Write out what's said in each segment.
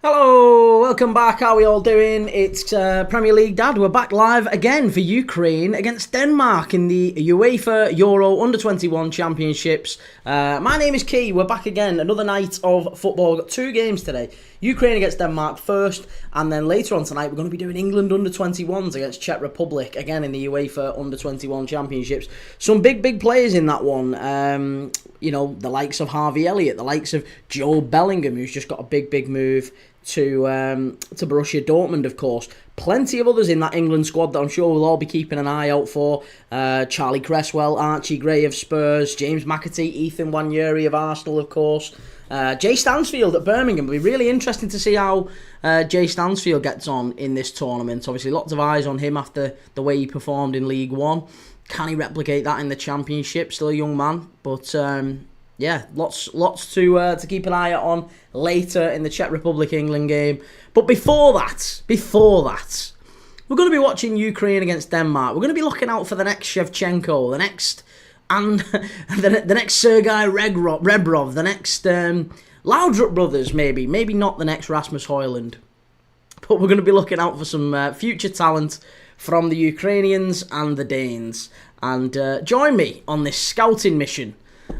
Hello, welcome back. How are we all doing? It's Premier League Dad. We're back live again for Ukraine against Denmark in the UEFA Euro Under-21 Championships. My name is Kee. We're back again. Another night of football. We've got two games today. Ukraine against Denmark first, and then later on tonight we're going to be doing England Under-21s against Czech Republic, again in the UEFA Under-21 Championships. Some big players in that one. The likes of Harvey Elliott, the likes of Joe Bellingham, who's just got a big move to Borussia Dortmund, of course. Plenty of others in that England squad that I'm sure we'll all be keeping an eye out for. Charlie Cresswell, Archie Gray of Spurs, James McAtee, Ethan Nwaneri of Arsenal, of course. Jay Stansfield at Birmingham. It'll be really interesting to see how Jay Stansfield gets on in this tournament. Obviously, lots of eyes on him after the way he performed in League One. Can he replicate that in the Championship? Still a young man, but lots to keep an eye on later in the Czech Republic-England game. But before that, we're going to be watching Ukraine against Denmark. We're going to be looking out for the next Shevchenko, the next the next Sergei Rebrov, the next Laudrup brothers, maybe not the next Rasmus Højlund. But we're going to be looking out for some future talent from the Ukrainians and the Danes. And join me on this scouting mission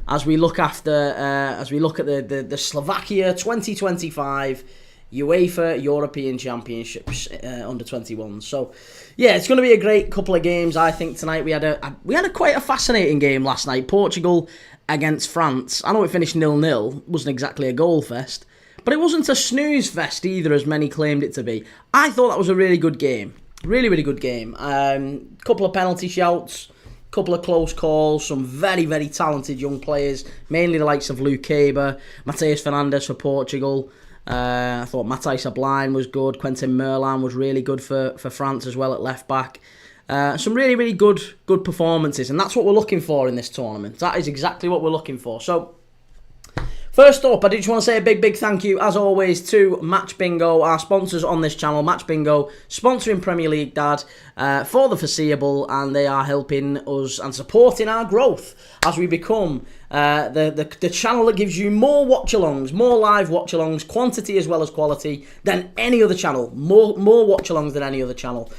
as we look at the Slovakia 2025 UEFA European Championships under 21. So yeah, it's going to be a great couple of games. I think tonight we had a quite a fascinating game last night. Portugal against France. I know it finished 0-0. Wasn't exactly a goal fest, but it wasn't a snooze fest either, as many claimed it to be. I thought that was a really good game. Really good game. Couple of penalty shouts, couple of close calls, some very talented young players, mainly the likes of Luke Caber, Mateus Fernandes for Portugal. I thought Matthijs Ablijn was good. Quentin Merlan was really good for France as well at left back. Some really good performances, and that's what we're looking for in this tournament. That is exactly what we're looking for. So first up, I just want to say a big thank you, as always, to Match Bingo, our sponsors on this channel. Match Bingo, sponsoring Premier League Dad for the foreseeable, and they are helping us and supporting our growth as we become the channel that gives you more watch-alongs, more live watch-alongs, quantity as well as quality, than any other channel. More watch-alongs than any other channel.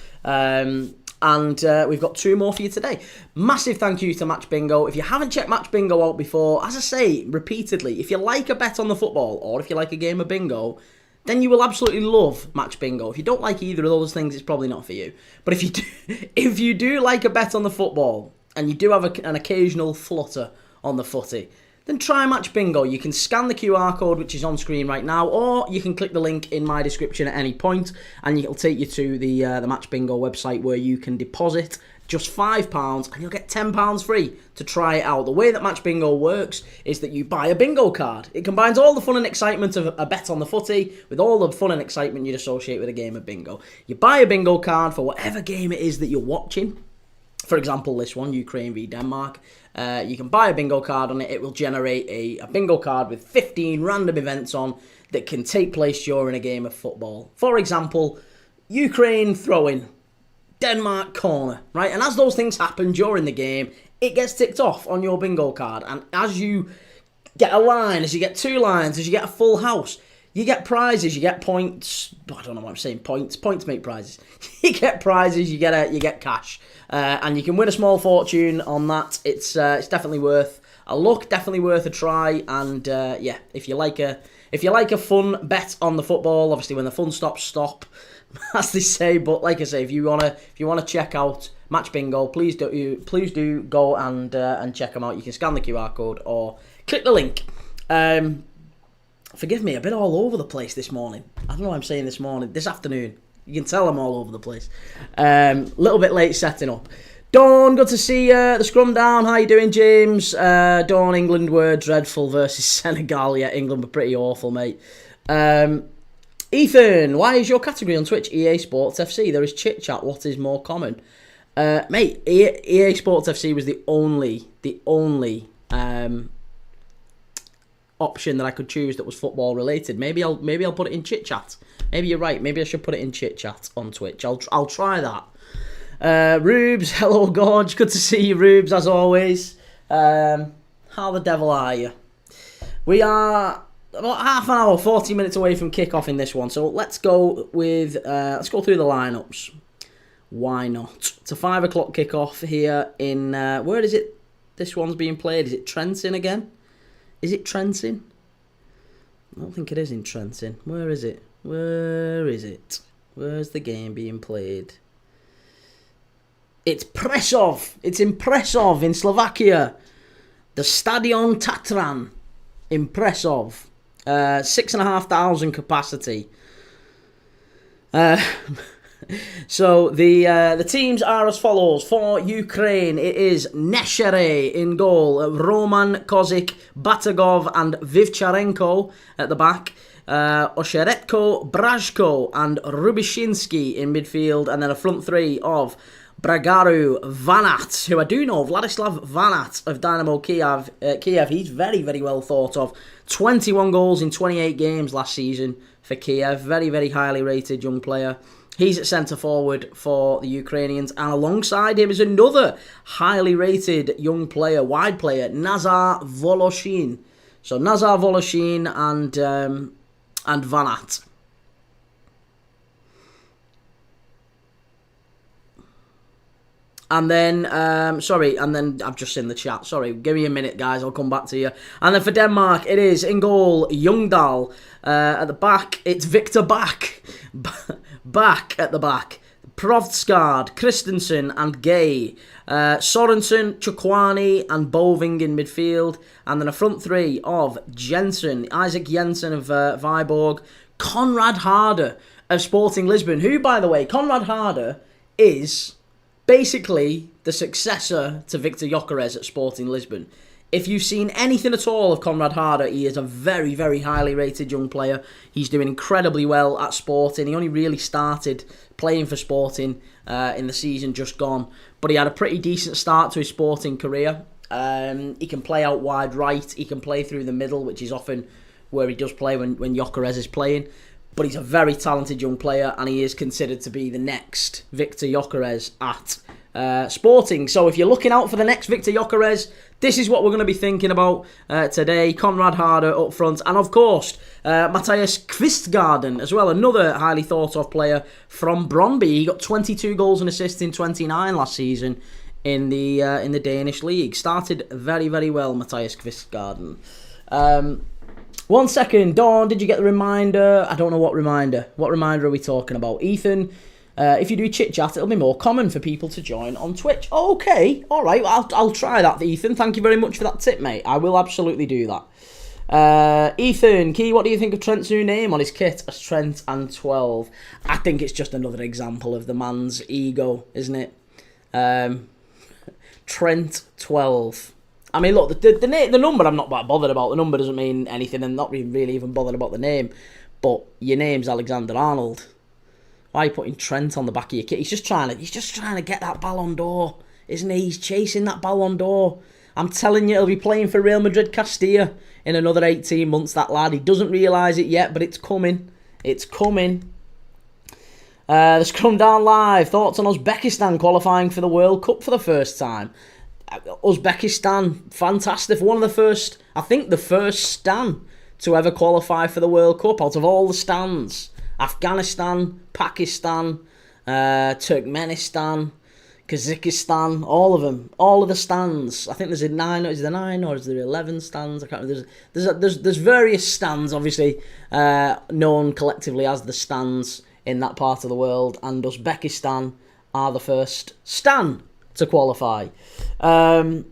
And we've got two more for you today. Massive thank you to Match Bingo. If you haven't checked Match Bingo out before, as I say repeatedly, if you like a bet on the football or if you like a game of bingo, then you will absolutely love Match Bingo. If you don't like either of those things, it's probably not for you. But if you do like a bet on the football and you do have an occasional flutter on the footy, then try Match Bingo. You can scan the QR code which is on screen right now, or you can click the link in my description at any point, and it'll take you to the Match Bingo website where you can deposit just £5 and you'll get £10 free to try it out. The way that Match Bingo works is that you buy a bingo card. It combines all the fun and excitement of a bet on the footy with all the fun and excitement you'd associate with a game of bingo. You buy a bingo card for whatever game it is that you're watching. For example, this one, Ukraine v Denmark. You can buy a bingo card on it. It will generate a bingo card with 15 random events on that can take place during a game of football. For example, Ukraine throw-in, Denmark corner, right? And as those things happen during the game, it gets ticked off on your bingo card. And as you get a line, as you get two lines, as you get a full house, you get prizes, you get points. I don't know what I'm saying. Points make prizes. You get prizes, you get cash, and you can win a small fortune on that. It's definitely worth a look, definitely worth a try. And yeah, if you like a fun bet on the football, obviously when the fun stops, stop, as they say. But like I say, if you wanna check out Match Bingo, please do go and check them out. You can scan the QR code or click the link. Forgive me, a bit all over the place this morning. I don't know what I'm saying this afternoon. You can tell I'm all over the place. Little bit late setting up. Dawn, good to see the scrum down. How you doing, James? Dawn, England were dreadful versus Senegal. Yeah, England were pretty awful, mate. Ethan, why is your category on Twitch EA Sports FC? There is chit chat. What is more common? Mate, EA Sports FC was the only option that I could choose that was football related. Maybe I'll put it in chit chat. Maybe you're right. Maybe I should put it in chit chat on Twitch. I'll try that. Rubes, hello Gorge. Good to see you, Rubes, as always. How the devil are you? We are about half an hour, 40 minutes away from kickoff in this one. So let's go with let's go through the lineups. Why not? It's a 5 o'clock kickoff here in where is it? This one's being played. Is it Trenton again? Is it Trenton? I don't think it is in Trenton. Where is it? Where is it? Where's the game being played? It's Prešov. It's in Prešov in Slovakia. The Stadion Tatran in Prešov. 6,500 capacity. So the teams are as follows. For Ukraine, it is Neshere in goal, Roman Kozik, Batagov and Vivcharenko at the back, Osheretko, Brajko and Rubishinsky in midfield, and then a front three of Bragaru, Vanat, who I do know, Vladislav Vanat of Dynamo Kiev. He's very, very well thought of. 21 goals in 28 games last season for Kiev. Very, very highly rated young player. He's at centre forward for the Ukrainians, and alongside him is another highly rated young player, wide player, Nazar Voloshin. So Nazar Voloshin and Vanat. And then, I've just seen the chat. Sorry, give me a minute, guys. I'll come back to you. And then for Denmark, it is in goal, Ljungdahl. At the back, it's Victor Back. Back at the back. Provskard, Christensen and Gay. Sorensen, Chukwani and Boving in midfield. And then a front three of Jensen, Isaac Jensen of Viborg. Conrad Harder of Sporting Lisbon. Who, by the way, Conrad Harder is basically the successor to Victor Gyökeres at Sporting Lisbon. If you've seen anything at all of Conrad Harder, he is a very, very highly rated young player. He's doing incredibly well at Sporting. He only really started playing for Sporting in the season just gone, but he had a pretty decent start to his Sporting career. He can play out wide right, he can play through the middle, which is often where he does play when Gyökeres is playing. But he's a very talented young player, and he is considered to be the next Victor Gyökeres at Sporting. So if you're looking out for the next Victor Gyökeres, this is what we're going to be thinking about today. Conrad Harder up front, and of course Matthias Kvistgarden as well, another highly thought of player from Brøndby. He got 22 goals and assists in 29 last season in the Danish league. Started very, very well, Matthias Kvistgarden. 1 second, Dawn, did you get the reminder? I don't know what reminder. What reminder are we talking about? Ethan, if you do chit-chat, it'll be more common for people to join on Twitch. Okay, all right, I'll try that, Ethan. Thank you very much for that tip, mate. I will absolutely do that. Ethan, Key, what do you think of Trent's new name on his kit as Trent and 12? I think it's just another example of the man's ego, isn't it? Trent 12. I mean, look, the number I'm not that bothered about. The number doesn't mean anything, and not really even bothered about the name. But your name's Alexander-Arnold. Why are you putting Trent on the back of your kit? He's just trying to get that Ballon d'Or, isn't he? He's chasing that Ballon d'Or. I'm telling you, he'll be playing for Real Madrid Castilla in another 18 months, that lad. He doesn't realise it yet, but it's coming. It's coming. The Scrum Down Live. Thoughts on Uzbekistan qualifying for the World Cup for the first time? Uzbekistan, fantastic. One of the first, I think the first stan to ever qualify for the World Cup out of all the stans. Afghanistan, Pakistan, Turkmenistan, Kazakhstan, all of them. All of the stans. I think there's 9, is there 9 or is there 11 stans? I can't remember. There's various stans, obviously, known collectively as the stans in that part of the world, and Uzbekistan are the first stan to qualify. Dawn,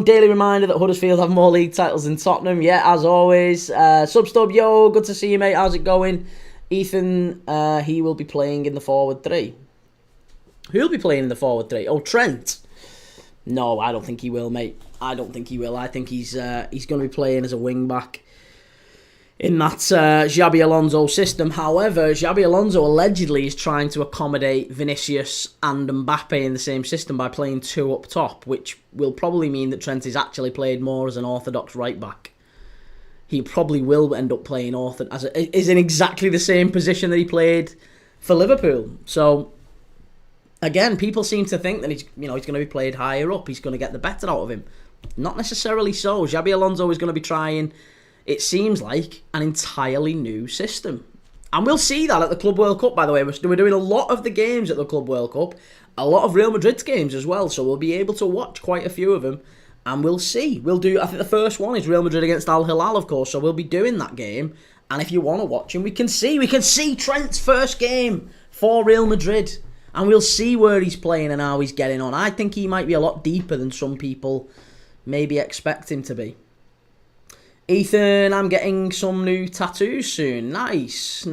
daily reminder that Huddersfield have more league titles than Tottenham. Yeah, as always. Substub, yo, good to see you, mate. How's it going? Ethan, he will be playing in the forward three. Who'll be playing in the forward three? Oh, Trent. No, I don't think he will, mate. I don't think he will. I think he's going to be playing as a wing back in that Xabi Alonso system. However, Xabi Alonso allegedly is trying to accommodate Vinicius and Mbappe in the same system by playing two up top, which will probably mean that Trent is actually played more as an orthodox right back. He probably will end up playing is in exactly the same position that he played for Liverpool. So again, people seem to think that he's going to be played higher up. He's going to get the better out of him. Not necessarily so. Xabi Alonso is going to be trying, it seems like, an entirely new system. And we'll see that at the Club World Cup, by the way. We're doing a lot of the games at the Club World Cup. A lot of Real Madrid's games as well. So we'll be able to watch quite a few of them. And we'll see. We'll do, I think the first one is Real Madrid against Al Hilal, of course. So we'll be doing that game. And if you want to watch him, we can see Trent's first game for Real Madrid. And we'll see where he's playing and how he's getting on. I think he might be a lot deeper than some people maybe expect him to be. Ethan, I'm getting some new tattoos soon. Nice.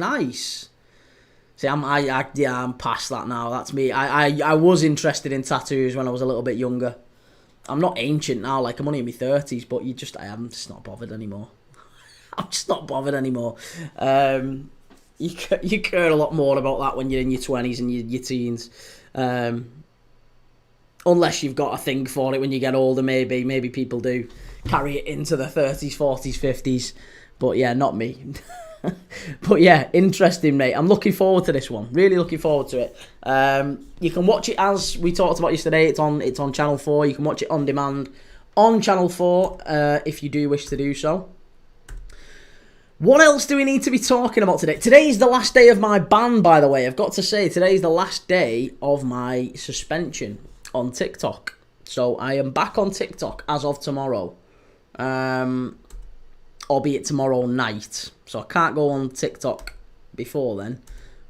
See, I'm past that now. That's me. I was interested in tattoos when I was a little bit younger. I'm not ancient now, like I'm only in my 30s, but I'm just not bothered anymore. I'm just not bothered anymore. You care a lot more about that when you're in your 20s and your teens. Unless you've got a thing for it when you get older, maybe people do carry it into the 30s, 40s, 50s. But yeah, not me. But yeah, interesting, mate. I'm looking forward to this one. Really looking forward to it. You can watch it as we talked about yesterday. It's on Channel 4. You can watch it on demand on Channel 4 if you do wish to do so. What else do we need to be talking about today? Today's the last day of my ban, by the way. I've got to say, today's the last day of my suspension on TikTok. So I am back on TikTok as of tomorrow. Albeit tomorrow night. So I can't go on TikTok before then.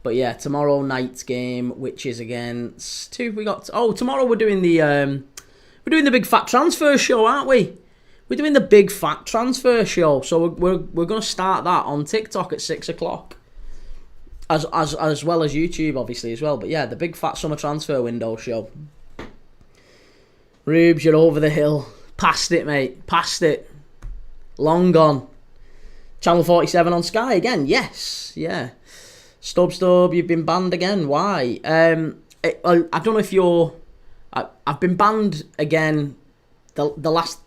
But yeah, tomorrow night's game, which is against tomorrow we're doing the big fat transfer show, aren't we? We're doing the big fat transfer show. So we're going to start that on TikTok at 6 o'clock. As well as YouTube, obviously, as well. But yeah, the big fat summer transfer window show. Rubes, you're over the hill. Past it, mate. Past it. Long gone. Channel 47 on Sky again. Yes. Yeah. Stub, you've been banned again. Why? I don't know if you're... I've been banned again the last...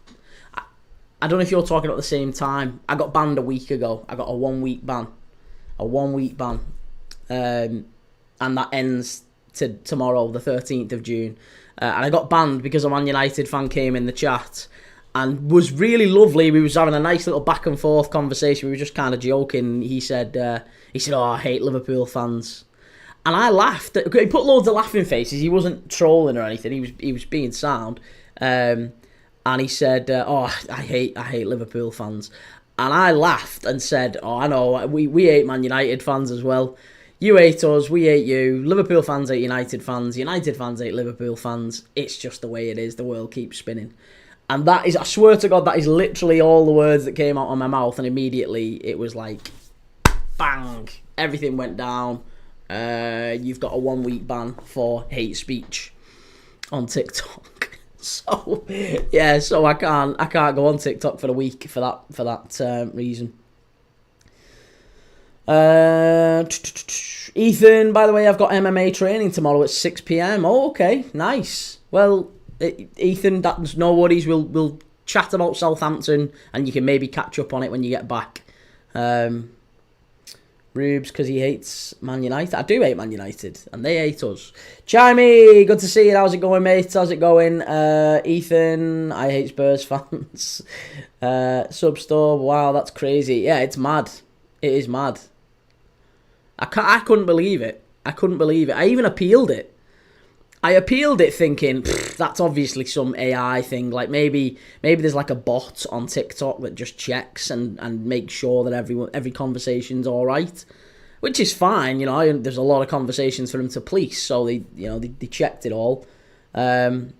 I don't know if you're talking at the same time. I got banned a week ago. I got a 1 week ban. And that ends tomorrow, the 13th of June. And I got banned because a Man United fan came in the chat and was really lovely. We was having a nice little back and forth conversation. We were just kind of joking. He said, "Oh, I hate Liverpool fans," and I laughed. He put loads of laughing faces. He wasn't trolling or anything. He was being sound. And he said, "Oh, I hate Liverpool fans," and I laughed and said, "Oh, I know. We hate Man United fans as well. You hate us, we hate you. Liverpool fans hate United fans. United fans hate Liverpool fans. It's just the way it is. The world keeps spinning." And that is, I swear to God, that is literally all the words that came out of my mouth. And immediately it was like, bang, everything went down. You've got a 1 week ban for hate speech on TikTok. So yeah, so I can't go on TikTok for a week for that reason. Ethan, by the way, I've got MMA training tomorrow at 6 p.m. Oh, okay, nice. Well, Ethan, that's no worries. We'll chat about Southampton, and you can maybe catch up on it when you get back. Rubes, because he hates Man United. I do hate Man United, and they hate us. Chimey, good to see you. How's it going, mate? How's it going? Ethan, I hate Spurs fans. Substore, wow, that's crazy. Yeah, it's mad. It is mad. I couldn't believe it. I even appealed it. I appealed it thinking, that's obviously some AI thing. Like maybe there's like a bot on TikTok that just checks and makes sure that every conversation's all right, which is fine. You know, there's a lot of conversations for them to police, so they checked it all, and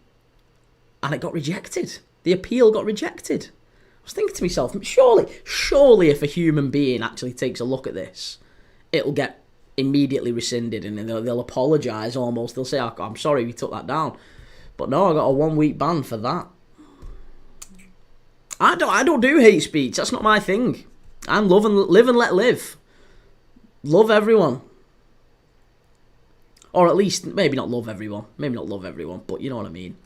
it got rejected. The appeal got rejected. I was thinking to myself, surely, if a human being actually takes a look at this, it'll get immediately rescinded, and they'll apologise almost. They'll say, "Oh, I'm sorry, we took that down." But no, I got a 1 week ban for that. I don't do hate speech. That's not my thing. I'm live and let live. Love everyone, or at least maybe not love everyone. But you know what I mean.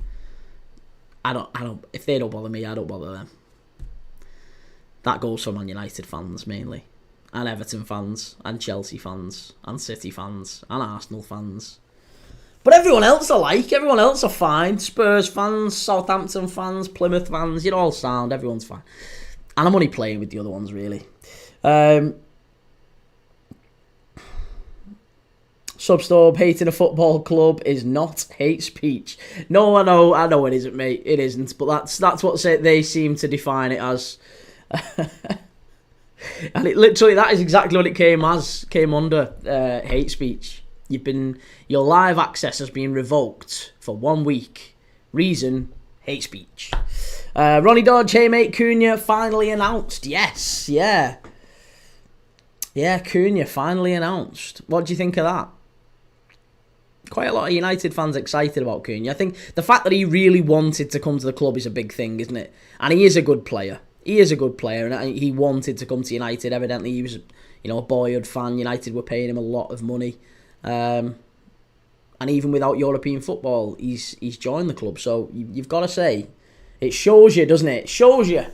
I don't. If they don't bother me, I don't bother them. That goes for Man United fans mainly, and Everton fans, and Chelsea fans, and City fans, and Arsenal fans. But everyone else everyone else are fine. Spurs fans, Southampton fans, Plymouth fans, you're all sound, everyone's fine. And I'm only playing with the other ones, really. Substore, hating a football club is not hate speech. No, I know it isn't, mate. It isn't. But that's what they seem to define it as. And it literally, that is exactly what it came under, hate speech. Your live access has been revoked for 1 week. Reason, hate speech. Ronnie Dodge, hey mate, Cunha finally announced. Yes, yeah. Yeah, Cunha finally announced. What do you think of that? Quite a lot of United fans excited about Cunha. I think the fact that he really wanted to come to the club is a big thing, isn't it? And he is a good player. And he wanted to come to United. Evidently, he was, a boyhood fan. United were paying him a lot of money, and even without European football, he's joined the club. So you've got to say, it shows you, doesn't it? It shows you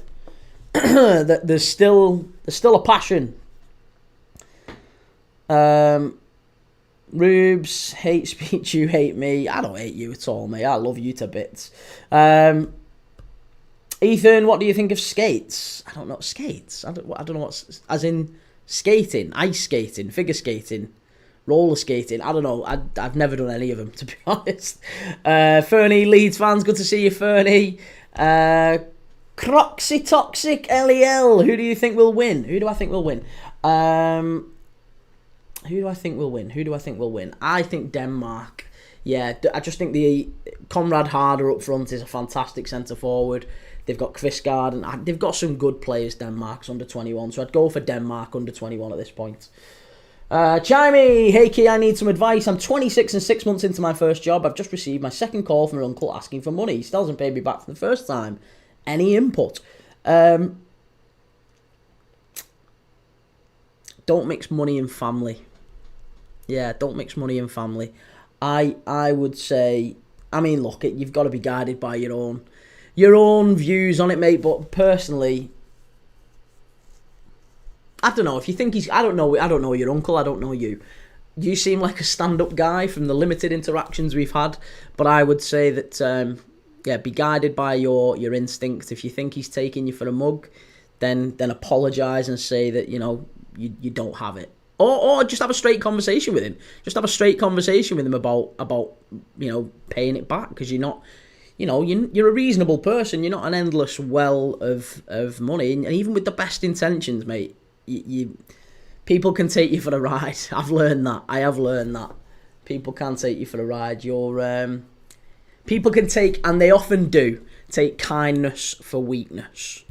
that there's still a passion. Rubes, hate speech, you hate me. I don't hate you at all, mate. I love you to bits. Ethan, what do you think of skates? I don't know. Skates? I don't know what's... As in skating, ice skating, figure skating, roller skating. I don't know. I've never done any of them, to be honest. Fernie, Leeds fans, good to see you, Fernie. Croxy Toxic LEL, who do you think will win? Who do I think will win? I think Denmark. Yeah, I just think the Conrad Harder up front is a fantastic centre-forward. They've got Kvistgaard, and they've got some good players, Denmark's under-21, so I'd go for Denmark under-21 at this point. Chimey, hey Kee, I need some advice. I'm 26 and 6 months into my first job. I've just received my second call from an uncle asking for money. He still hasn't paid me back for the first time. Any input? Don't mix money and family. Yeah, don't mix money and family. I would say, I mean, look, you've got to be guided by your own views on it, mate. But personally, I don't know if you think I don't know your uncle. I don't know you. You seem like a stand-up guy from the limited interactions we've had. But I would say that, be guided by your instinct. If you think he's taking you for a mug, then apologise and say that you don't have it. Or just have a straight conversation with him. Just have a straight conversation with him about paying it back, because you're not, you're a reasonable person. You're not an endless well of money, and even with the best intentions, mate, people can take you for a ride. I've learned that. I have learned that people can take you for a ride. People can take, and they often do, take kindness for weakness.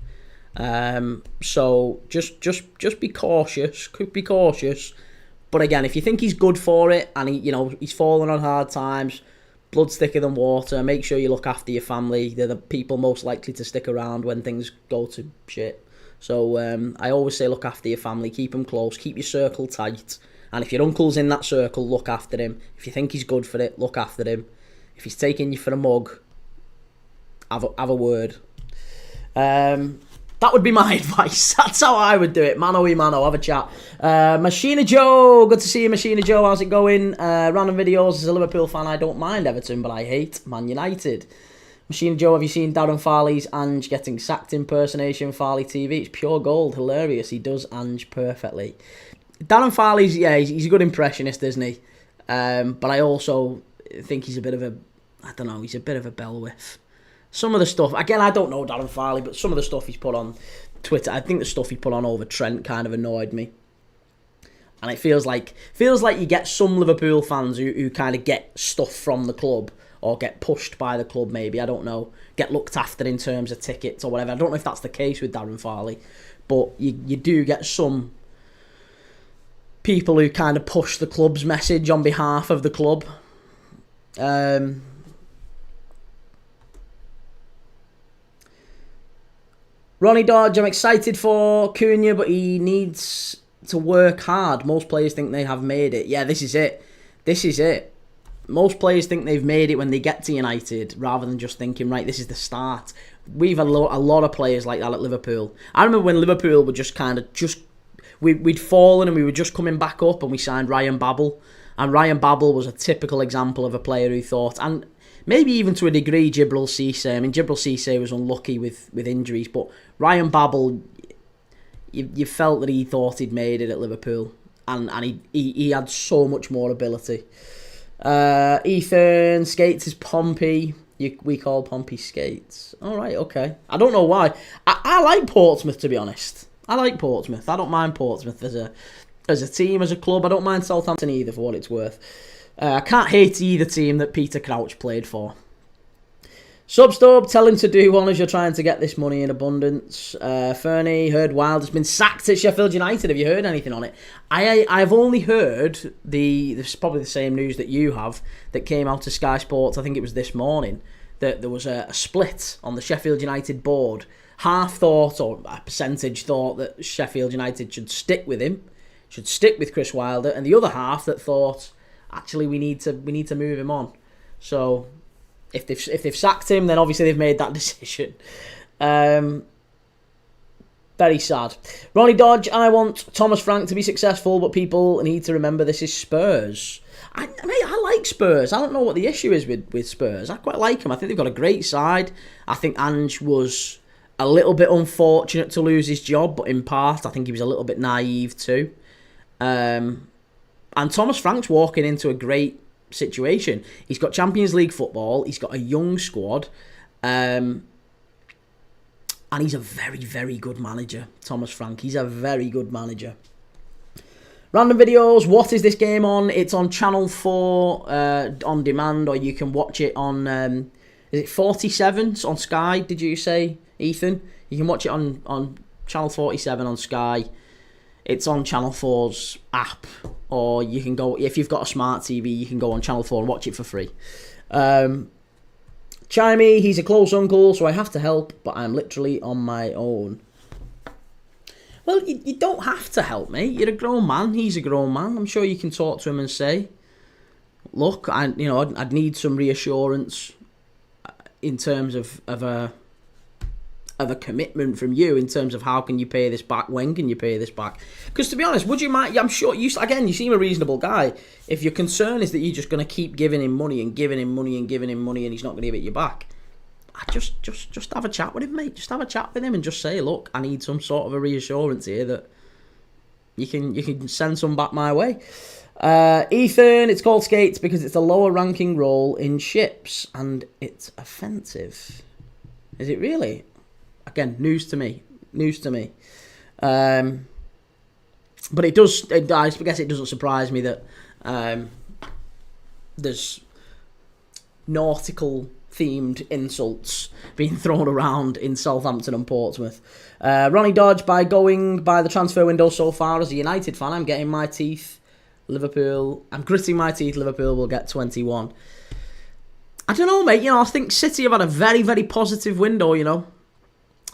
So just be cautious. Be cautious. But again, if you think he's good for it, and he's fallen on hard times, blood's thicker than water, make sure you look after your family. They're the people most likely to stick around when things go to shit. So I always say look after your family, keep them close, keep your circle tight. And if your uncle's in that circle, look after him. If you think he's good for it, look after him. If he's taking you for a mug, have a word. That would be my advice. That's how I would do it. Mano, have a chat. Machina Joe, good to see you, Machina Joe. How's it going? Random videos. As a Liverpool fan, I don't mind Everton, but I hate Man United. Machina Joe, have you seen Darren Farley's Ange getting sacked impersonation? Farley TV, it's pure gold. Hilarious. He does Ange perfectly. Darren Farley's, he's a good impressionist, isn't he? But I also think he's a bit of a bell whiff. Some of the stuff, again, I don't know Darren Farley, but some of the stuff he's put on Twitter, I think the stuff he put on over Trent kind of annoyed me. And it feels like you get some Liverpool fans who kind of get stuff from the club, or get pushed by the club maybe, I don't know, get looked after in terms of tickets or whatever. I don't know if that's the case with Darren Farley, but you do get some people who kind of push the club's message on behalf of the club. Ronnie Dodge, I'm excited for Cunha, but he needs to work hard. Most players think they have made it. Yeah, this is it. Most players think they've made it when they get to United, rather than just thinking, right, this is the start. We've had a lot of players like that at Liverpool. I remember when Liverpool were we'd fallen and we were just coming back up, and we signed Ryan Babel. And Ryan Babel was a typical example of a player who thought, and maybe even to a degree, Djibril Cissé. I mean, Djibril Cissé was unlucky with injuries, but Ryan Babel, you felt that he thought he'd made it at Liverpool, and he had so much more ability. Ethan Skates is Pompey. We call Pompey Skates. All right, okay. I don't know why. I like Portsmouth, to be honest. I like Portsmouth. I don't mind Portsmouth as a team, as a club. I don't mind Southampton either, for what it's worth. I can't hate either team that Peter Crouch played for. Substub, tell him to do one as you're trying to get this money in abundance. Fernie, heard Wilder's been sacked at Sheffield United. Have you heard anything on it? I've only heard this is probably the same news that you have, that came out to Sky Sports, I think it was this morning, that there was a split on the Sheffield United board. Half thought, or a percentage thought, that Sheffield United should stick with him, should stick with Chris Wilder, and the other half that thought, actually, we need to move him on. So if they've sacked him, then obviously they've made that decision. Very sad. Ronnie Dodge, I want Thomas Frank to be successful, but people need to remember this is Spurs. I like Spurs. I don't know what the issue is with Spurs. I quite like them. I think they've got a great side. I think Ange was a little bit unfortunate to lose his job, but in part, I think he was a little bit naive too. And Thomas Frank's walking into a great situation. He's got Champions League football. He's got a young squad. And he's a very, very good manager, Thomas Frank. He's a very good manager. Random videos. What is this game on? It's on Channel 4 on demand, or you can watch it on... is it 47 on Sky, did you say, Ethan? You can watch it on Channel 47 on Sky. It's on Channel 4's app, or you can go, if you've got a smart TV, you can go on Channel 4 and watch it for free. Chimey, he's a close uncle, so I have to help, but I'm literally on my own. Well, you don't have to help, mate. You're a grown man. He's a grown man. I'm sure you can talk to him and say, look, I'd need some reassurance in terms of a commitment from you, in terms of how can you pay this back, when can you pay this back. Because to be honest, would you mind, I'm sure, you seem a reasonable guy. If your concern is that you're just going to keep giving him money and giving him money and giving him money and he's not going to give it you back, I just have a chat with him, mate. Just have a chat with him and just say, look, I need some sort of a reassurance here that you can send some back my way. Ethan, it's called Skates because it's a lower ranking role in ships and it's offensive. Is it really? Again, news to me. But I guess it doesn't surprise me that there's nautical themed insults being thrown around in Southampton and Portsmouth. Ronnie Dodge, by going by the transfer window so far as a United fan, I'm gritting my teeth. Liverpool will get 21. I don't know, mate. I think City have had a very, very positive window,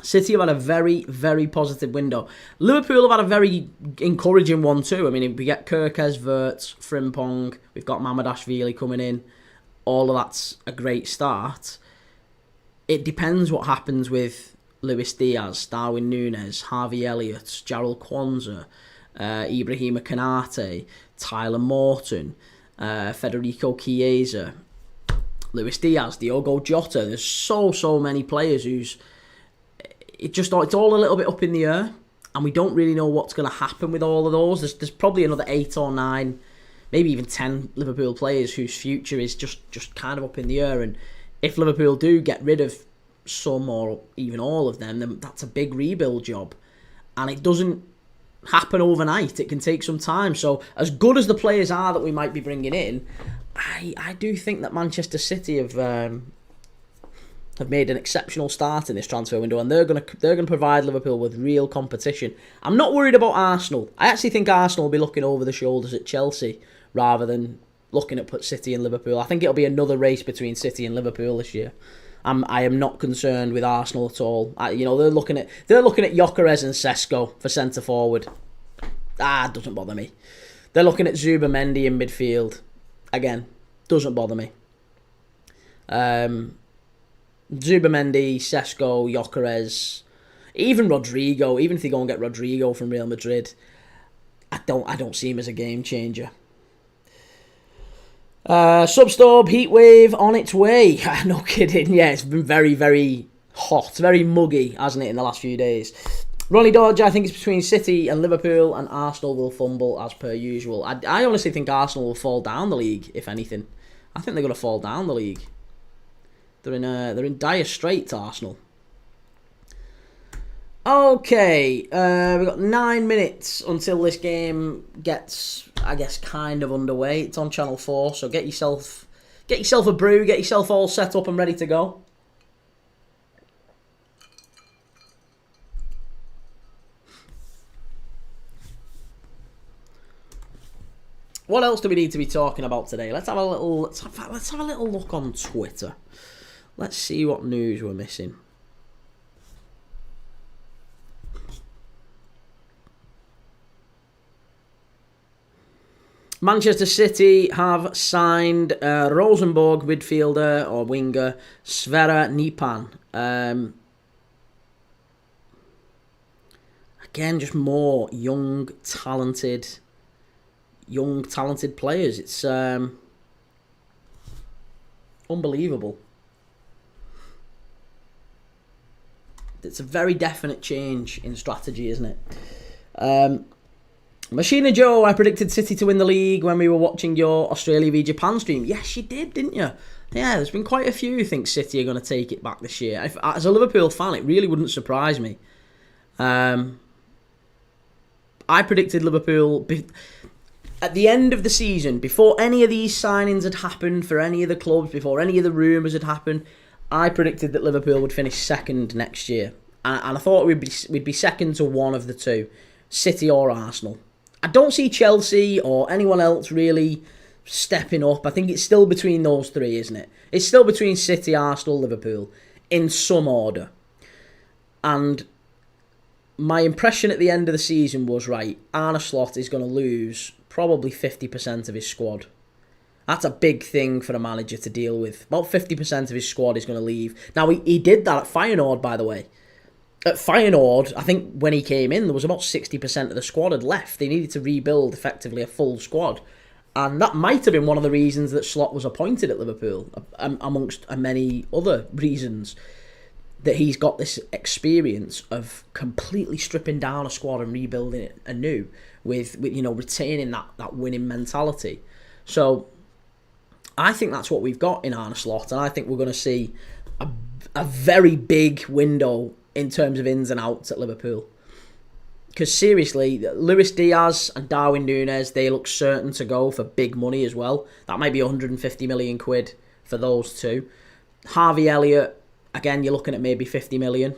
City have had a very, very positive window. Liverpool have had a very encouraging one too. I mean, we get Kirkes, Wirtz, Frimpong, we've got Mamadashvili coming in. All of that's a great start. It depends what happens with Luis Diaz, Darwin Núñez, Harvey Elliott, Jarrell Kwanzaa, Ibrahima Konate, Tyler Morton, Federico Chiesa, Luis Diaz, Diogo Jota. There's so many players who's... It's all a little bit up in the air, and we don't really know what's going to happen with all of those. There's probably another 8 or 9, maybe even 10 Liverpool players whose future is just kind of up in the air. And if Liverpool do get rid of some or even all of them, then that's a big rebuild job. And it doesn't happen overnight. It can take some time. So as good as the players are that we might be bringing in, I do think that Manchester City have made an exceptional start in this transfer window, and they're going to provide Liverpool with real competition. I'm not worried about Arsenal. I actually think Arsenal will be looking over the shoulders at Chelsea rather than looking at City and Liverpool. I think it'll be another race between City and Liverpool this year. I am not concerned with Arsenal at all. They're looking at Gyökeres and Sesko for centre forward. It doesn't bother me. They're looking at Zubamendi in midfield. Again, doesn't bother me. Zubamendi, Sesko, Gyökeres, even Rodrigo. Even if they go and get Rodrigo from Real Madrid, I don't see him as a game changer. Substorm heatwave on its way. No kidding. Yeah, it's been very, very hot, very muggy, hasn't it, in the last few days. Ronnie Dodge, I think it's between City and Liverpool, and Arsenal will fumble as per usual. I honestly think Arsenal will fall down the league, if anything. I think they're going to fall down the league. They're in dire straits, Arsenal. Okay, we've got 9 minutes until this game gets, I guess, kind of underway. It's on Channel 4, so get yourself a brew, get yourself all set up and ready to go. What else do we need to be talking about today? Let's have a little look on Twitter. Let's see what news we're missing. Manchester City have signed Rosenborg midfielder or winger Sverre Nipan. Again, just more young, talented players. It's unbelievable. It's a very definite change in strategy, isn't it? Machina Joe, I predicted City to win the league when we were watching your Australia v Japan stream. Yes, you did, didn't you? Yeah, there's been quite a few who think City are going to take it back this year. As a Liverpool fan, it really wouldn't surprise me. I predicted Liverpool at the end of the season, before any of these signings had happened for any of the clubs, before any of the rumours had happened, I predicted that Liverpool would finish second next year. And I thought we'd be second to one of the two, City or Arsenal. I don't see Chelsea or anyone else really stepping up. I think it's still between those three, isn't it? It's still between City, Arsenal, Liverpool, in some order. And my impression at the end of the season was, right, Arne Slot is going to lose probably 50% of his squad. That's a big thing for a manager to deal with. About 50% of his squad is going to leave. Now, he did that at Feyenoord, by the way. At Feyenoord, I think when he came in, there was about 60% of the squad had left. They needed to rebuild, effectively, a full squad. And that might have been one of the reasons that Slot was appointed at Liverpool, amongst many other reasons, that he's got this experience of completely stripping down a squad and rebuilding it anew with retaining that winning mentality. So I think that's what we've got in Arne Slot, and I think we're going to see a very big window in terms of ins and outs at Liverpool. Because seriously, Luis Diaz and Darwin Núñez, they look certain to go for big money as well. That might be 150 million quid for those two. Harvey Elliott, again, you're looking at maybe 50 million.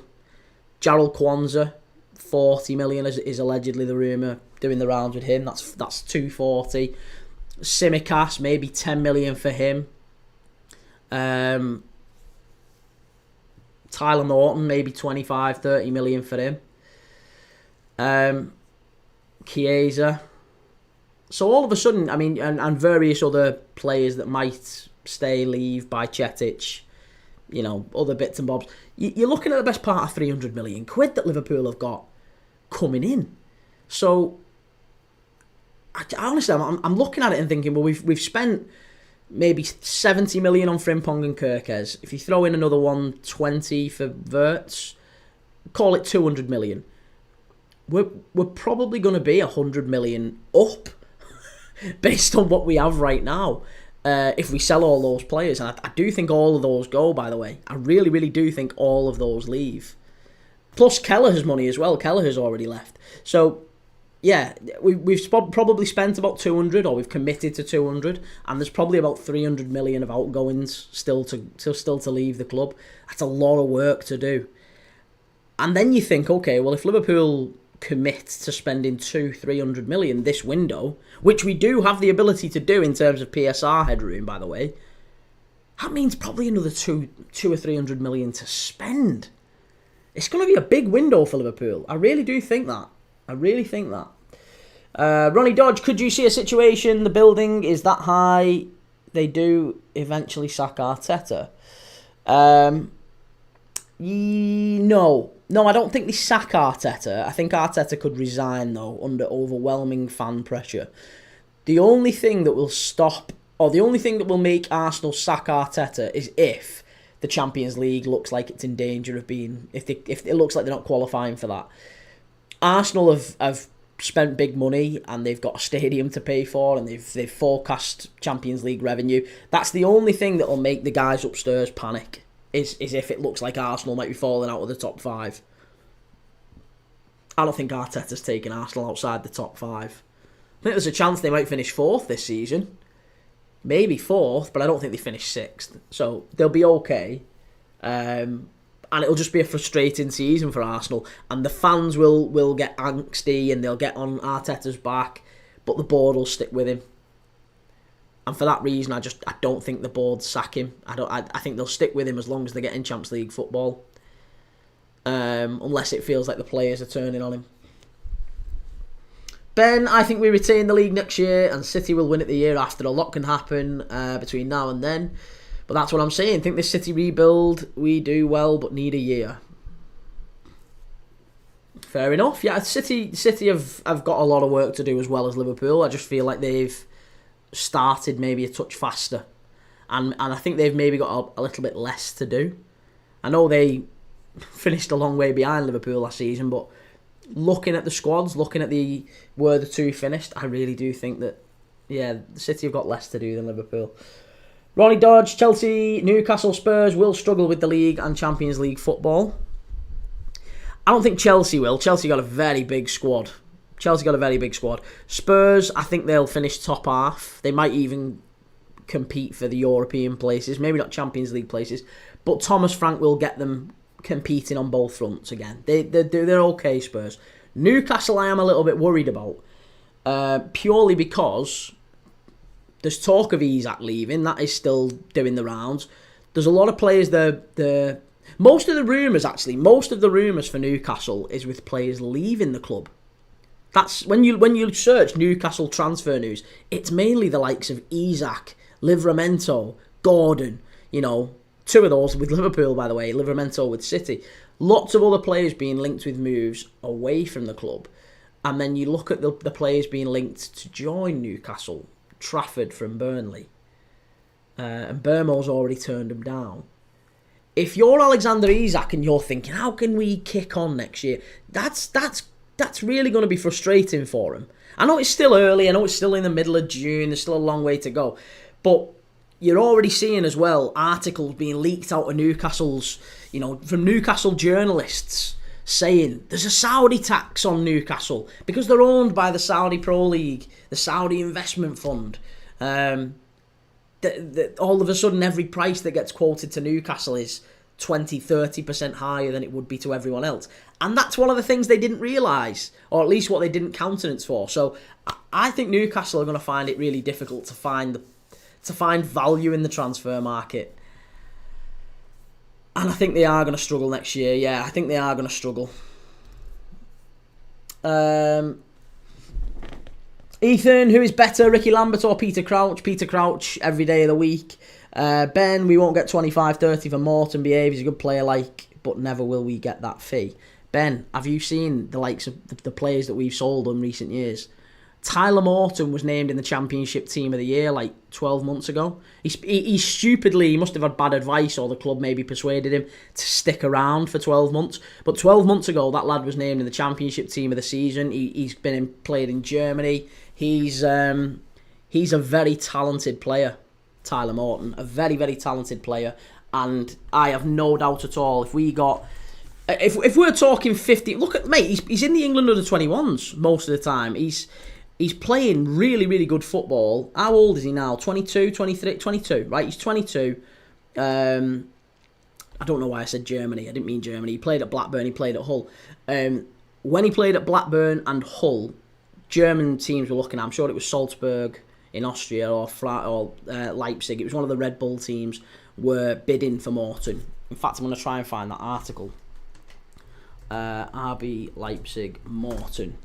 Jarrell Kwanzaa, 40 million is allegedly the rumour, doing the rounds with him. That's 240. Tsimikas, maybe 10 million for him. Tyler Norton, maybe 25, 30 million for him. Chiesa. So all of a sudden, I mean, and various other players that might stay, leave, buy Chetic, other bits and bobs. You're looking at the best part of 300 million quid that Liverpool have got coming in. So, honestly, I'm looking at it and thinking, well, we've spent maybe 70 million on Frimpong and Kirkes. If you throw in another 120 for Wirtz, call it 200 million. We're probably going to be 100 million up based on what we have right now. If we sell all those players, and I do think all of those go, by the way. I really, really do think all of those leave. Plus Kelleher's money as well. Kelleher's already left. So, yeah, we've probably spent about 200, or we've committed to 200, and there's probably about 300 million of outgoings still to leave the club. That's a lot of work to do. And then you think, okay, well, if Liverpool commit to spending 200-300 million this window, which we do have the ability to do in terms of PSR headroom, by the way, that means probably another 200 or 300 million to spend. It's going to be a big window for Liverpool. I really do think that. Ronnie Dodge, could you see a situation, the building is that high, they do eventually sack Arteta? No, I don't think they sack Arteta. I think Arteta could resign, though, under overwhelming fan pressure. The only thing that will stop or the only thing that will make Arsenal sack Arteta is if the Champions League looks like it's in danger of being, if it looks like they're not qualifying for that. Arsenal have spent big money and they've got a stadium to pay for and they've forecast Champions League revenue. That's the only thing that will make the guys upstairs panic, is if it looks like Arsenal might be falling out of the top 5. I don't think Arteta's taken Arsenal outside the top 5. I think there's a chance they might finish 4th this season. Maybe 4th, but I don't think they finish 6th. So they'll be okay. And it'll just be a frustrating season for Arsenal. And the fans will get angsty and they'll get on Arteta's back. But the board will stick with him. And for that reason, I don't think the board sack him. I think they'll stick with him as long as they get in Champions League football. Unless it feels like the players are turning on him. Ben, I think we retain the league next year and City will win it the year after. A lot can happen between now and then. But that's what I'm saying. I think this City rebuild, we do well but need a year. Fair enough. Yeah, City have got a lot of work to do as well as Liverpool. I just feel like they've started maybe a touch faster. And I think they've maybe got a little bit less to do. I know they finished a long way behind Liverpool last season, but looking at the squads, looking at where the two finished, I really do think that, yeah, City have got less to do than Liverpool. Ronnie Dodge, Chelsea, Newcastle, Spurs will struggle with the league and Champions League football. I don't think Chelsea will. Chelsea got a very big squad. Spurs, I think they'll finish top half. They might even compete for the European places, maybe not Champions League places, but Thomas Frank will get them competing on both fronts again. They're okay, Spurs. Newcastle I am a little bit worried about, purely because there's talk of Isak leaving. That is still doing the rounds. There's a lot of players most of the rumours for Newcastle is with players leaving the club. That's when you search Newcastle transfer news, it's mainly the likes of Isak, Livramento, Gordon, two of those with Liverpool, by the way, Livramento with City. Lots of other players being linked with moves away from the club. And then you look at the players being linked to join Newcastle. Trafford from Burnley. And Burmo's already turned them down. If you're Alexander Isak and you're thinking, how can we kick on next year? That's really going to be frustrating for him. I know it's still early. I know it's still in the middle of June. There's still a long way to go. But you're already seeing as well articles being leaked out of Newcastle's, from Newcastle journalists saying there's a Saudi tax on Newcastle because they're owned by the Saudi Pro League, the Saudi Investment Fund. All of a sudden, every price that gets quoted to Newcastle is 20-30% higher than it would be to everyone else. And that's one of the things they didn't realise, or at least what they didn't countenance for. So I think Newcastle are going to find it really difficult to find value in the transfer market. And I think they are going to struggle next year. Yeah, I think they are going to struggle. Ethan, who is better, Ricky Lambert or Peter Crouch? Peter Crouch every day of the week. Ben, we won't get 25-30 for Morton. Behave, he's a good player, but never will we get that fee. Ben, have you seen the likes of the players that we've sold in recent years? Tyler Morton was named in the Championship Team of the Year 12 months ago. He must have had bad advice, or the club maybe persuaded him to stick around for 12 months. But 12 months ago, that lad was named in the Championship Team of the season. He's played in Germany. He's a very talented player, Tyler Morton. A very, very talented player. And I have no doubt at all, if we're talking 50... Look at, mate, he's in the England under-21s most of the time. He's playing really, really good football. How old is he now? 22, 23, 22, right? He's 22. I don't know why I said Germany. I didn't mean Germany. He played at Blackburn. He played at Hull. When he played at Blackburn and Hull, German teams were looking at, I'm sure it was Salzburg in Austria or Leipzig. It was one of the Red Bull teams were bidding for Morton. In fact, I'm going to try and find that article. RB Leipzig, Morton.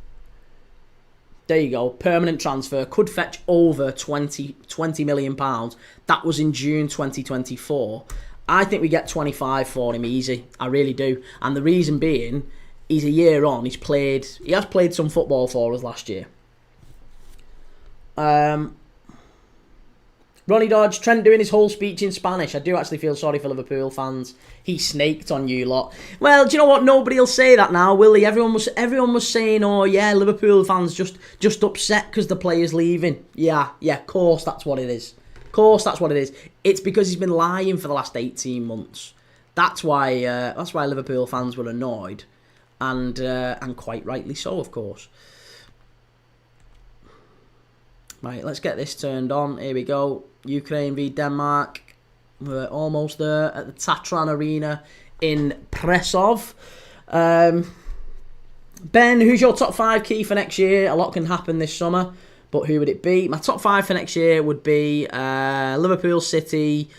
There you go. Permanent transfer. Could fetch over £20 million. That was in June 2024. I think we get 25 for him easy. I really do. And the reason being, he's a year on. He has played some football for us last year. Ronnie Dodge, Trent doing his whole speech in Spanish. I do actually feel sorry for Liverpool fans. He snaked on you lot. Well, do you know what? Nobody will say that now, will they? Everyone was saying, oh yeah, Liverpool fans just upset because the player's leaving. Yeah, of course that's what it is. Of course that's what it is. It's because he's been lying for the last 18 months. That's why Liverpool fans were annoyed, and quite rightly so, of course. Right, let's get this turned on. Here we go. Ukraine v Denmark. We're almost there at the Tatran Arena in Prešov. Ben, who's your top 5 key for next year? A lot can happen this summer, but who would it be? My top 5 for next year would be Liverpool, City,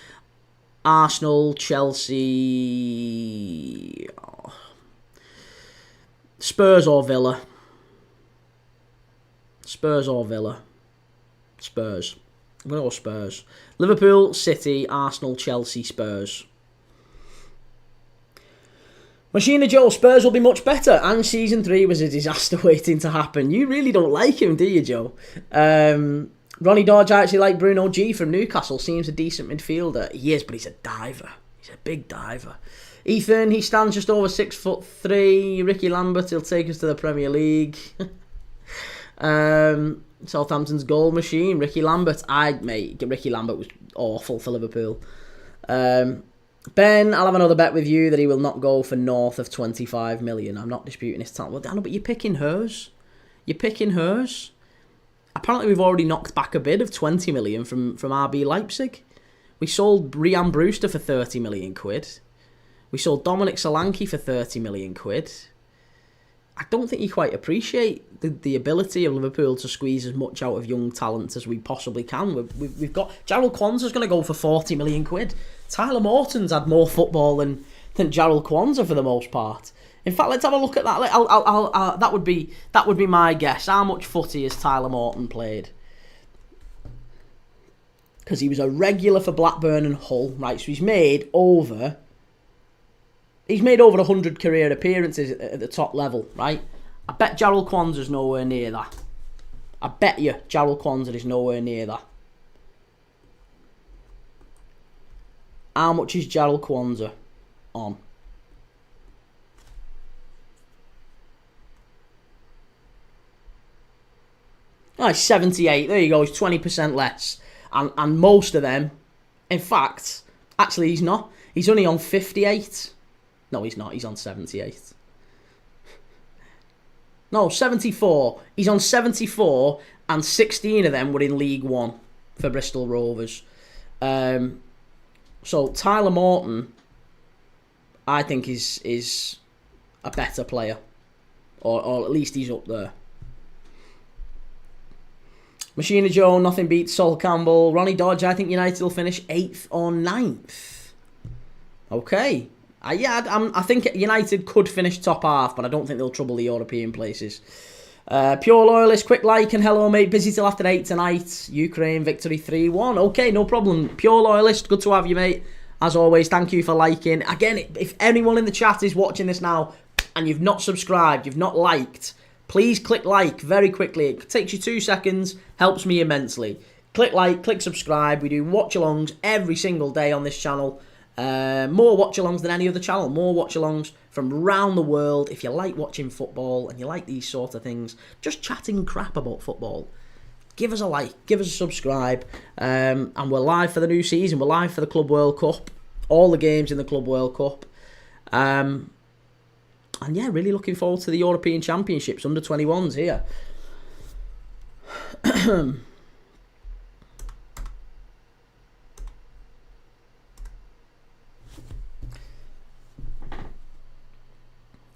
Arsenal, Chelsea, Spurs or Villa. Spurs or Villa. Spurs. I'm going to go Spurs. Liverpool, City, Arsenal, Chelsea, Spurs. Machina Joe, Spurs will be much better. And season 3 was a disaster waiting to happen. You really don't like him, do you, Joe? Ronnie Dodge, I actually like Bruno G from Newcastle. Seems a decent midfielder. He is, but he's a diver. He's a big diver. Ethan, he stands just over 6'3". Ricky Lambert, he'll take us to the Premier League. Southampton's goal machine, Ricky Lambert. Ricky Lambert was awful for Liverpool. Ben, I'll have another bet with you that he will not go for north of 25 million. I'm not disputing his talent. Well, Daniel, but you're picking hers. Apparently, we've already knocked back a bid of 20 million from RB Leipzig. We sold Ryan Brewster for 30 million quid. We sold Dominic Solanke for 30 million quid. I don't think you quite appreciate the ability of Liverpool to squeeze as much out of young talent as we possibly can. We've got Jarrell Kwanzaa's going to go for 40 million quid. Tyler Morton's had more football than Jarrell Kwanzaa for the most part. In fact, let's have a look at that. That would be my guess. How much footy has Tyler Morton played? Because he was a regular for Blackburn and Hull, right? So he's made over 100 career appearances at the top level, right? I bet Jarrell Kwanzaa's nowhere near that. I bet you Jarrell Kwanzaa is nowhere near that. How much is Jarrell Kwanzaa on? Oh, he's 78. There you go. He's 20% less. And most of them, in fact, actually he's not. He's only on 58. No, he's not. He's on 78. No, 74. He's on 74, and 16 of them were in League One for Bristol Rovers. So Tyler Morton, I think, is a better player, or at least he's up there. Machina Joe, nothing beats Sol Campbell. Ronnie Dodge, I think United will finish 8th or 9th. Okay. I think United could finish top half, but I don't think they'll trouble the European places. Pure Loyalist, quick like and hello mate, busy till after 8 tonight. Ukraine victory 3-1. Okay, no problem. Pure Loyalist, good to have you, mate. As always, thank you for liking. Again, if anyone in the chat is watching this now and you've not subscribed, you've not liked, please click like very quickly. It takes you 2 seconds, helps me immensely. Click like, click subscribe. We do watch-alongs every single day on this channel. More watch-alongs than any other channel. More watch-alongs from around the world. If you like watching football and you like these sort of things, just chatting crap about football, give us a like, give us a subscribe. And we're live for the new season. We're live for the Club World Cup. All the games in the Club World Cup. And yeah, really looking forward to the European Championships. Under 21s here.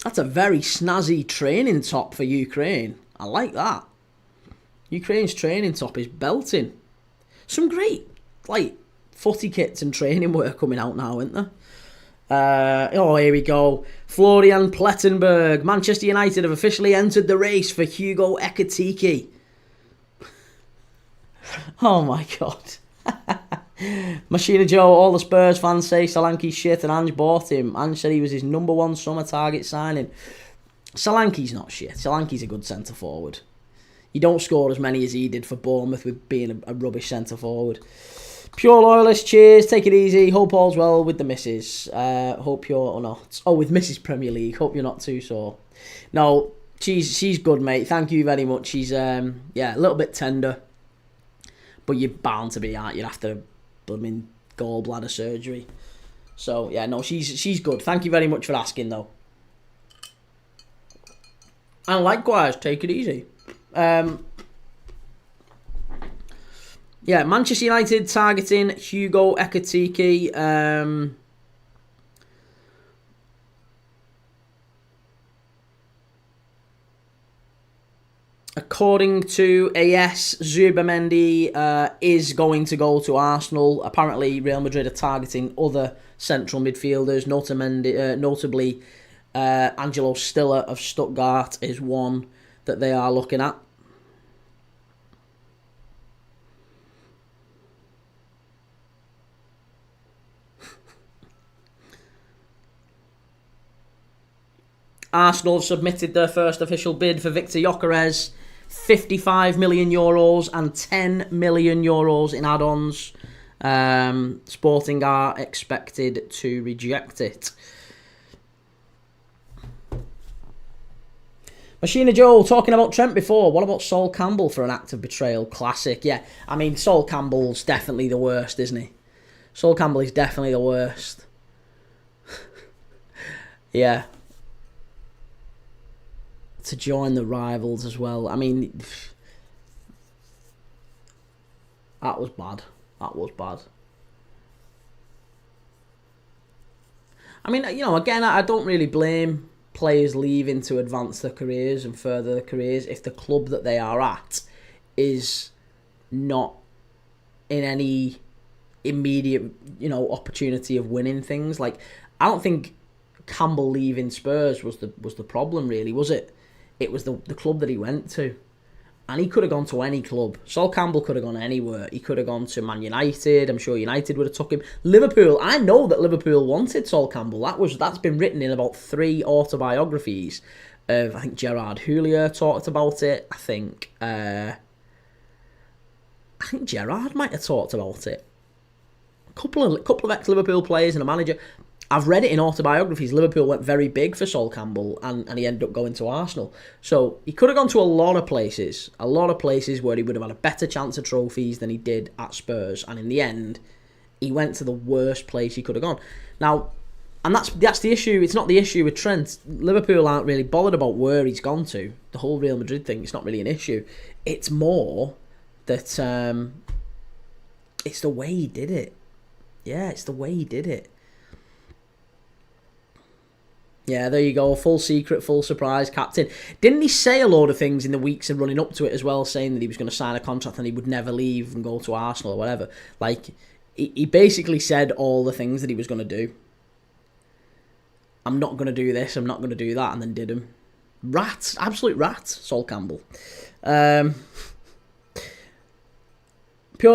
That's a very snazzy training top for Ukraine. I like that. Ukraine's training top is belting. Some great, footy kits and training wear coming out now, isn't there? Here we go. Florian Plettenberg. Manchester United have officially entered the race for Hugo Ekitike. Oh my God. Machina Joe, all the Spurs fans say Solanke's shit and Ange bought him. Ange said he was his #1 summer target signing. Solanke's not shit. Solanke's a good centre forward. You don't score as many as he did for Bournemouth with being a rubbish centre forward. Pure Loyalist, cheers, take it easy. Hope all's well with the missus. Hope you're not. Oh, with Mrs. Premier League. Hope you're not too sore. No, she's good, mate. Thank you very much. She's yeah, a little bit tender, but you're bound to be, aren't you, after blooming gallbladder surgery. So yeah, no, she's good. Thank you very much for asking, though. And likewise, take it easy. Yeah, Manchester United targeting Hugo Ekitike. According to AS, Zubimendi is going to go to Arsenal. Apparently, Real Madrid are targeting other central midfielders, notably Angelo Stiller of Stuttgart is one that they are looking at. Arsenal have submitted their first official bid for Victor Gyökeres, €55 million and €10 million in add-ons. Sporting are expected to reject it. Machina Joe, talking about Trent before, what about Sol Campbell for an act of betrayal? Classic, yeah. I mean, Sol Campbell's definitely the worst, isn't he? Sol Campbell is definitely the worst. Yeah. To join the rivals as well. I mean, that was bad. That was bad. I mean, you know, again, I don't really blame players leaving to advance their careers and further their careers if the club that they are at is not in any immediate, you know, opportunity of winning things. Like, I don't think Campbell leaving Spurs was the problem, really, was it? It was the club that he went to. And he could have gone to any club. Sol Campbell could have gone anywhere. He could have gone to Man United. I'm sure United would have took him. Liverpool, I know that Liverpool wanted Sol Campbell. That's been written in about 3 autobiographies. I think Gerard Houllier talked about it. I think Gerard might have talked about it. A couple of ex-Liverpool players and a manager. I've read it in autobiographies. Liverpool went very big for Sol Campbell and he ended up going to Arsenal. So he could have gone to a lot of places where he would have had a better chance of trophies than he did at Spurs. And in the end, he went to the worst place he could have gone. Now, and that's the issue. It's not the issue with Trent. Liverpool aren't really bothered about where he's gone to. The whole Real Madrid thing, it's not really an issue. It's more that it's the way he did it. Yeah, it's the way he did it. Yeah, there you go. Full secret, full surprise captain. Didn't he say a load of things in the weeks and running up to it as well, saying that he was going to sign a contract and he would never leave and go to Arsenal or whatever? Like, he basically said all the things that he was going to do. I'm not going to do this, I'm not going to do that, and then did them. Rat. Absolute rat, Sol Campbell. Pure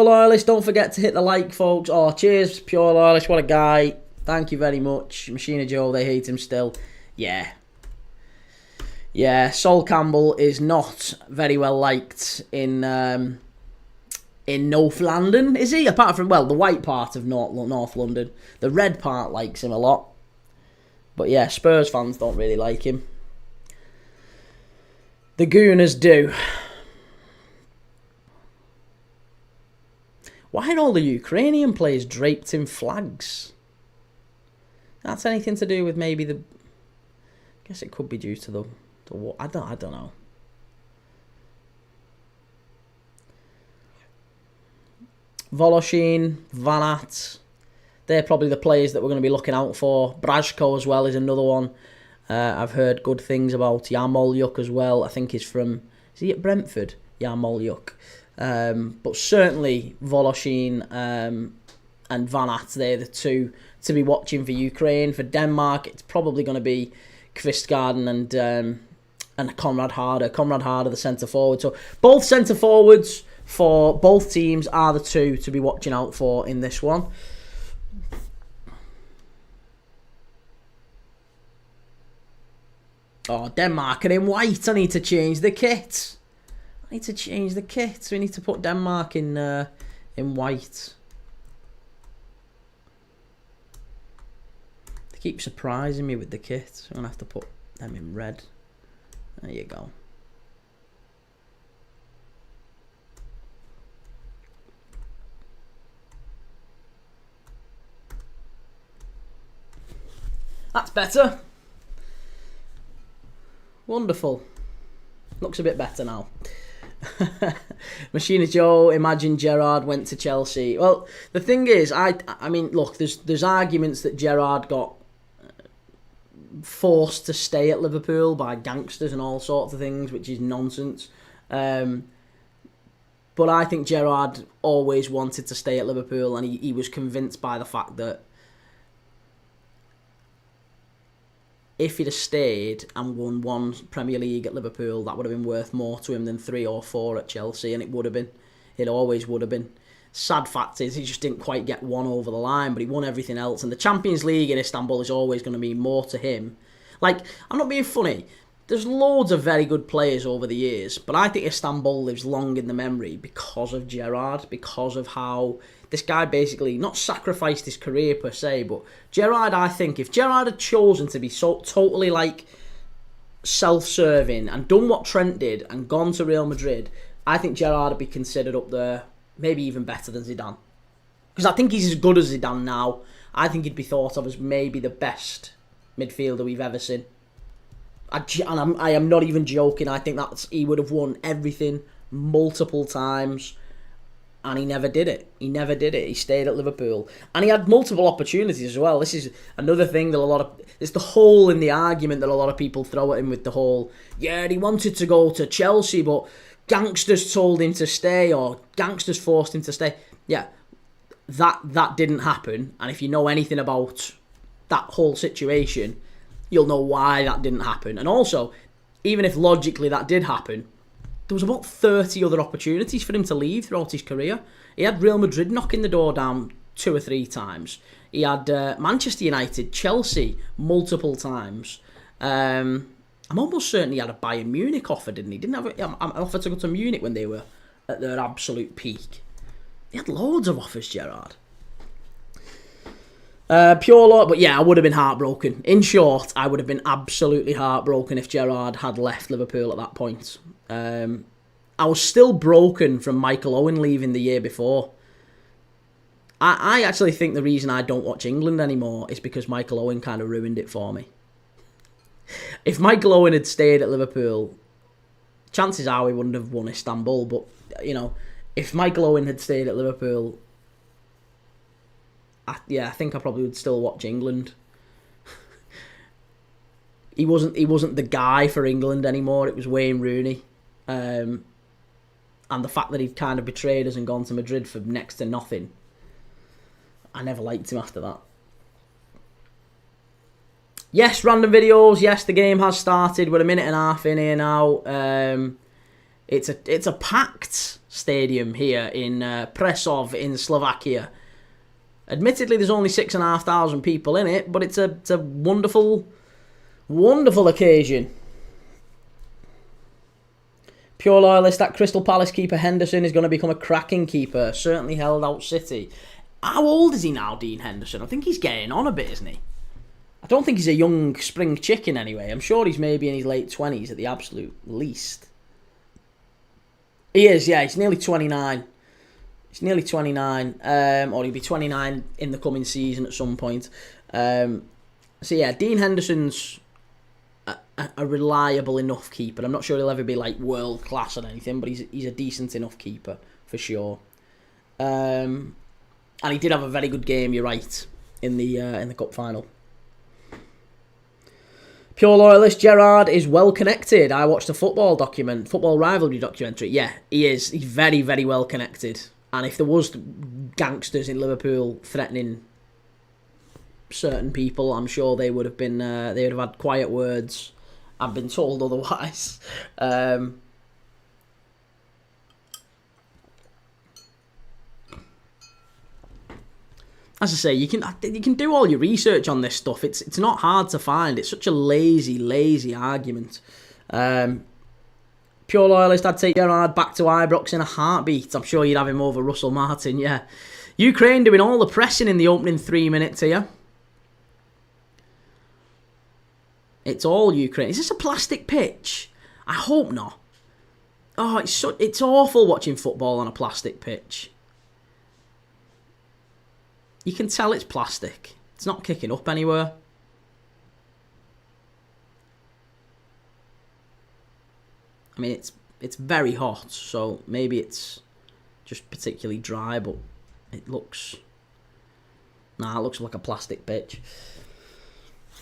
Loyalist, don't forget to hit the like, folks. Oh, cheers, Pure Loyalist, what a guy. Thank you very much. Machina Joe, they hate him still. Yeah. Yeah, Sol Campbell is not very well liked in North London, is he? Apart from, well, the white part of North London. The red part likes him a lot. But yeah, Spurs fans don't really like him. The Gooners do. Why are all the Ukrainian players draped in flags? That's anything to do with maybe the... I guess it could be due to the war. I don't know. Voloshin, Vanat. They're probably the players that we're going to be looking out for. Brajko as well is another one. I've heard good things about Yarmolyuk as well. I think he's from... Is he at Brentford? Yarmolyuk. But certainly Voloshin and Vanat, they're the two to be watching for Ukraine. For Denmark, it's probably going to be Kvistgaarden and Conrad Harder. Conrad Harder, the centre forward. So both centre forwards for both teams are the two to be watching out for in this one. Oh, Denmark are in white. I need to change the kit. We need to put Denmark in white. They keep surprising me with the kit. I'm going to have to put them in red. There you go. That's better. Wonderful. Looks a bit better now. Machina Joe, imagine Gerrard went to Chelsea. Well, the thing is, I mean, look, there's arguments that Gerrard got forced to stay at Liverpool by gangsters and all sorts of things, which is nonsense. But I think Gerrard always wanted to stay at Liverpool, and he was convinced by the fact that if he'd have stayed and won one Premier League at Liverpool, that would have been worth more to him than 3 or 4 at Chelsea, and it would have been. It always would have been. Sad fact is, he just didn't quite get one over the line, but he won everything else. And the Champions League in Istanbul is always going to mean more to him. Like, I'm not being funny. There's loads of very good players over the years, but I think Istanbul lives long in the memory because of Gerrard, because of how this guy basically not sacrificed his career per se, but Gerrard, I think, if Gerrard had chosen to be so totally like self-serving and done what Trent did and gone to Real Madrid, I think Gerrard would be considered up there, maybe even better than Zidane. Because I think he's as good as Zidane now. I think he'd be thought of as maybe the best midfielder we've ever seen. I am not even joking. I think he would have won everything multiple times, and he never did it. He stayed at Liverpool, and he had multiple opportunities as well. This is another thing that it's the hole in the argument that a lot of people throw at him with the whole, yeah, he wanted to go to Chelsea, but gangsters told him to stay, or gangsters forced him to stay. Yeah, that didn't happen, and if you know anything about that whole situation, you'll know why that didn't happen. And also, even if logically that did happen, there was about 30 other opportunities for him to leave throughout his career. He had Real Madrid knocking the door down 2 or 3 times. He had Manchester United, Chelsea multiple times. I'm almost certain he had a Bayern Munich offer, didn't he? Didn't have an offer to go to Munich when they were at their absolute peak. He had loads of offers, Gerrard. But yeah, I would have been heartbroken. In short, I would have been absolutely heartbroken if Gerrard had left Liverpool at that point. I was still broken from Michael Owen leaving the year before. I actually think the reason I don't watch England anymore is because Michael Owen kind of ruined it for me. If Michael Owen had stayed at Liverpool, chances are we wouldn't have won Istanbul. But, you know, if Michael Owen had stayed at Liverpool, I think I probably would still watch England. He wasn't the guy for England anymore. It was Wayne Rooney. And the fact that he'd kind of betrayed us and gone to Madrid for next to nothing, I never liked him after that. Yes, random videos. Yes, the game has started. We're a minute and a half in here now. It's a packed stadium here in Prešov in Slovakia. Admittedly, there's only 6,500 people in it, but it's a wonderful, wonderful occasion. Pure loyalist, that Crystal Palace keeper Henderson is going to become a cracking keeper. Certainly held out City. How old is he now, Dean Henderson? I think he's getting on a bit, isn't he? I don't think he's a young spring chicken anyway. I'm sure he's maybe in his late 20s at the absolute least. He is, yeah. He's nearly 29. He's nearly 29. Or he'll be 29 in the coming season at some point. So yeah, Dean Henderson's a reliable enough keeper. I'm not sure he'll ever be like world class or anything, but he's a decent enough keeper for sure. And he did have a very good game. You're right, in the cup final. Pure loyalist, Gerrard is well connected. I watched a football rivalry documentary. Yeah, he is. He's very, very well connected. And if there was gangsters in Liverpool threatening certain people, I'm sure they would have had quiet words. I've been told otherwise. As I say, you can do all your research on this stuff. It's not hard to find. It's such a lazy argument. Pure loyalist, I'd take Gerrard back to Ibrox in a heartbeat. I'm sure you'd have him over Russell Martin, yeah. Ukraine doing all the pressing in the opening 3 minutes here. It's all Ukraine. Is this a plastic pitch? I hope not. Oh, it's awful watching football on a plastic pitch. You can tell it's plastic. It's not kicking up anywhere. I mean, it's very hot, so maybe it's just particularly dry, but it looks... Nah, it looks like a plastic pitch.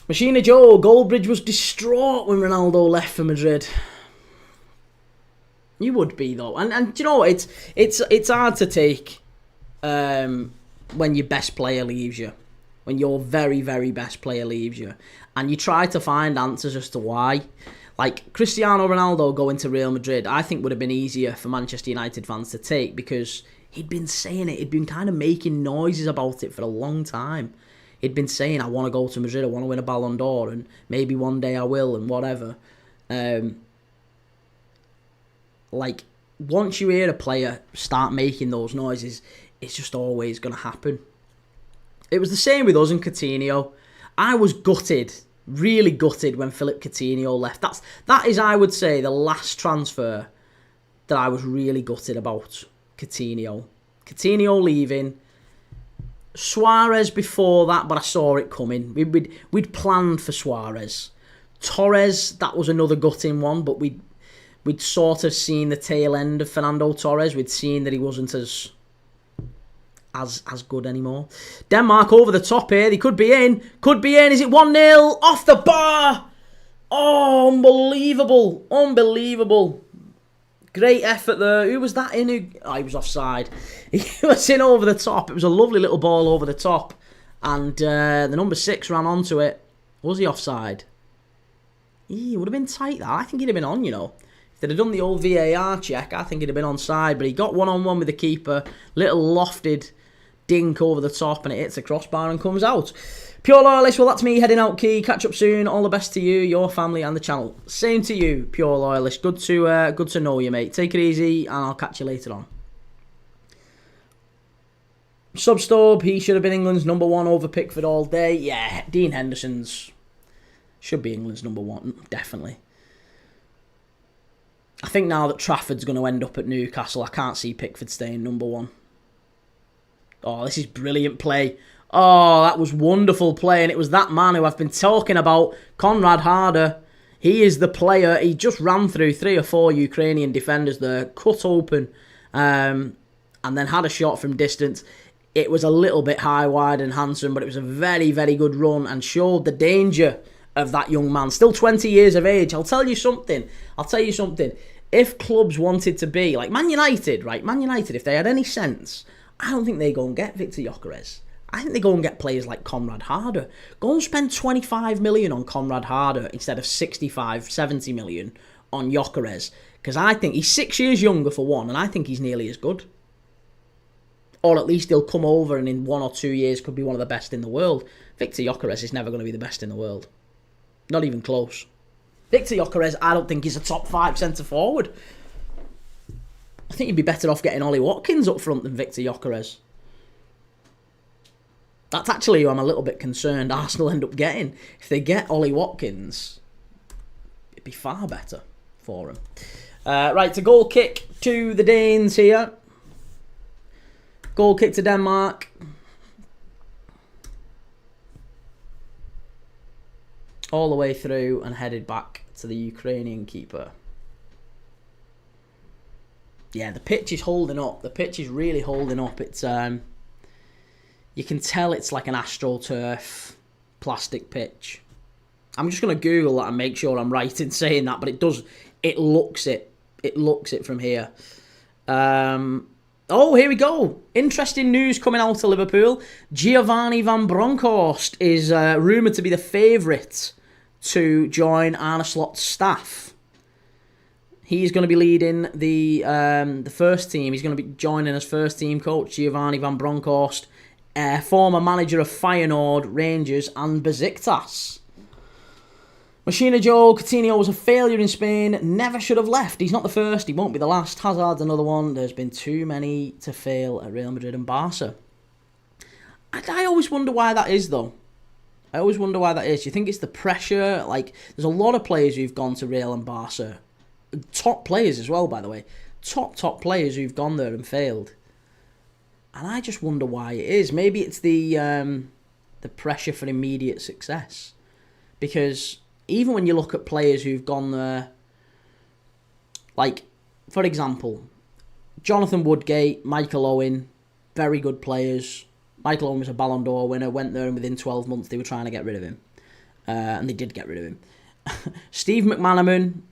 Machina Joe, Goldbridge was distraught when Ronaldo left for Madrid. You would be, though. And do you know what? It's hard to take when your best player leaves you. When your very, very best player leaves you. And you try to find answers as to why. Like, Cristiano Ronaldo going to Real Madrid, I think would have been easier for Manchester United fans to take because he'd been saying it. He'd been kind of making noises about it for a long time. He'd been saying, I want to go to Madrid, I want to win a Ballon d'Or, and maybe one day I will, and whatever. Like, once you hear a player start making those noises, it's just always going to happen. It was the same with us and Coutinho. I was gutted, really gutted when Philippe Coutinho left. That is, I would say, the last transfer that I was really gutted about. Coutinho leaving. Suarez before that, but I saw it coming. We'd planned for Suarez. Torres, that was another gutting one, but we'd sort of seen the tail end of Fernando Torres. We'd seen that he wasn't as good anymore. Denmark over the top here. They could be in. Is it 1-0? Off the bar! Oh, unbelievable. Great effort there. Who was that in? He was offside. He was in over the top. It was a lovely little ball over the top. And the number 6 ran onto it. Was he offside? He would have been tight, that. I think he'd have been on, you know. If they'd have done the old VAR check, I think he'd have been onside. But he got one-on-one with the keeper. Little lofted dink over the top. And it hits the crossbar and comes out. Pure Loyalist, well, that's me heading out, Key. Catch up soon. All the best to you, your family, and the channel. Same to you, Pure Loyalist. Good to know you, mate. Take it easy, and I'll catch you later on. Substub, he should have been England's number 1 over Pickford all day. Yeah, Dean Henderson's should be England's number 1, definitely. I think now that Trafford's going to end up at Newcastle, I can't see Pickford staying number 1. Oh, this is brilliant play. Oh, that was wonderful play, and it was that man who I've been talking about, Konrad Harder. He is the player. He just ran through 3 or 4 Ukrainian defenders there, cut open, and then had a shot from distance. It was a little bit high, wide and handsome, but it was a very, very good run and showed the danger of that young man. Still 20 years of age. I'll tell you something. If clubs wanted to be, like Man United, right? Man United, if they had any sense, I don't think they go and get Victor Gyökeres. I think they go and get players like Konrad Harder. Go and spend 25 million on Konrad Harder instead of 65, 70 million on Gyökeres. Because I think he's 6 years younger for one, and I think he's nearly as good. Or at least he'll come over and in 1 or 2 years could be one of the best in the world. Victor Gyökeres is never going to be the best in the world. Not even close. Victor Gyökeres, I don't think he's a top 5 centre-forward. I think you'd be better off getting Ollie Watkins up front than Victor Gyökeres. That's actually who I'm a little bit concerned Arsenal end up getting. If they get Ollie Watkins, it'd be far better for him. Right, a goal kick to the Danes here. Goal kick to Denmark. All the way through and headed back to the Ukrainian keeper. Yeah, the pitch is holding up. The pitch is really holding up. It's you can tell it's like an AstroTurf plastic pitch. I'm just going to Google that and make sure I'm right in saying that, but it does. It looks it. It looks it from here. Oh, here we go. Interesting news coming out of Liverpool. Giovanni van Bronckhorst is rumoured to be the favourite to join Arne Slot's staff. He's going to be leading the first team. He's going to be joining as first team coach, Giovanni van Bronckhorst, former manager of Feyenoord, Rangers and Besiktas. Machina Joe, Coutinho was a failure in Spain, never should have left. He's not the first, he won't be the last. Hazard's another one. There's been too many to fail at Real Madrid and Barca. I always wonder why that is, though. I always wonder why that is. Do you think it's the pressure? Like, there's a lot of players who've gone to Real and Barca. Top players as well, by the way. Top players who've gone there and failed. And I just wonder why it is. Maybe it's the pressure for immediate success. Because even when you look at players who've gone there, like, for example, Jonathan Woodgate, Michael Owen, very good players. Michael Owen was a Ballon d'Or winner, went there and within 12 months they were trying to get rid of him. And they did get rid of him. Steve McManaman,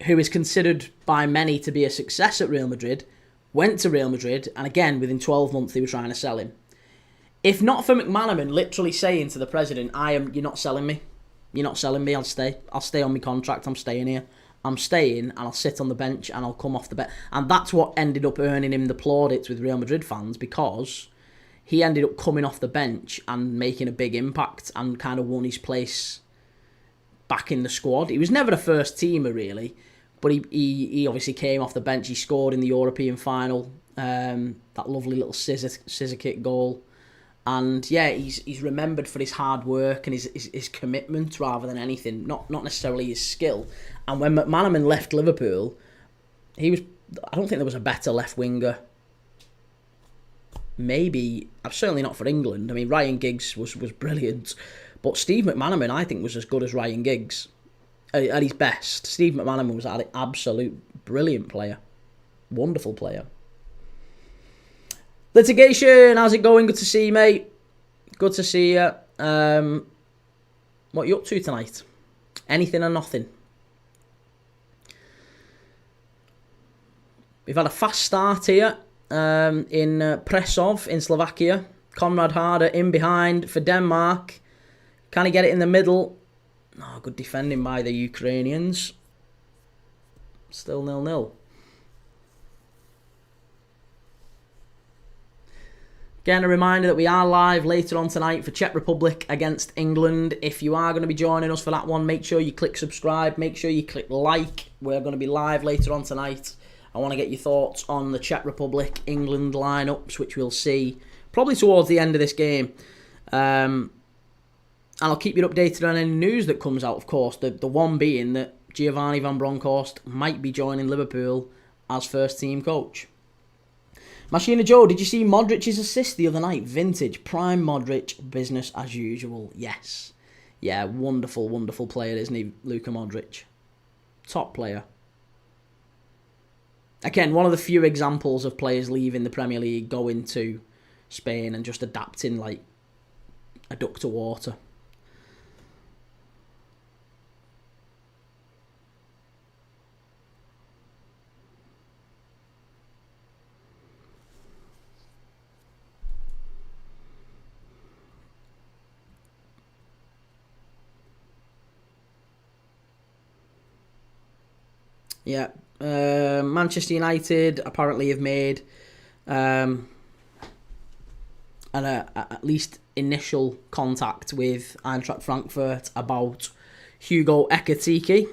who is considered by many to be a success at Real Madrid, went to Real Madrid, and again, within 12 months, they were trying to sell him. If not for McManaman literally saying to the president, you're not selling me. You're not selling me, I'll stay. I'll stay on my contract, I'm staying here. I'm staying, and I'll sit on the bench, and I'll come off the bench. And that's what ended up earning him the plaudits with Real Madrid fans, because he ended up coming off the bench and making a big impact and kind of won his place back in the squad. He was never a first teamer, really. But he obviously came off the bench. He scored in the European final, that lovely little scissor kick goal. And yeah, he's remembered for his hard work and his commitment rather than anything, not necessarily his skill. And when McManaman left Liverpool, I don't think there was a better left winger. Maybe, certainly not for England. I mean, Ryan Giggs was brilliant. But Steve McManaman, I think, was as good as Ryan Giggs. At his best, Steve McManaman was an absolute brilliant player. Wonderful player. Litigation, how's it going? Good to see you, mate. Good to see you. What are you up to tonight? Anything or nothing? We've had a fast start here in Prešov in Slovakia. Konrad Harder in behind for Denmark. Can he get it in the middle? Oh, good defending by the Ukrainians. Still 0-0. Again, a reminder that we are live later on tonight for Czech Republic against England. If you are going to be joining us for that one, make sure you click subscribe. Make sure you click like. We're going to be live later on tonight. I want to get your thoughts on the Czech Republic England lineups, which we'll see probably towards the end of this game. And I'll keep you updated on any news that comes out, of course. The one being that Giovanni Van Bronckhorst might be joining Liverpool as first team coach. Machina Joe, did you see Modric's assist the other night? Vintage, prime Modric, business as usual. Yes. Yeah, wonderful, wonderful player, isn't he, Luka Modric? Top player. Again, one of the few examples of players leaving the Premier League, going to Spain and just adapting like a duck to water. Yeah, Manchester United apparently have made at least initial contact with Eintracht Frankfurt about Hugo Ekitike.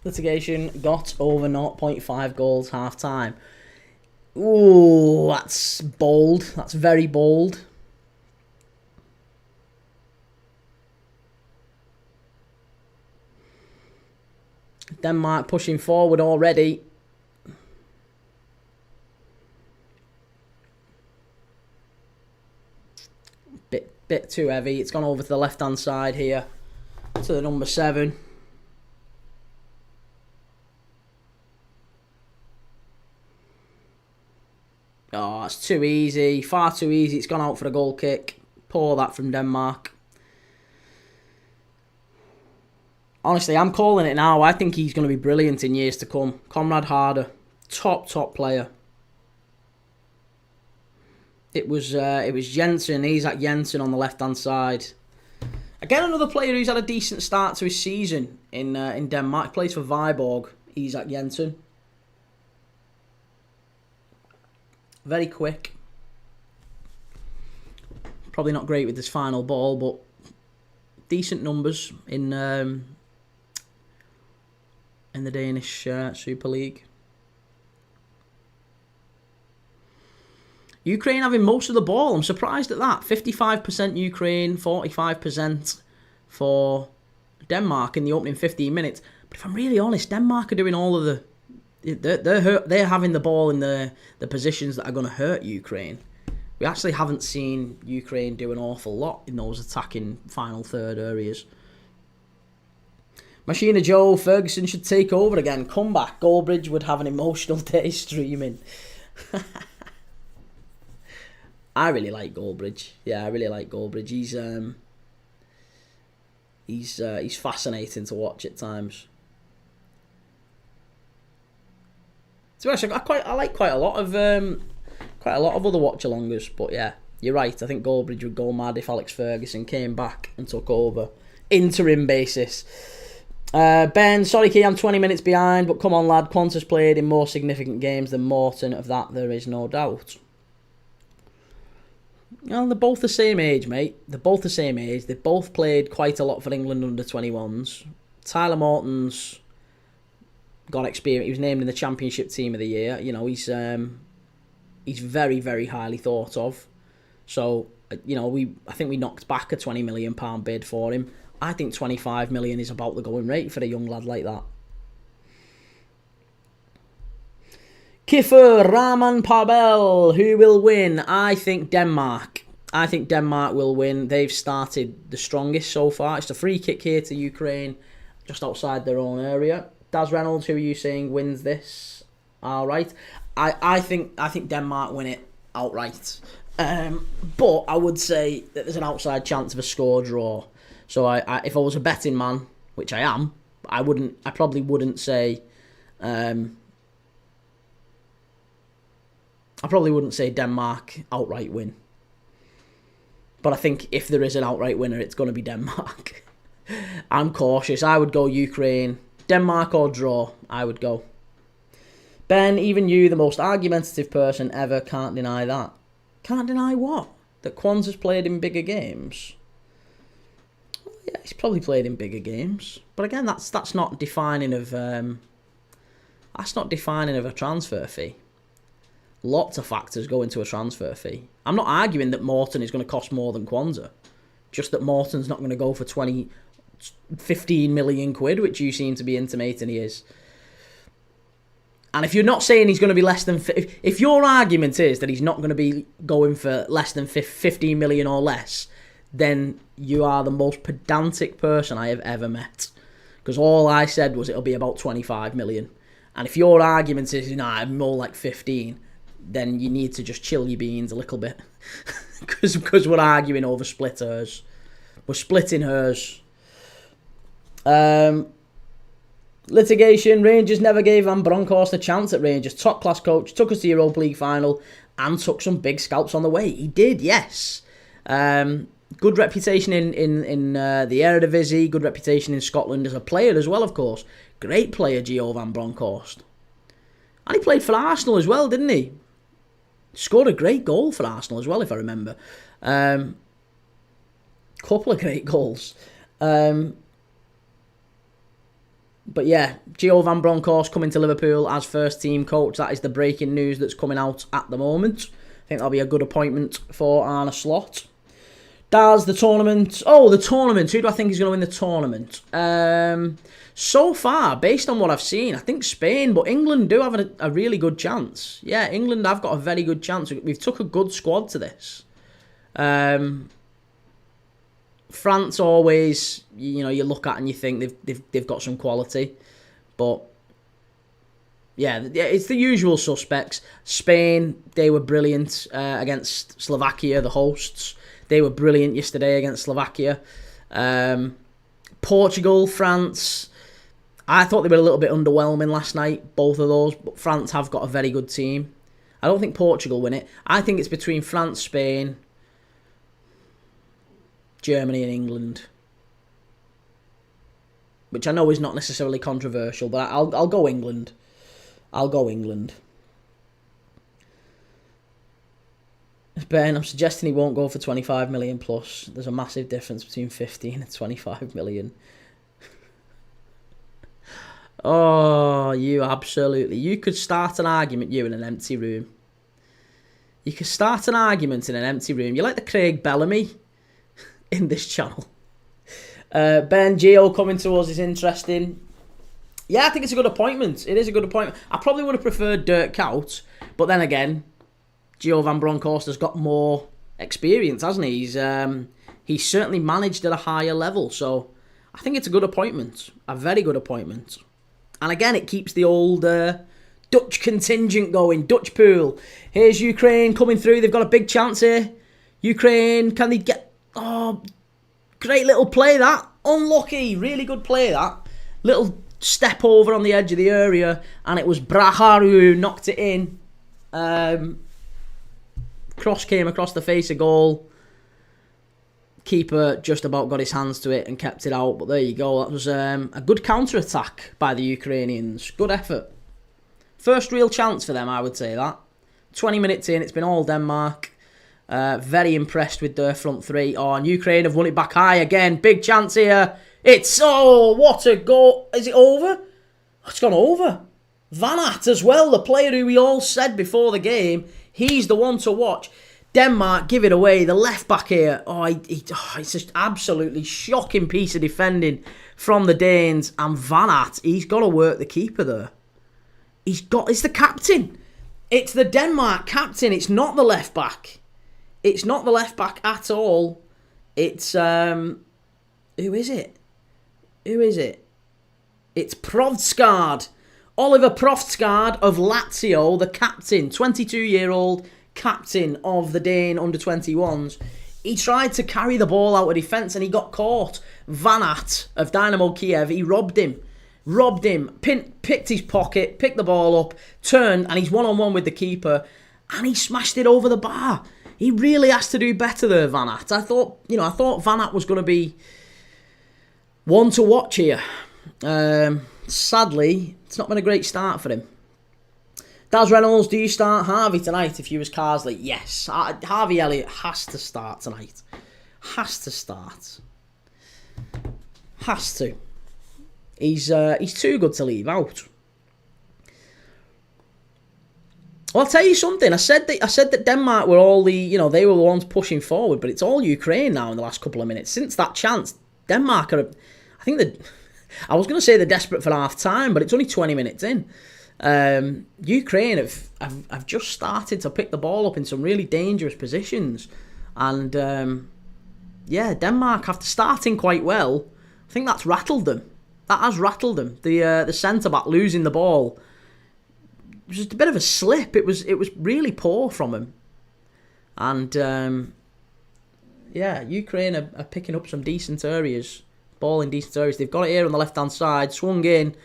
Litigation got over 0.5 goals half time. Ooh, that's bold. That's very bold. Denmark pushing forward already. Bit too heavy. It's gone over to the left-hand side here. To the number 7. Oh, it's too easy. Far too easy. It's gone out for a goal kick. Poor that from Denmark. Honestly, I'm calling it now. I think he's going to be brilliant in years to come. Konrad Harder. Top player. It was Jensen, Isak Jensen on the left-hand side. Again, another player who's had a decent start to his season in Denmark. Plays for Viborg, Isak Jensen. Very quick. Probably not great with this final ball, but decent numbers in the Danish Super League. Ukraine having most of the ball. I'm surprised at that. 55% Ukraine, 45% for Denmark in the opening 15 minutes. But if I'm really honest, Denmark are doing all of the... They're having the ball in the positions that are going to hurt Ukraine. We actually haven't seen Ukraine do an awful lot in those attacking final third areas. Machina Joe, Ferguson should take over again. Comeback. Goldbridge would have an emotional day streaming. I really like Goldbridge. Yeah, I really like Goldbridge. He's fascinating to watch at times. So actually, I like quite a lot of other watch-alongers. But yeah, you're right. I think Goldbridge would go mad if Alex Ferguson came back and took over. Interim basis. Ben, sorry Kee, I'm 20 minutes behind, but come on lad, Qantas played in more significant games than Morton, of that there is no doubt. Well, they're both the same age, mate. They're both the same age. They've both played quite a lot for England under 21s. Tyler Morton's got experience. He was named in the Championship Team of the Year. You know, he's very, very highly thought of. So, you know, I think we knocked back a £20 million bid for him. I think 25 million is about the going rate for a young lad like that. Kiffer Rahman Parbel, who will win? I think Denmark. I think Denmark will win. They've started the strongest so far. It's a free kick here to Ukraine, just outside their own area. Daz Reynolds, who are you saying wins this? All right. I think Denmark win it outright. But I would say that there's an outside chance of a score draw. So if I was a betting man, which I am, I probably wouldn't say Denmark outright win. But I think if there is an outright winner, it's going to be Denmark. I'm cautious. I would go Ukraine. Denmark or draw, I would go. Ben, even you, the most argumentative person ever, can't deny that. Can't deny what? That Quans has played in bigger games? Well, yeah, he's probably played in bigger games. But again, that's not defining of a transfer fee. Lots of factors go into a transfer fee. I'm not arguing that Morton is going to cost more than Kwanzaa. Just that Morton's not going to go for 15 million quid, which you seem to be intimating he is. And if you're not saying he's going to be less than... If your argument is that he's not going to be going for less than 15 million or less, then you are the most pedantic person I have ever met. Because all I said was it'll be about 25 million. And if your argument is, nah, more like 15... then you need to just chill your beans a little bit. Because we're arguing over split hairs. We're splitting hers. Litigation. Rangers never gave Van Bronckhorst a chance at Rangers. Top class coach. Took us to Europa League final. And took some big scalps on the way. He did, yes. Good reputation in the Eredivisie. Good reputation in Scotland as a player as well, of course. Great player, Gio Van Bronckhorst. And he played for Arsenal as well, didn't he? Scored a great goal for Arsenal as well, if I remember. Couple of great goals. But yeah, Gio Van Bronckhorst coming to Liverpool as first team coach. That is the breaking news that's coming out at the moment. I think that'll be a good appointment for Arne Slot. Daz, the tournament. Oh, the tournament. Who do I think is going to win the tournament? So far, based on what I've seen, I think Spain, but England do have a really good chance. Yeah, England have got a very good chance. We've took a good squad to this. France always, you look at and you think they've got some quality, but yeah, it's the usual suspects. Spain, they were brilliant against Slovakia, the hosts. They were brilliant yesterday against Slovakia. Portugal, France. I thought they were a little bit underwhelming last night, both of those, but France have got a very good team. I don't think Portugal win it. I think it's between France, Spain, Germany and England. Which I know is not necessarily controversial, but I'll go England. I'll go England. Ben, I'm suggesting he won't go for 25 million plus. There's a massive difference between 15 and 25 million. Oh, you could start an argument, you, in an empty room. You could start an argument in an empty room. You're like the Craig Bellamy in this channel. Ben Gio coming to us is interesting. Yeah, I think it's a good appointment. It is a good appointment. I probably would have preferred Dirk Kuyt, but then again, Gio van Bronckhorst has got more experience, hasn't he? He's certainly managed at a higher level, so I think it's a good appointment. A very good appointment. And again, it keeps the old Dutch contingent going, Dutch pool. Here's Ukraine coming through. They've got a big chance here. Ukraine, can they get... Oh, great little play that. Unlucky. Really good play that. Little step over on the edge of the area, and it was Braharu who knocked it in. Cross came across the face of goal. Keeper just about got his hands to it and kept it out, but there you go. That was a good counter-attack by the Ukrainians. Good effort. First real chance for them, I would say that. 20 minutes in, it's been all Denmark. Very impressed with their front three. Oh, and Ukraine have won it back high again. Big chance here. It's, oh, what a goal. Is it over? It's gone over. Van Aert as well, the player who we all said before the game, he's the one to watch. Denmark give it away. The left back here, it's just absolutely shocking piece of defending from the Danes. And Van Aert, he's got to work the keeper there. It's the captain. It's the Denmark captain. It's not the left back. It's not the left back at all. It's, who is it? Who is it? It's Provsgaard. Oliver Provsgaard of Lazio, the captain, 22-year-old captain of the Dane under-21s. He tried to carry the ball out of defence and he got caught. Van Aert of Dynamo Kiev, he robbed him, picked his pocket, picked the ball up, turned, and he's one-on-one with the keeper, and he smashed it over the bar. He really has to do better there, Van Aert. I thought Van Aert was going to be one to watch here. Sadly, it's not been a great start for him. Daz Reynolds, do you start Harvey tonight if you was Carsley? Yes. Harvey Elliott has to start tonight. Has to start. Has to. He's too good to leave out. Well, I'll tell you something. I said that Denmark were all they were the ones pushing forward, but it's all Ukraine now in the last couple of minutes. Since that chance, Denmark are, I think that I was going to say they're desperate for half time, but it's only 20 minutes in. Ukraine have just started to pick the ball up in some really dangerous positions, and Denmark, after starting quite well, I think that's rattled them. That has rattled them. The centre back losing the ball. It was just a bit of a slip. It was really poor from him. And Ukraine are picking up some decent areas. Ball in decent areas. They've got it here on the left-hand side. Swung in.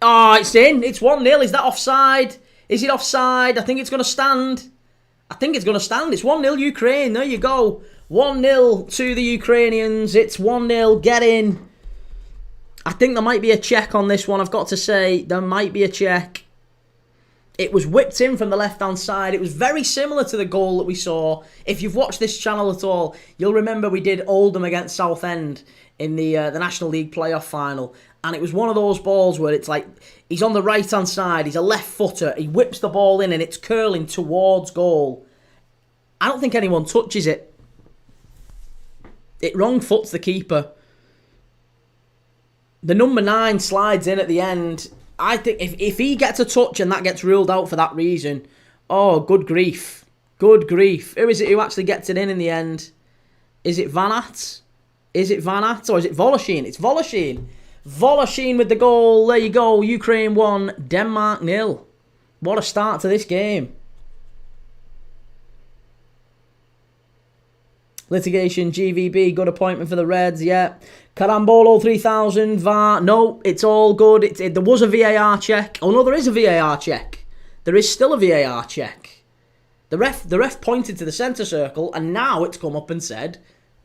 Oh, it's in. It's 1-0. Is that offside? Is it offside? I think it's going to stand. It's 1-0 Ukraine. There you go. 1-0 to the Ukrainians. It's 1-0. Get in. I think there might be a check on this one. I've got to say, there might be a check. It was whipped in from the left-hand side. It was very similar to the goal that we saw. If you've watched this channel at all, you'll remember we did Oldham against Southend in the National League playoff final. And it was one of those balls where it's like, he's on the right-hand side, he's a left footer, he whips the ball in and it's curling towards goal. I don't think anyone touches it. It wrong foots the keeper. The number 9 slides in at the end. I think if he gets a touch and that gets ruled out for that reason, oh, good grief. Good grief. Who is it who actually gets it in the end? Is it Van Aert? Is it Van Aert or is it Voloshin? It's Voloshin. Voloshin with the goal. There you go. Ukraine 1, Denmark 0. What a start to this game. Litigation, GVB, good appointment for the Reds, yeah. Carambolo 3000, VAR, no, it's all good. There was a VAR check. Oh no, there is a VAR check. There is still a VAR check. The ref pointed to the centre circle and now it's come up and said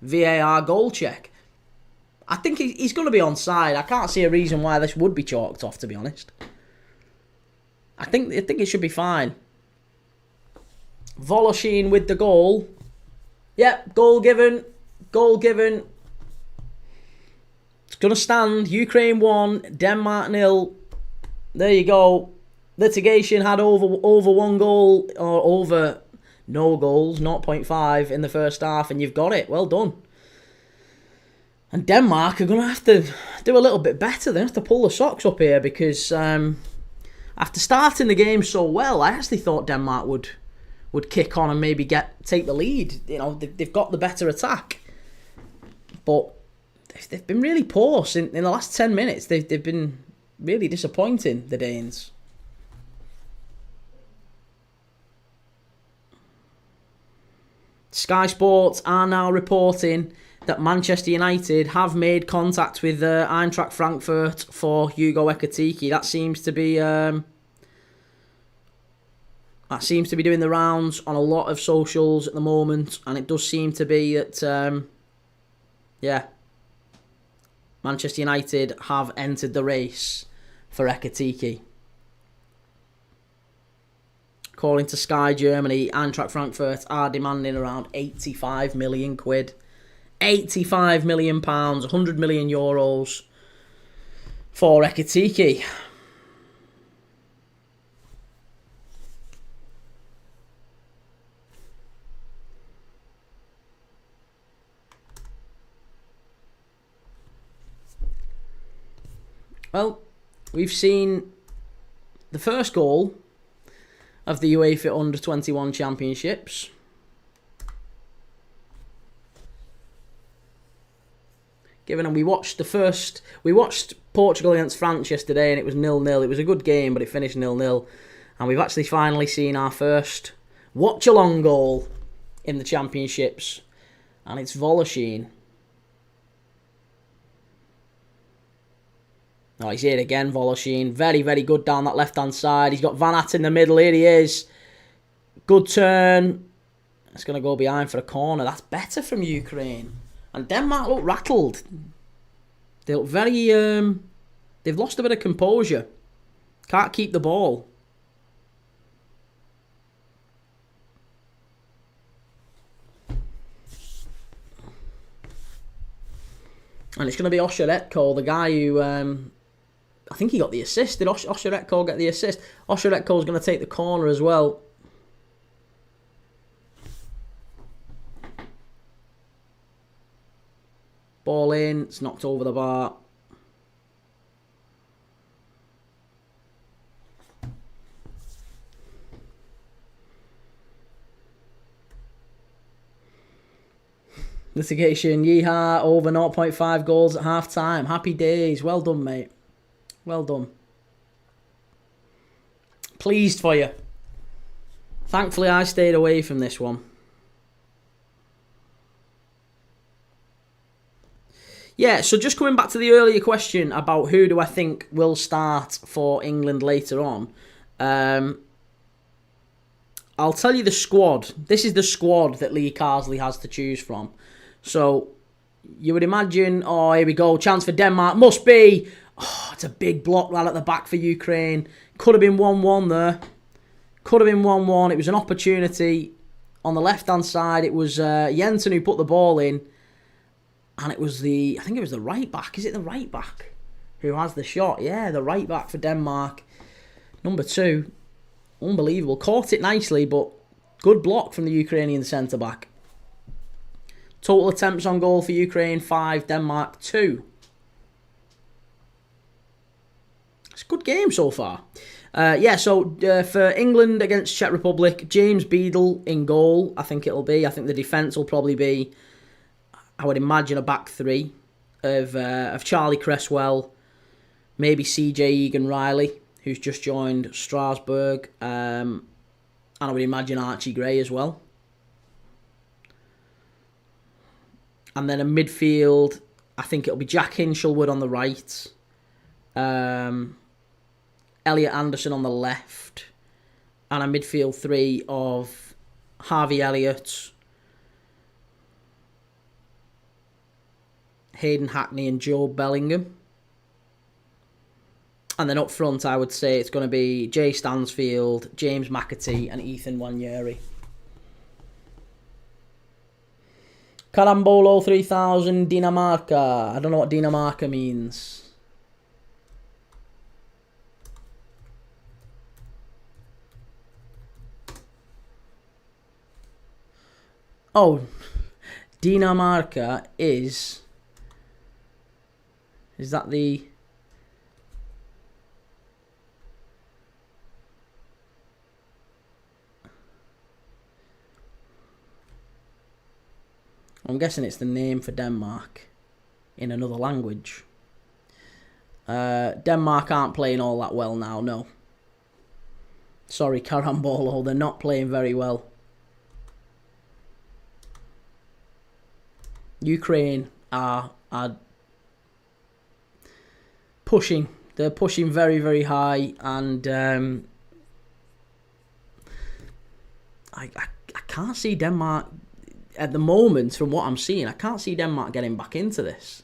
VAR goal check. I think he's going to be onside. I can't see a reason why this would be chalked off, to be honest. I think it should be fine. Voloshin with the goal. Yep, goal given. Goal given. It's going to stand. Ukraine 1, Denmark 0. There you go. Litigation had over 1 goal, or over no goals, 0.5 in the first half, and you've got it. Well done. And Denmark are going to have to do a little bit better. They have to pull the socks up here, because after starting the game so well, I actually thought Denmark would kick on and maybe take the lead. You know, they've got the better attack, but they've been really poor in the last 10 minutes. They've been really disappointing, the Danes. Sky Sports are now reporting that Manchester United have made contact with Eintracht Frankfurt for Hugo Ekitike. That seems to be doing the rounds on a lot of socials at the moment, and it does seem to be that Manchester United have entered the race for Ekitike. According to Sky Germany, Eintracht Frankfurt are demanding around 85 million quid. 85 million pounds, 100 million euros for Ekitike. Well, we've seen the first goal of the UEFA Under-21 Championships. Given we watched Portugal against France yesterday, and it was 0-0. It was a good game, but it finished 0-0. And we've actually finally seen our first watch-along goal in the Championships, and it's Voloshin. Oh, he's here again, Voloshin. Very, very good down that left-hand side. He's got Van Aert in the middle. Here he is. Good turn. It's going to go behind for a corner. That's better from Ukraine. And Denmark look rattled. They look very... they've lost a bit of composure. Can't keep the ball. And it's going to be Osheretko, the guy who... I think he got the assist. Did Osheretko get the assist? Osheretko's going to take the corner as well. Ball in. It's knocked over the bar. Litigation. Yeehaw. Over 0.5 goals at half time. Happy days. Well done, mate. Well done. Pleased for you. Thankfully, I stayed away from this one. Yeah, so just coming back to the earlier question about who do I think will start for England later on. I'll tell you the squad. This is the squad that Lee Carsley has to choose from. So, you would imagine, oh, here we go, chance for Denmark, must be... Oh, it's a big block right at the back for Ukraine. Could have been 1-1 there. Could have been 1-1. It was an opportunity. On the left-hand side, it was Jensen who put the ball in. And it was I think it was the right back. Is it the right back who has the shot? Yeah, the right back for Denmark. Number 2. Unbelievable. Caught it nicely, but good block from the Ukrainian centre-back. Total attempts on goal for Ukraine, 5. Denmark, 2. It's a good game so far. For England against Czech Republic, James Beadle in goal, I think it'll be. I think the defence will probably be, I would imagine, a back 3 of Charlie Cresswell, maybe CJ Egan-Riley, who's just joined Strasbourg, and I would imagine Archie Gray as well. And then a midfield, I think it'll be Jack Hinchelwood on the right, Elliot Anderson on the left, and a midfield 3 of Harvey Elliott, Hayden Hackney and Joe Bellingham. And then up front, I would say it's going to be Jay Stansfield, James McAtee and Ethan Wanyeri. Carambolo 3000 Dinamarca. I don't know what Dinamarca means. Oh, Dinamarca is that the... I'm guessing it's the name for Denmark in another language. Denmark aren't playing all that well now, no. Sorry, Carambolo, they're not playing very well. Ukraine are pushing. They're pushing very, very high, and I can't see Denmark at the moment. From what I'm seeing, I can't see Denmark getting back into this.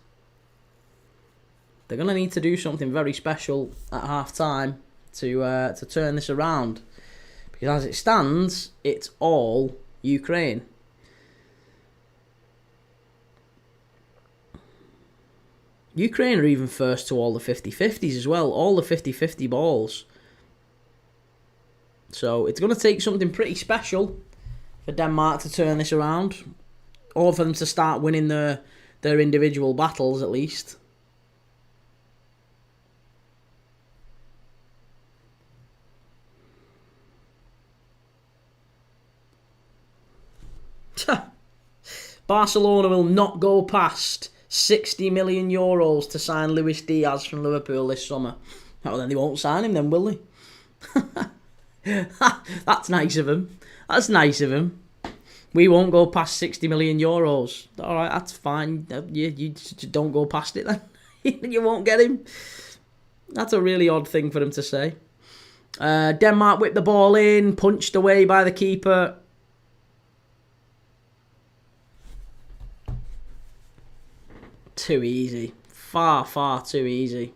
They're gonna need to do something very special at half time to turn this around, because as it stands, it's all Ukraine. Ukraine are even first to all the 50-50s as well. All the 50-50 balls. So it's going to take something pretty special for Denmark to turn this around. Or for them to start winning their individual battles at least. Barcelona will not go past 60 million euros to sign Luis Diaz from Liverpool this summer. Oh, then they won't sign him then, will they? That's nice of him. That's nice of him. We won't go past 60 million euros. Alright, that's fine. You don't go past it then. You won't get him. That's a really odd thing for him to say. Denmark whipped the ball in, punched away by the keeper. Too easy. Far, far too easy.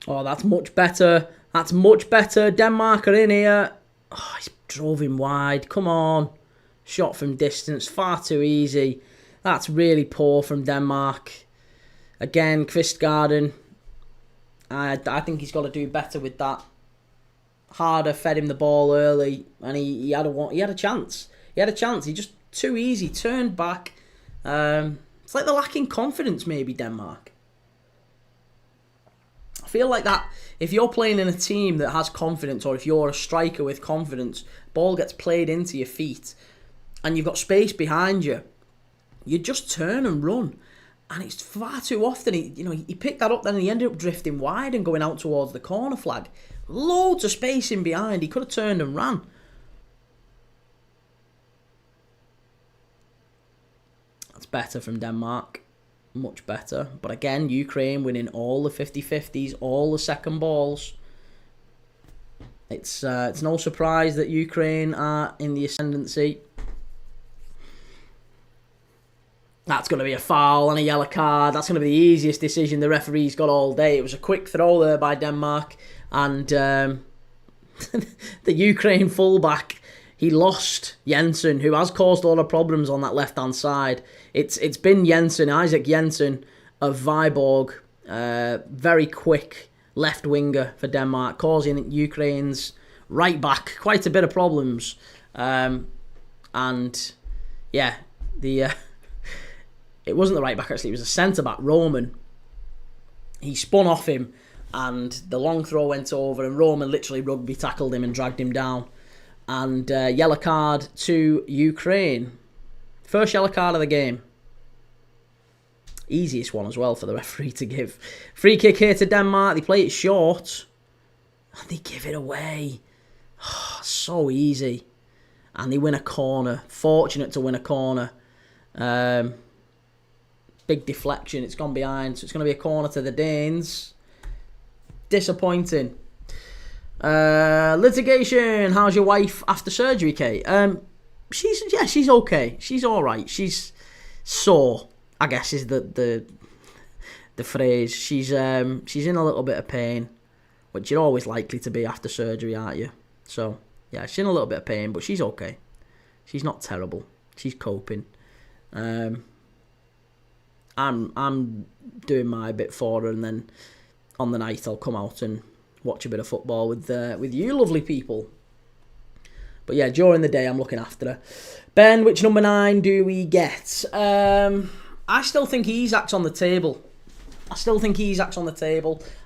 Oh, that's much better. That's much better. Denmark are in here. Oh, he's drove him wide. Come on. Shot from distance. Far too easy. That's really poor from Denmark. Again, Kvistgarden. I think he's got to do better with that. Harder fed him the ball early, and he had a chance. He had a chance. He just too easy. Turned back. It's like they're lacking confidence, maybe, Denmark. I feel like that if you're playing in a team that has confidence, or if you're a striker with confidence, ball gets played into your feet and you've got space behind you, you just turn and run. And it's far too often, he picked that up then and he ended up drifting wide and going out towards the corner flag. Loads of space in behind. He could have turned and ran. That's better from Denmark. Much better. But again, Ukraine winning all the 50-50s, all the second balls. It's no surprise that Ukraine are in the ascendancy. That's going to be a foul and a yellow card. That's going to be the easiest decision the referee's got all day. It was a quick throw there by Denmark. And the Ukraine fullback, he lost Jensen, who has caused a lot of problems on that left-hand side. It's been Jensen, Isaac Jensen of Viborg, very quick left winger for Denmark, causing Ukraine's right back quite a bit of problems. And yeah, the it wasn't the right back actually. It was a centre back, Roman. He spun off him, and the long throw went over, and Roman literally rugby tackled him and dragged him down. And yellow card to Ukraine. First yellow card of the game. Easiest one as well for the referee to give. Free kick here to Denmark. They play it short, and they give it away. Oh, so easy. And they win a corner. Fortunate to win a corner. Big deflection. It's gone behind. So it's going to be a corner to the Danes. Disappointing. Litigation. How's your wife after surgery, Kate? She's okay. She's all right. She's sore, I guess is the phrase. She's in a little bit of pain, which you're always likely to be after surgery, aren't you? So yeah, she's in a little bit of pain, but she's okay. She's not terrible. She's coping. I'm doing my bit for her, and then on the night I'll come out and watch a bit of football with you lovely people. But yeah, during the day I'm looking after her. Ben, which number 9 do we get? I still think Isak's on the table. I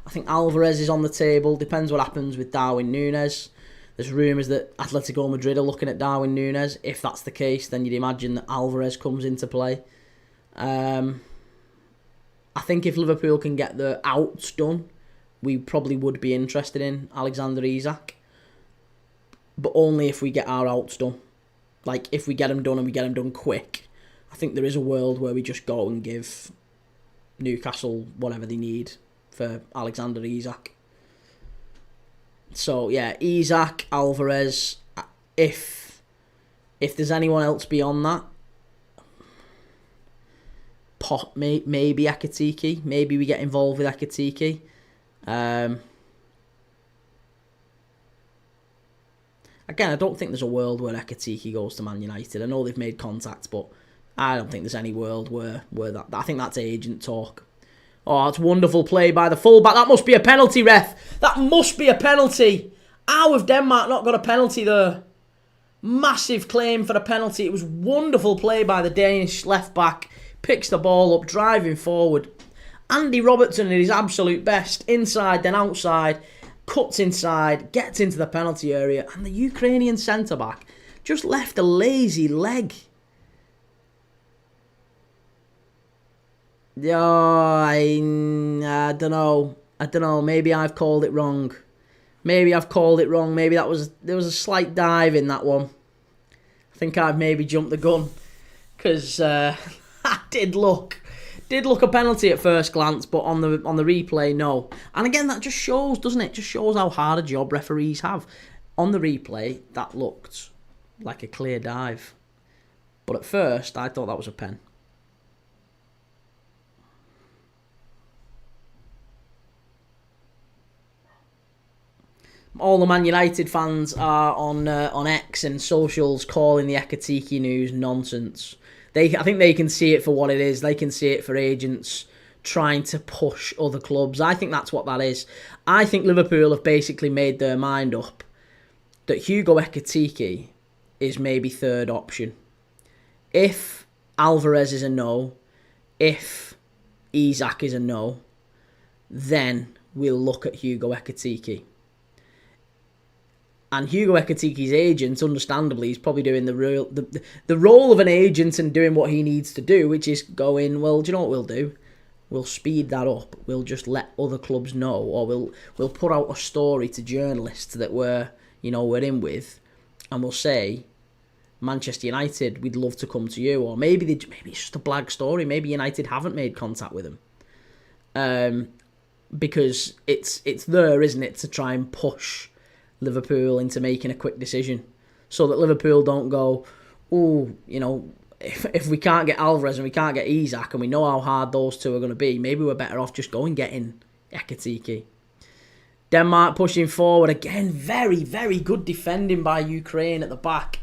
think Alvarez is on the table. Depends what happens with Darwin Núñez. There's rumours that Atletico Madrid are looking at Darwin Núñez. If that's the case, then you'd imagine that Alvarez comes into play. I think if Liverpool can get the outs done, we probably would be interested in Alexander Isak. But only if we get our outs done. Like, if we get them done and we get them done quick, I think there is a world where we just go and give Newcastle whatever they need for Alexander Isak. So, yeah, Isak, Alvarez. If there's anyone else beyond that, maybe Ekitike. Maybe we get involved with Ekitike. Again, I don't think there's a world where Ekitike goes to Man United. I know they've made contact, but I don't think there's any world where that... I think that's agent talk. Oh, it's wonderful play by the fullback. That must be a penalty, ref. That must be a penalty. How have Denmark not got a penalty there? Massive claim for a penalty. It was wonderful play by the Danish left-back. Picks the ball up, driving forward. Andy Robertson at his absolute best. Inside, then outside. Cuts inside, gets into the penalty area, and the Ukrainian centre-back just left a lazy leg. Oh, I don't know. Maybe I've called it wrong. Maybe there was a slight dive in that one. I think I've maybe jumped the gun, because that did look a penalty at first glance, but on the replay, no. And again, that just shows, doesn't it? Just shows how hard a job referees have. On the replay, that looked like a clear dive. But at first, I thought that was a pen. All the Man United fans are on X and socials calling the Ekitike news nonsense. I think they can see it for what it is. They can see it for agents trying to push other clubs. I think that's what that is. I think Liverpool have basically made their mind up that Hugo Ekitike is maybe third option. If Alvarez is a no, if Isak is a no, then we'll look at Hugo Ekitike. And Hugo Ekitike's agent, understandably, is probably doing the role of an agent and doing what he needs to do, which is going, well, do you know what we'll do? We'll speed that up. We'll just let other clubs know, or we'll put out a story to journalists that we're in with, and we'll say, Manchester United, we'd love to come to you, or maybe it's just a blag story. Maybe United haven't made contact with them, because it's there, isn't it, to try and push Liverpool into making a quick decision, so that Liverpool don't go, if we can't get Alvarez and we can't get Isak, and we know how hard those two are going to be, maybe we're better off just going getting Ekitike. Denmark pushing forward again. Very, very good defending by Ukraine at the back.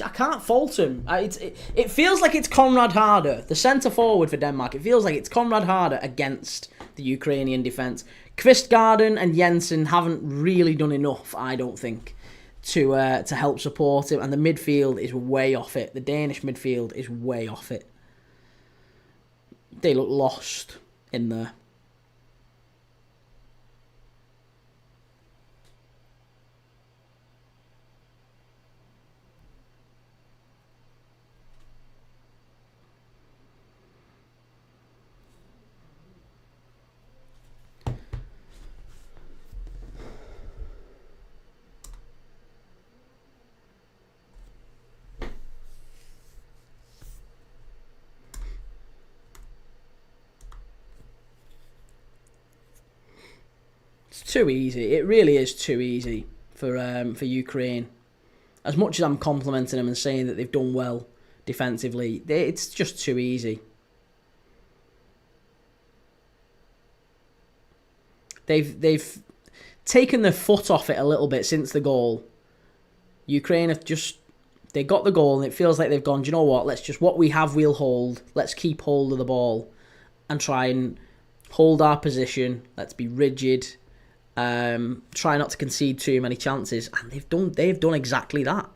I can't fault him. It feels like it's Conrad Harder, the centre forward for Denmark. It feels like it's Conrad Harder against the Ukrainian defence. Kvistgaarden and Jensen haven't really done enough, I don't think. to help support him, and the midfield is way off it. The Danish midfield is way off it. They look lost in there. It's too easy. It really is too easy for Ukraine. As much as I'm complimenting them and saying that they've done well defensively, it's just too easy. They've taken their foot off it a little bit since the goal. Ukraine have they got the goal, and it feels like they've gone, do you know what, what we have we'll hold. Let's keep hold of the ball and try and hold our position. Let's be rigid. Try not to concede too many chances. And they've done exactly that.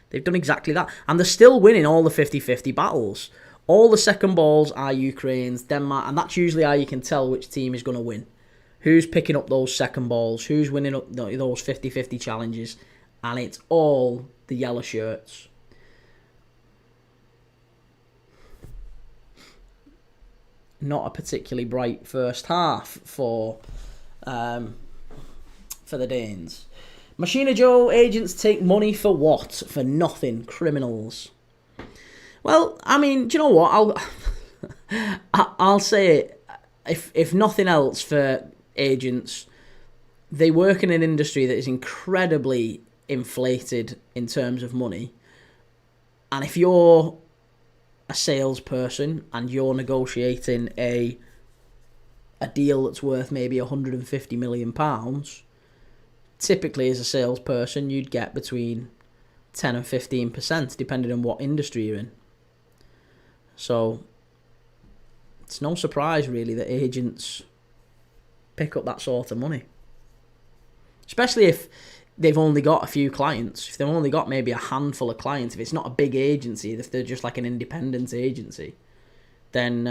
They've done exactly that. And they're still winning all the 50-50 battles. All the second balls are Ukraine's, Denmark, and that's usually how you can tell which team is going to win. Who's picking up those second balls? Who's winning up those 50-50 challenges? And it's all the yellow shirts. Not a particularly bright first half for the Danes. Machina Joe, agents take money for what? For nothing. Criminals. Well, I mean, do you know what? I'll say it. If nothing else, for agents, they work in an industry that is incredibly inflated in terms of money. And if you're a salesperson and you're negotiating a deal that's worth maybe £150 million, typically as a salesperson you'd get between 10 and 15%, depending on what industry you're in. So it's no surprise really that agents pick up that sort of money, especially if they've only got a few clients. If they've only got maybe a handful of clients, if it's not a big agency, if they're just like an independent agency, then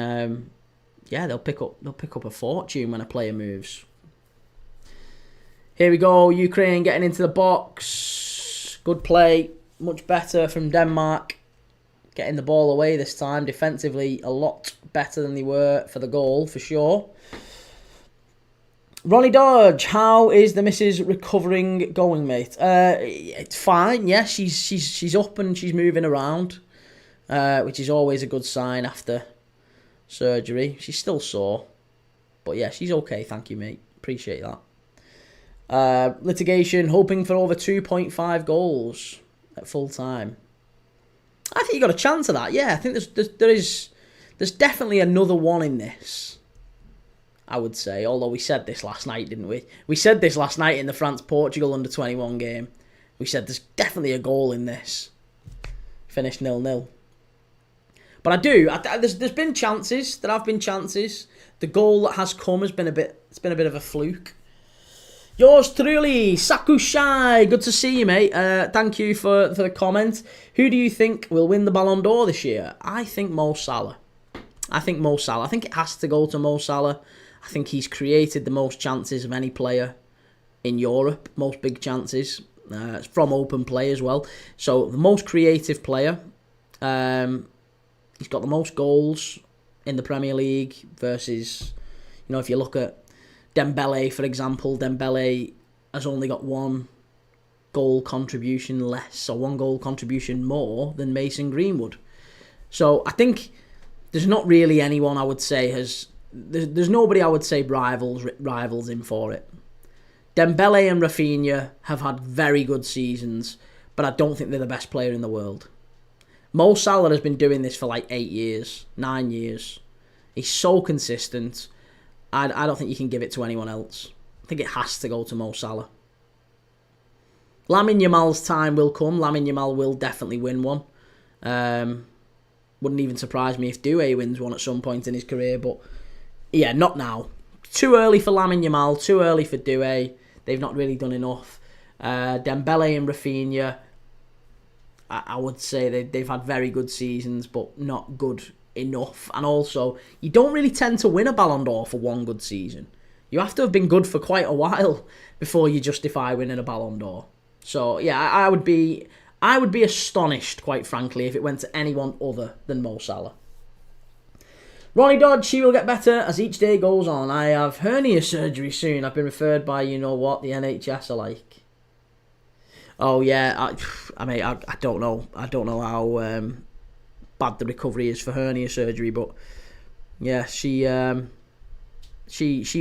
they'll pick up a fortune when a player moves. Here we go, Ukraine getting into the box. Good play, much better from Denmark. Getting the ball away this time. Defensively, a lot better than they were for the goal, for sure. Ronnie Dodge, how is the missus recovering going, mate? It's fine, yeah. She's up and she's moving around, which is always a good sign after surgery. She's still sore, but yeah, she's okay. Thank you, mate. Appreciate that. Litigation, hoping for over 2.5 goals at full time. I think you got a chance of that. Yeah, I think there's definitely another one in this, I would say. Although we said this last night, didn't we? We said this last night in the France-Portugal under-21 game. We said there's definitely a goal in this. Finished 0-0. But there's been chances. There have been chances. The goal that has come has been a bit of a fluke. Yours truly, Sakushai. Good to see you, mate. Thank you for the comment. Who do you think will win the Ballon d'Or this year? I think Mo Salah. I think it has to go to Mo Salah. I think he's created the most chances of any player in Europe. Most big chances. From open play as well. So, the most creative player. He's got the most goals in the Premier League versus, if you look at Dembele, for example, Dembele has only got one goal contribution less, or one goal contribution more than Mason Greenwood. So I think there's not really anyone I would say there's nobody I would say rivals him for it. Dembele and Rafinha have had very good seasons, but I don't think they're the best player in the world. Mo Salah has been doing this for like 8 years, 9 years. He's so consistent. I don't think you can give it to anyone else. I think it has to go to Mo Salah. Lamine Yamal's time will come. Lamine Yamal will definitely win one. Wouldn't even surprise me if Doué wins one at some point in his career, but yeah, not now. Too early for Lamine Yamal, too early for Doué. They've not really done enough. Dembele and Rafinha, I would say they've had very good seasons, but not good enough. And also, you don't really tend to win a Ballon d'Or for one good season. You have to have been good for quite a while before you justify winning a Ballon d'Or. So yeah, I would be astonished, quite frankly, if it went to anyone other than Mo Salah. Ronnie Dodge, she will get better as each day goes on. I have hernia surgery soon. I've been referred by the NHS are like. Oh yeah, I don't know. I don't know how bad the recovery is for hernia surgery, but yeah, she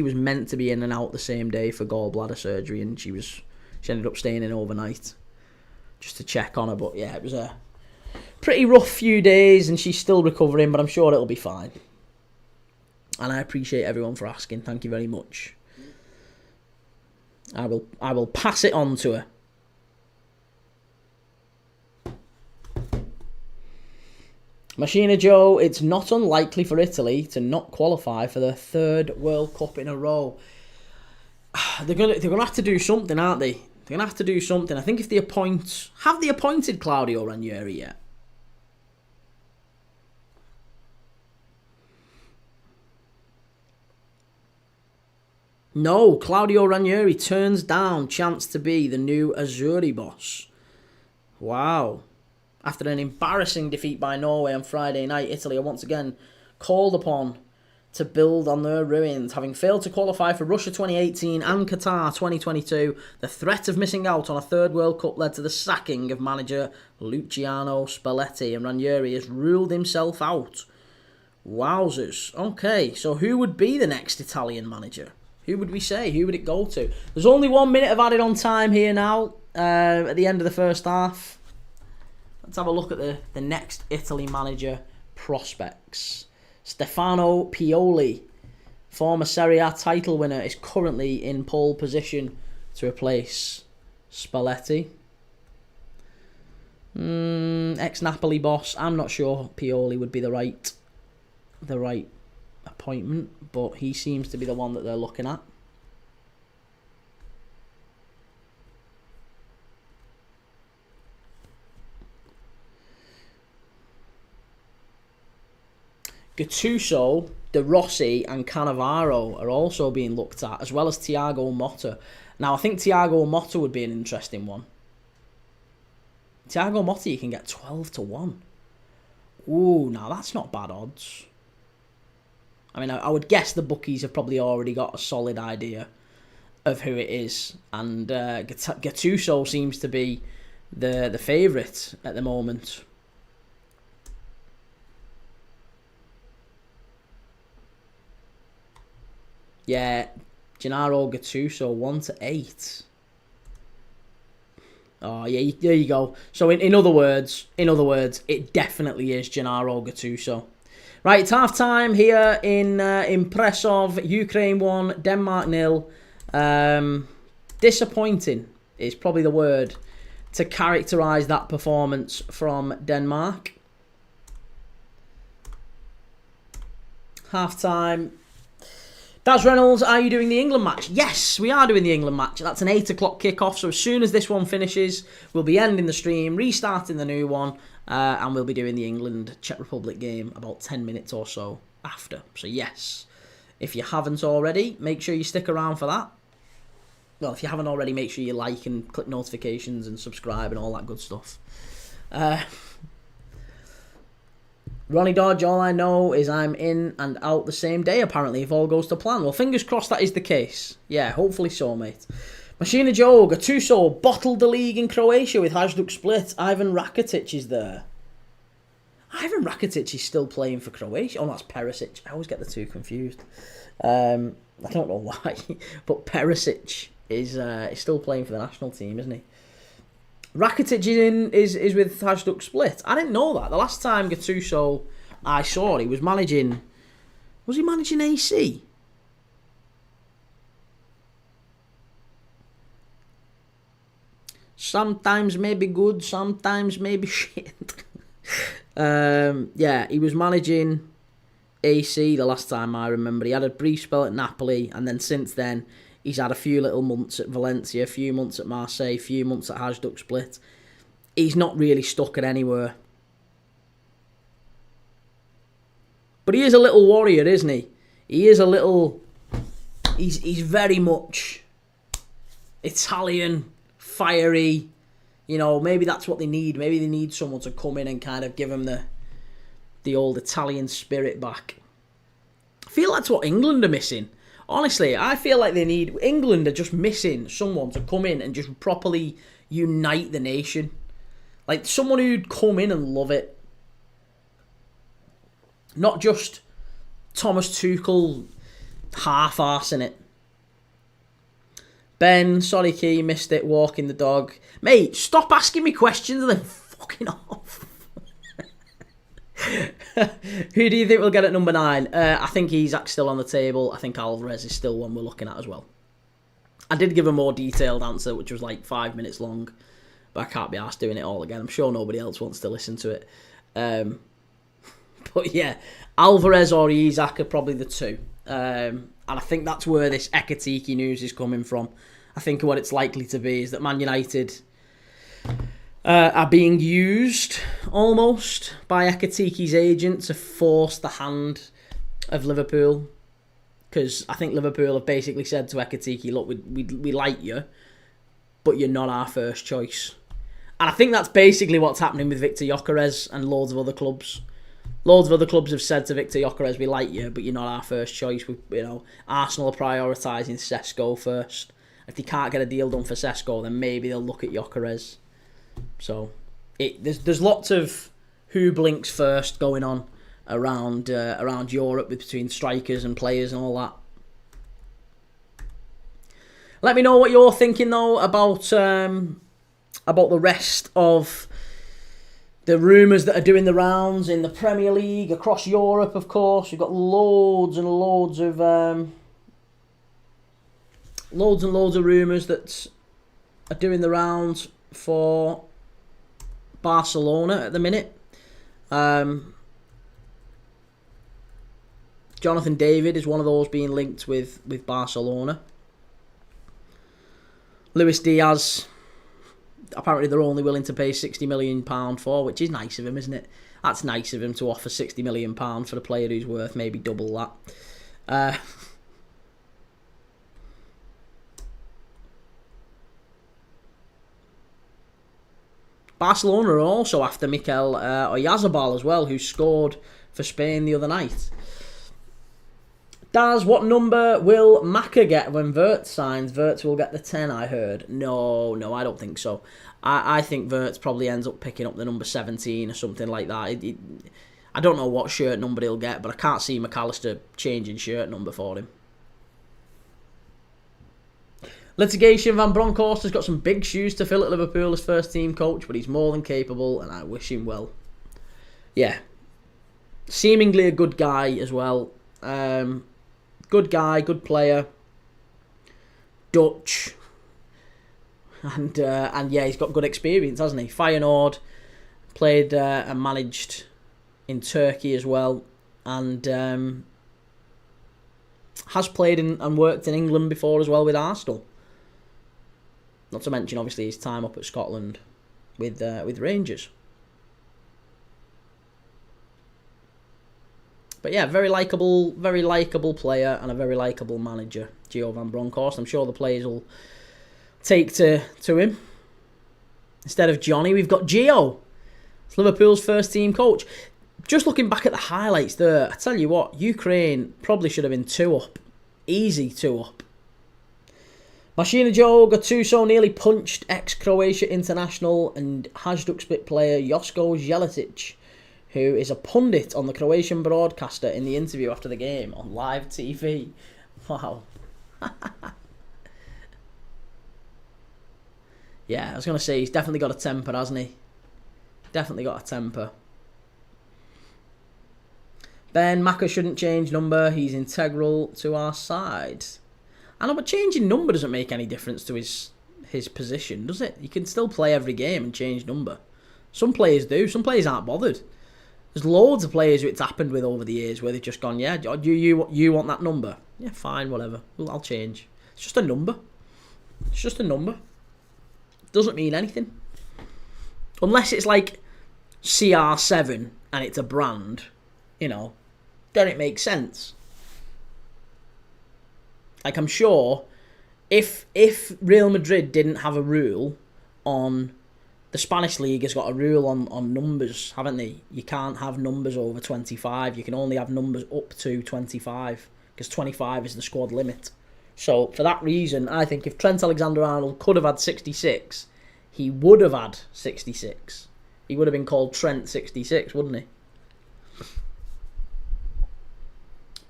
was meant to be in and out the same day for gallbladder surgery, and she ended up staying in overnight just to check on her. But yeah, it was a pretty rough few days, and she's still recovering, but I'm sure it'll be fine. And I appreciate everyone for asking. Thank you very much. I will pass it on to her. Machina Joe, it's not unlikely for Italy to not qualify for their third World Cup in a row. They're gonna have to do something, aren't they? They're gonna have to do something. I think if they have they appointed Claudio Ranieri yet? No, Claudio Ranieri turns down chance to be the new Azzurri boss. Wow. After an embarrassing defeat by Norway on Friday night, Italy are once again called upon to build on their ruins. Having failed to qualify for Russia 2018 and Qatar 2022, the threat of missing out on a third World Cup led to the sacking of manager Luciano Spalletti, and Ranieri has ruled himself out. Wowzers. Okay, so who would be the next Italian manager? Who would we say? Who would it go to? There's only 1 minute of added on time here now, at the end of the first half. Let's have a look at the next Italy manager prospects. Stefano Pioli, former Serie A title winner, is currently in pole position to replace Spalletti. Ex-Napoli boss. I'm not sure Pioli would be the right appointment, but he seems to be the one that they're looking at. Gattuso, De Rossi and Cannavaro are also being looked at, as well as Thiago Motta. Now, I think Thiago Motta would be an interesting one. Thiago Motta, you can get 12-1. Ooh, now that's not bad odds. I mean, I would guess the bookies have probably already got a solid idea of who it is. And Gattuso seems to be the favourite at the moment. Yeah, Gennaro Gattuso, 1-8. Oh, yeah, there you go. So in other words, it definitely is Gennaro Gattuso. Right, it's half time here in Prešov. Ukraine 1, Denmark 0. Disappointing is probably the word to characterise that performance from Denmark. Half time. Daz Reynolds, are you doing the England match? Yes, we are doing the England match. That's an 8 o'clock kickoff. So as soon as this one finishes, we'll be ending the stream, restarting the new one, and we'll be doing the England-Czech Republic game about 10 minutes or so after. So yes, if you haven't already, make sure you stick around for that. Well, if you haven't already, make sure you like and click notifications and subscribe and all that good stuff. Ronnie Dodge, all I know is I'm in and out the same day, apparently, if all goes to plan. Well, fingers crossed that is the case. Yeah, hopefully so, mate. Machina Joe, Gattuso bottled the league in Croatia with Hajduk Split. Ivan Rakitic is there. Ivan Rakitic is still playing for Croatia. Oh, that's Perisic. I always get the two confused. I don't know why, but Perisic is still playing for the national team, isn't he? Rakitic is with Hajduk Split. I didn't know that. The last time Gattuso I saw, he was managing... Was he managing AC? Sometimes maybe good, sometimes maybe shit. Yeah, he was managing AC the last time I remember. He had a brief spell at Napoli, and then since then He's had a few little months at Valencia, a few months at Marseille, a few months at Hajduk Split. He's not really stuck at anywhere. But he is a little warrior, isn't he? He is a little... He's very much Italian, fiery. You know, maybe that's what they need. Maybe they need someone to come in and kind of give them the old Italian spirit back. I feel that's what England are missing. Honestly, I feel like England are just missing someone to come in and just properly unite the nation. Like, someone who'd come in and love it. Not just Thomas Tuchel half-arsing it. Ben, sorry Kee, missed it, walking the dog. Mate, stop asking me questions and then fucking off. Who do you think will get at number 9? I think Isak's still on the table. I think Alvarez is still one we're looking at as well. I did give a more detailed answer, which was like 5 minutes long, but I can't be arsed doing it all again. I'm sure nobody else wants to listen to it. But yeah, Alvarez or Isak are probably the two. And I think that's where this Ekitike news is coming from. I think what it's likely to be is that Man United are being used almost by Ekitike's agent to force the hand of Liverpool. Because I think Liverpool have basically said to Ekitike, look, we like you, but you're not our first choice. And I think that's basically what's happening with Victor Gyökeres and loads of other clubs. Loads of other clubs have said to Victor Gyökeres, we like you, but you're not our first choice. Arsenal are prioritising Sesko first. If they can't get a deal done for Sesko, then maybe they'll look at Gyökeres. So there's lots of who blinks first going on around Europe between strikers and players and all that. Let me know what you're thinking though about the rest of the rumours that are doing the rounds in the Premier League, across Europe, of course. We've got loads and loads of rumours that are doing the rounds for Barcelona at the minute. Jonathan David is one of those being linked with Barcelona. Luis Diaz, apparently they're only willing to pay £60 million for, which is nice of him, isn't it? That's nice of him to offer £60 million for a player who's worth maybe double that. Barcelona are also after Mikel Oyarzabal as well, who scored for Spain the other night. Daz, what number will Maka get when Wirtz signs? Wirtz will get the 10, I heard. No, I don't think so. I think Wirtz probably ends up picking up the number 17 or something like that. I don't know what shirt number he'll get, but I can't see McAllister changing shirt number for him. Litigation, Van Bronckhorst has got some big shoes to fill at Liverpool as first team coach, but he's more than capable and I wish him well. Yeah. Seemingly a good guy as well. Good guy, good player. Dutch. And yeah, he's got good experience, hasn't he? Feyenoord, played and managed in Turkey as well. And has played and worked in England before as well with Arsenal. Not to mention, obviously, his time up at Scotland with Rangers. But yeah, very likeable player and a very likeable manager, Gio Van Bronckhorst. I'm sure the players will take to him. Instead of Johnny, we've got Gio. It's Liverpool's first team coach. Just looking back at the highlights there, I tell you what, Ukraine probably should have been 2 up. Easy 2 up. Machina Joe Gattuso nearly punched ex-Croatia international and Hajduk Split player Josko Jelatic, who is a pundit on the Croatian broadcaster in the interview after the game on live TV. Wow. Yeah, I was going to say, he's definitely got a temper, hasn't he? Definitely got a temper. Ben, Maka shouldn't change number. He's integral to our side. I know, but changing number doesn't make any difference to his position, does it? You can still play every game and change number. Some players do. Some players aren't bothered. There's loads of players who it's happened with over the years where they've just gone, yeah, you want that number? Yeah, fine, whatever. Well, I'll change. It's just a number. It's just a number. Doesn't mean anything. Unless it's like CR7 and it's a brand, then it makes sense. Like, I'm sure if Real Madrid didn't have a rule on... The Spanish League has got a rule on numbers, haven't they? You can't have numbers over 25. You can only have numbers up to 25, because 25 is the squad limit. So, for that reason, I think if Trent Alexander-Arnold could have had 66, he would have had 66. He would have been called Trent 66, wouldn't he?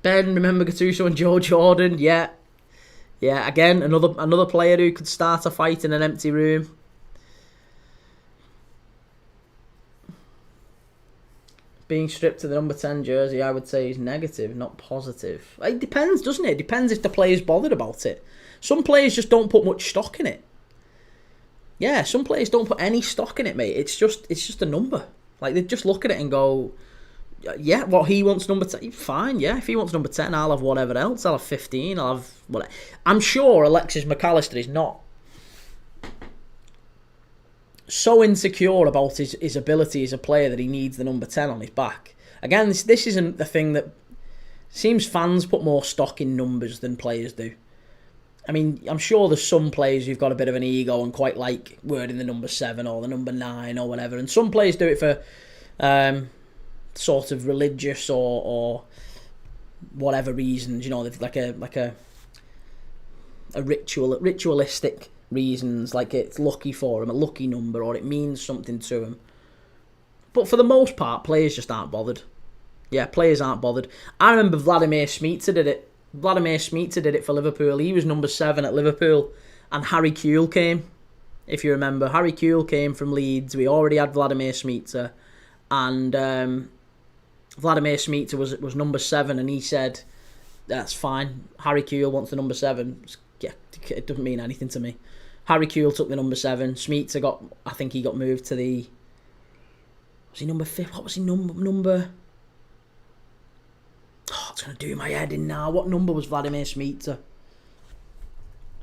Ben, remember Gattuso and Joe Jordan? Yeah. Yeah, again, another player who could start a fight in an empty room. Being stripped of the number 10 jersey, I would say, is negative, not positive. It depends, doesn't it? It depends if the player's bothered about it. Some players just don't put much stock in it. Yeah, some players don't put any stock in it, mate. It's just a number. Like, they just look at it and go, yeah, what he wants number 10, fine, yeah. If he wants number 10, I'll have whatever else. I'll have 15, I'll have whatever. I'm sure Alexis McAllister is not so insecure about his ability as a player that he needs the number 10 on his back. Again, this isn't the thing that... Seems fans put more stock in numbers than players do. I mean, I'm sure there's some players who've got a bit of an ego and quite like wording the number 7 or the number 9 or whatever. And some players do it for sort of religious or whatever reasons. Like a ritualistic reasons, like it's lucky for him, a lucky number, or it means something to him. But for the most part, players just aren't bothered. Yeah, players aren't bothered. I remember Vladimir Smicer did it. Vladimir Smicer did it for Liverpool. He was number 7 at Liverpool, and Harry Kewell came. If you remember, Harry Kewell came from Leeds. We already had Vladimir Smicer, and Vladimir Smicer was number 7, and he said, "That's fine. Harry Kewell wants the number 7." Yeah, it doesn't mean anything to me. Harry Kewell took the number 7. Smicer got moved to the... Was he number 5? What was he number? Oh, it's going to do my head in now. What number was Vladimir Smicer?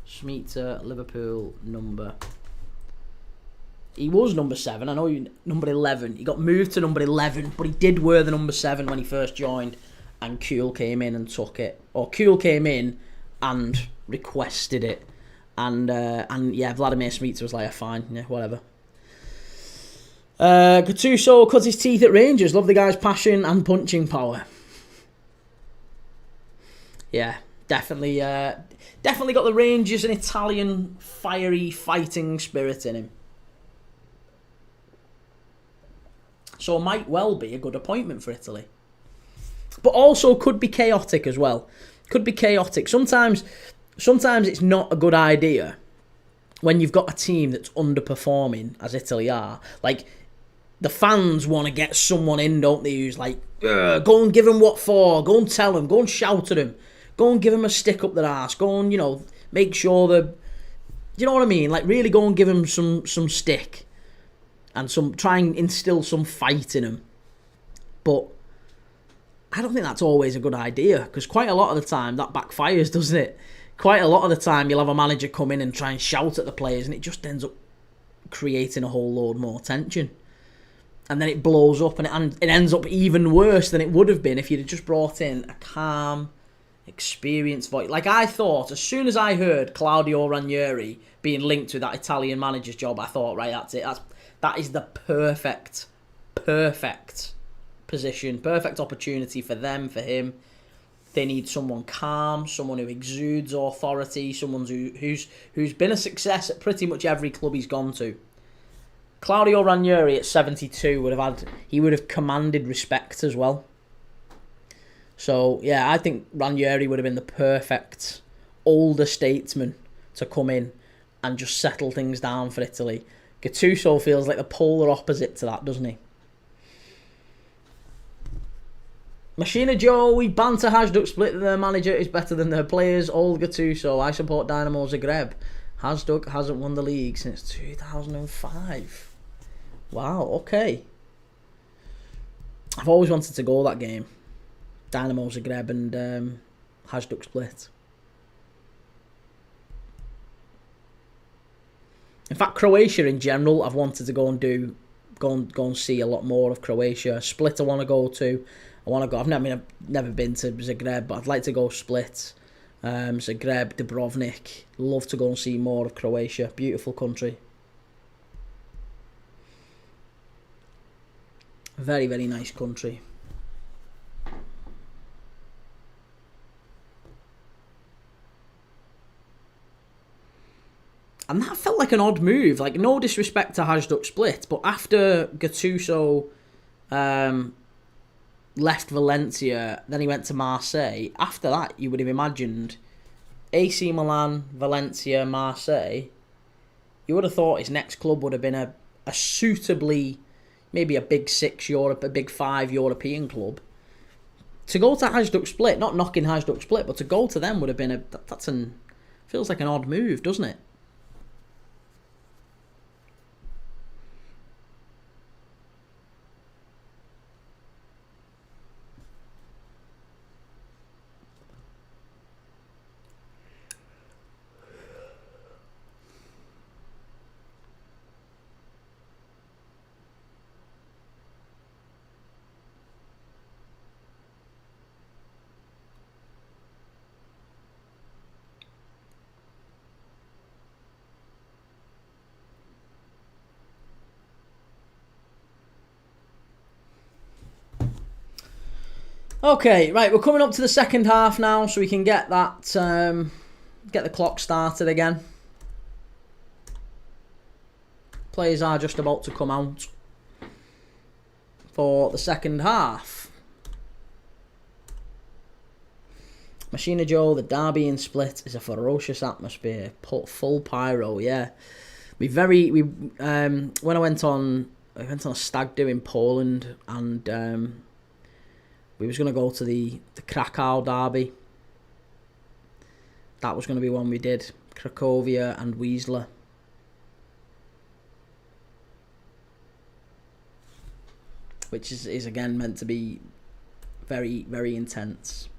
Smicer, Liverpool, number... He was number 7. I know number 11. He got moved to number 11, but he did wear the number 7 when he first joined, and Kewell came in and took it. Or Kewell came in and requested it. And yeah, Vladimir Smicer was like, fine, yeah, whatever. Gattuso cut his teeth at Rangers. Love the guy's passion and punching power. Yeah, definitely got the Rangers and Italian fiery fighting spirit in him. So might well be a good appointment for Italy. But also could be chaotic as well. Could be chaotic. Sometimes it's not a good idea when you've got a team that's underperforming, as Italy are. Like, the fans want to get someone in, don't they, who's like, go and give them what for, go and tell them, go and shout at them, go and give them a stick up their arse, go and, make sure that, you know what I mean? Like, really go and give them some stick and try and instill some fight in them. But I don't think that's always a good idea, because quite a lot of the time that backfires, doesn't it? Quite a lot of the time you'll have a manager come in and try and shout at the players, and it just ends up creating a whole load more tension. And then it blows up, and it ends up even worse than it would have been if you'd have just brought in a calm, experienced voice. Like, I thought, as soon as I heard Claudio Ranieri being linked to that Italian manager's job, I thought, right, that's it. That is the perfect position, perfect opportunity for them, for him. They need someone calm, someone who exudes authority, someone who's been a success at pretty much every club he's gone to. Claudio Ranieri at 72 would have commanded respect as well. So yeah, I think Ranieri would have been the perfect older statesman to come in and just settle things down for Italy. Gattuso feels like the polar opposite to that, doesn't he? Machina Joe, we banter Hajduk split that their manager is better than their players. Old Gattuso, I support Dynamo Zagreb. Hajduk hasn't won the league since 2005. Wow, okay. I've always wanted to go that game. Dynamo Zagreb and Hajduk split. In fact, Croatia in general, I've wanted to go and see a lot more of Croatia. Split, I want to go to. I've never been to Zagreb, but I'd like to go Split, Zagreb, Dubrovnik. Love to go and see more of Croatia. Beautiful country. Very, very nice country. And that felt like an odd move. Like, no disrespect to Hajduk Split, but after Gattuso left Valencia, then he went to Marseille. After that, you would have imagined AC Milan, Valencia, Marseille. You would have thought his next club would have been a suitably, maybe a big 6 Europe, a big 5 European club. To go to Hajduk Split, not knocking Hajduk Split, but to go to them would have been feels like an odd move, doesn't it? Okay, right, we're coming up to the second half now, so we can get that, get the clock started again. Players are just about to come out for the second half. Machina Joe, the derby in Split is a ferocious atmosphere, full pyro. Yeah, when I went on a stag do in Poland, and we was going to go to the Krakow derby. That was going to be one we did. Cracovia and Wiesla. Which is again meant to be very, very intense.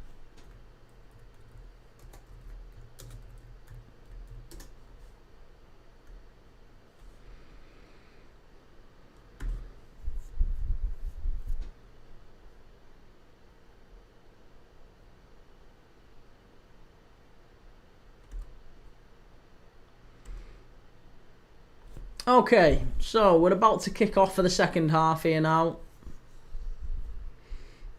Okay, so we're about to kick off for the second half here now.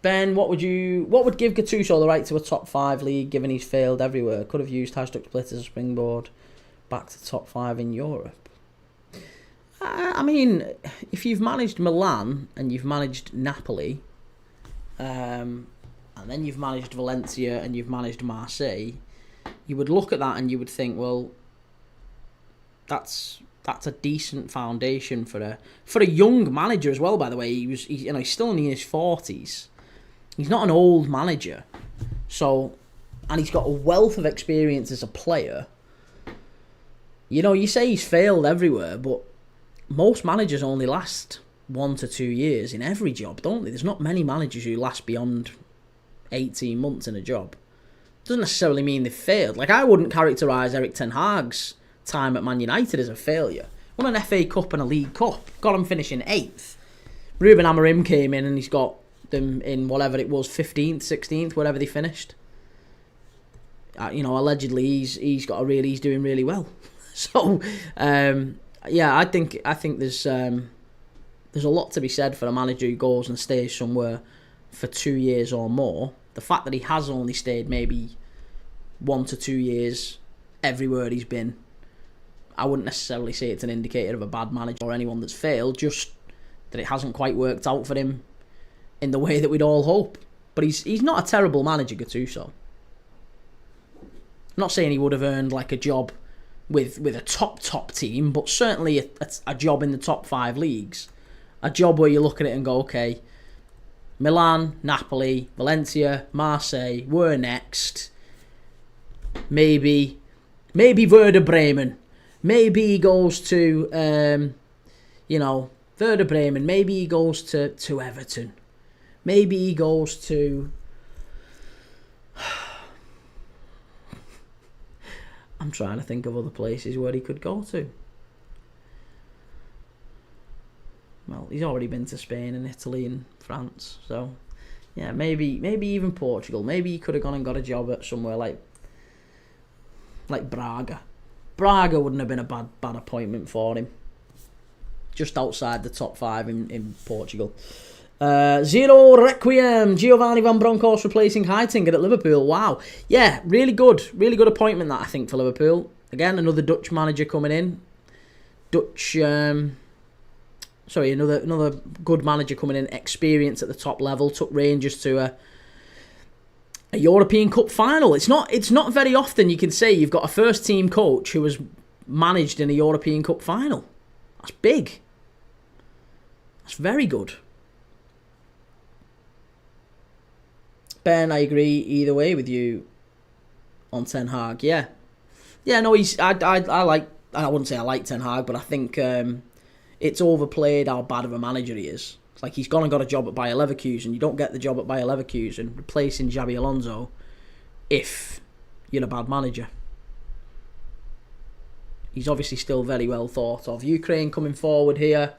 Ben, what would give Gattuso the right to a top 5 league, given he's failed everywhere? Could have used Hajduk Split as a springboard back to top 5 in Europe. I mean, if you've managed Milan and you've managed Napoli, and then you've managed Valencia and you've managed Marseille, you would look at that and you would think, well, that's a decent foundation for a young manager as well. By the way, he's still in his 40s. He's not an old manager, and he's got a wealth of experience as a player. You say he's failed everywhere, but most managers only last 1 to 2 years in every job, don't they? There's not many managers who last beyond 18 months in a job. Doesn't necessarily mean they've failed. Like, I wouldn't characterise Erik ten Hag's time at Man United as a failure. Won an FA Cup and a League Cup. Got him finishing 8th. Ruben Amorim came in and he's got them in whatever it was, 15th, 16th, whatever they finished. Allegedly he's doing really well. So, I think there's a lot to be said for a manager who goes and stays somewhere for 2 years or more. The fact that he has only stayed maybe 1 to 2 years everywhere he's been, I wouldn't necessarily say it's an indicator of a bad manager or anyone that's failed, just that it hasn't quite worked out for him in the way that we'd all hope. But he's not a terrible manager, Gattuso. I'm not saying he would have earned like a job with a top team, but certainly a job in the top 5 leagues. A job where you look at it and go, okay, Milan, Napoli, Valencia, Marseille, we're next. Maybe Werder Bremen. Maybe he goes to, Werder Bremen. Maybe he goes to Everton. Maybe he goes to... I'm trying to think of other places where he could go to. Well, he's already been to Spain and Italy and France, so yeah, maybe even Portugal. Maybe he could have gone and got a job at somewhere like Braga. Braga wouldn't have been a bad appointment for him. Just outside the top 5 in Portugal. Zero Requiem. Giovanni Van Bronckhorst replacing Heitinga at Liverpool. Wow. Yeah, really good appointment that, I think, for Liverpool. Again, another Dutch manager coming in. Another good manager coming in. Experience at the top level. Took Rangers to a European Cup final. It's not very often you can say you've got a first team coach who was managed in a European Cup final. That's big. That's very good. Ben, I agree either way with you on Ten Hag. Yeah, no, I wouldn't say I like Ten Hag, but I think it's overplayed how bad of a manager he is. It's like he's gone and got a job at Bayer Leverkusen. You don't get the job at Bayer Leverkusen replacing Xabi Alonso if you're a bad manager. He's obviously still very well thought of. Ukraine coming forward here.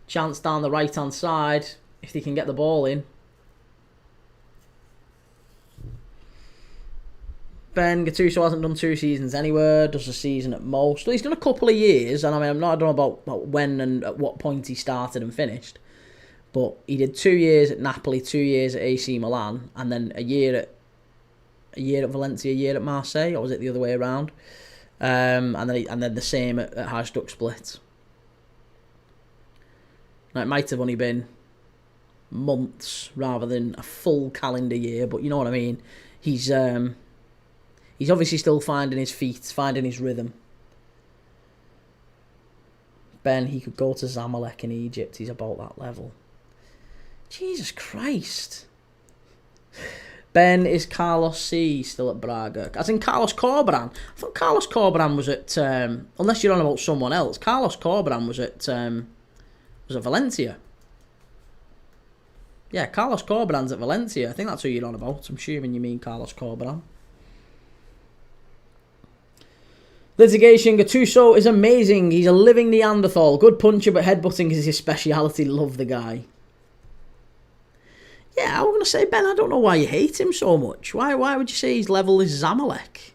Chance down the right-hand side if they can get the ball in. Ben, Gattuso hasn't done 2 seasons anywhere, does a season at most. Well, he's done a couple of years, and I don't know about when and at what point he started and finished. But he did 2 years at Napoli, 2 years at AC Milan, and then a year at Valencia, a year at Marseille, or was it the other way around? And then the same at Hajduk Split. Now, it might have only been months rather than a full calendar year, but you know what I mean. He's obviously still finding his feet, finding his rhythm. Ben, he could go to Zamalek in Egypt. He's about that level. Jesus Christ. Ben, is Carlos C still at Braga? As in Carlos Corberan. I thought Carlos Corberan was at... unless you're on about someone else. Carlos Corberan was at Valencia. Yeah, Carlos Corberan's at Valencia. I think that's who you're on about. I'm assuming you mean Carlos Corberan. Litigation, Gattuso is amazing. He's a living Neanderthal. Good puncher, but headbutting is his speciality. Love the guy. Yeah, I was going to say, Ben, I don't know why you hate him so much. Why would you say his level is Zamalek?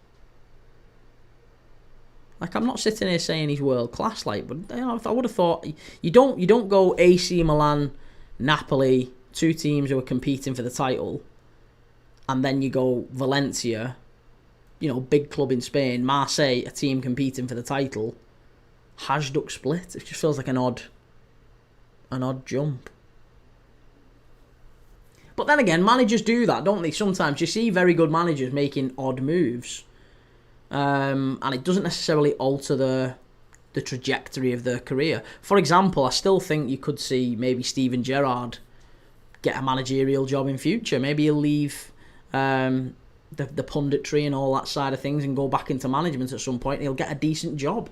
Like, I'm not sitting here saying he's world class, like, but you know, I would have thought you don't go AC Milan, Napoli, 2 teams who are competing for the title, and then you go Valencia, you know, big club in Spain, Marseille, a team competing for the title, Hajduk Split. It just feels like an odd jump. But then again, managers do that, don't they? Sometimes you see very good managers making odd moves, and it doesn't necessarily alter the trajectory of their career. For example, I still think you could see maybe Steven Gerrard get a managerial job in future. Maybe he'll leave the punditry and all that side of things and go back into management at some point, and he'll get a decent job.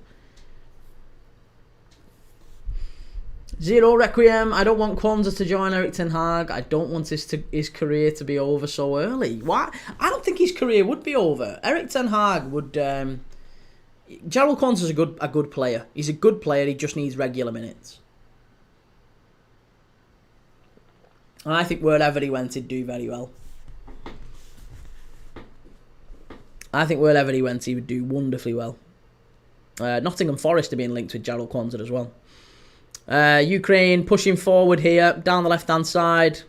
Zero Requiem. I don't want Kwanzaa to join Erik ten Hag. I don't want his career to be over so early. Why? I don't think his career would be over. Erik ten Hag would... Jarell Kwanzaa's a good player. He's a good player. He just needs regular minutes. And I think wherever he went, he'd do very well. I think wherever he went, he would do wonderfully well. Nottingham Forest are being linked with Jarell Kwanzaa as well. Ukraine pushing forward here, down the left-hand side.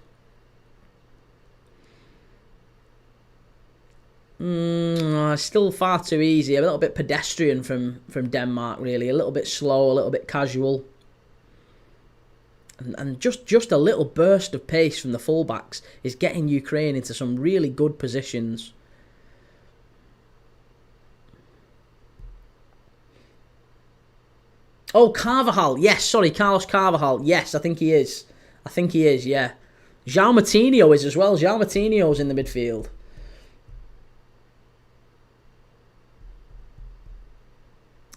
Still far too easy. A little bit pedestrian from Denmark, really. A little bit slow, a little bit casual. And just a little burst of pace from the fullbacks is getting Ukraine into some really good positions. Oh, Carvajal. Yes, sorry, Carlos Carvajal. Yes, I think he is. Yeah. João Moutinho is as well. João Moutinho's in the midfield.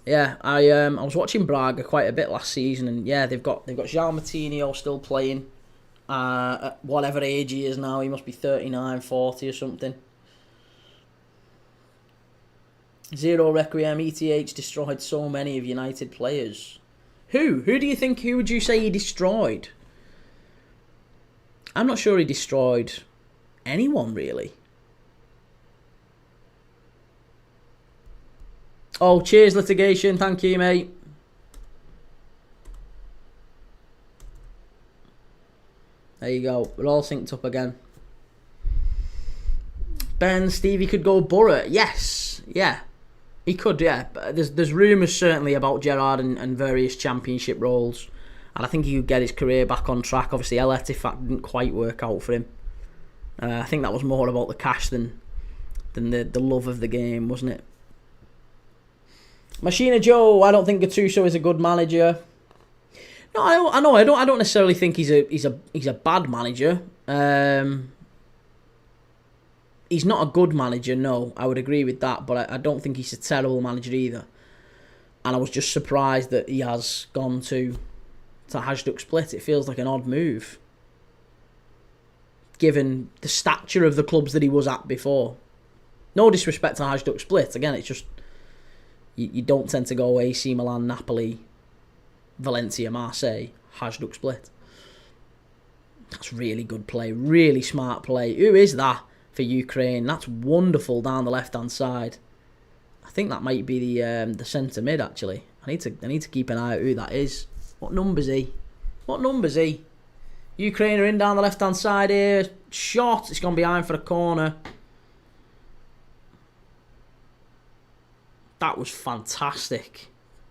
Yeah, I was watching Braga quite a bit last season, and yeah, they've got João Moutinho still playing at whatever age he is now. He must be 39, 40 or something. Zero Requiem. ETH destroyed so many of United players. Who? Who do you think, who would you say he destroyed? I'm not sure he destroyed anyone, really. Oh, cheers, litigation. Thank you, mate. There you go. We're all synced up again. Ben, Stevie could go Borough. Yes. Yeah. He could, yeah. But there's rumours certainly about Gerrard and various championship roles. And I think he could get his career back on track. Obviously, El Ettifaq didn't quite work out for him. I think that was more about the cash than the love of the game, wasn't it? Machina Joe, I don't think Gattuso is a good manager. No, I know. I don't necessarily think he's a bad manager. He's not a good manager. No, I would agree with that. But I don't think he's a terrible manager either. And I was just surprised that he has gone to Hajduk Split. It feels like an odd move, given the stature of the clubs that he was at before. No disrespect to Hajduk Split. Again, it's just you don't tend to go AC Milan, Napoli, Valencia, Marseille, Hajduk Split. That's really good play, really smart play. Who is that for Ukraine? That's wonderful down the left-hand side. I think that might be the centre mid, actually. I need to keep an eye out who that is. What number's he? What number's he? Ukraine are in down the left-hand side here. Shot. It's gone behind for a corner. That was fantastic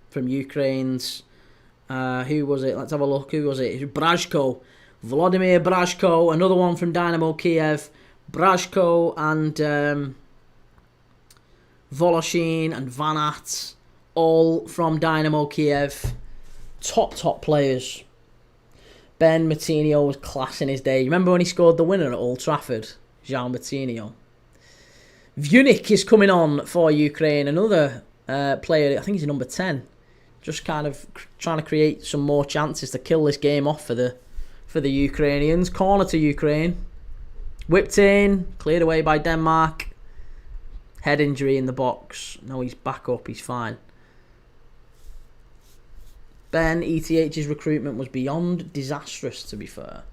from Ukraine's. Who was it? Let's have a look. Who was it? It was Brajko. Volodymyr Brajko. Another one from Dynamo Kiev. Brajko and Voloshin and Vanat. All from Dynamo Kiev. Top players. Ben Martinho was class in his day. You remember when he scored the winner at Old Trafford? Jean Martinho. Vunik is coming on for Ukraine. Another player, I think he's number 10. Just kind of trying to create some more chances to kill this game off for the Ukrainians. Corner to Ukraine. Whipped in. Cleared away by Denmark. Head injury in the box. No, he's back up. He's fine. Ben, ETH's recruitment was beyond disastrous, to be fair.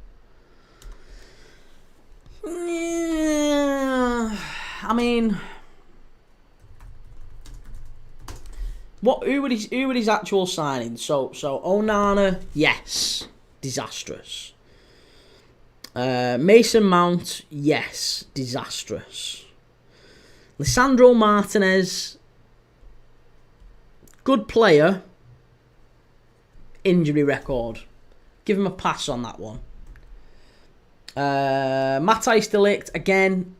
Yeah, I mean, who would his actual signing? So Onana, yes, disastrous. Mason Mount, yes, disastrous. Lisandro Martinez, good player. Injury record. Give him a pass on that one. Matthijs de Ligt, again,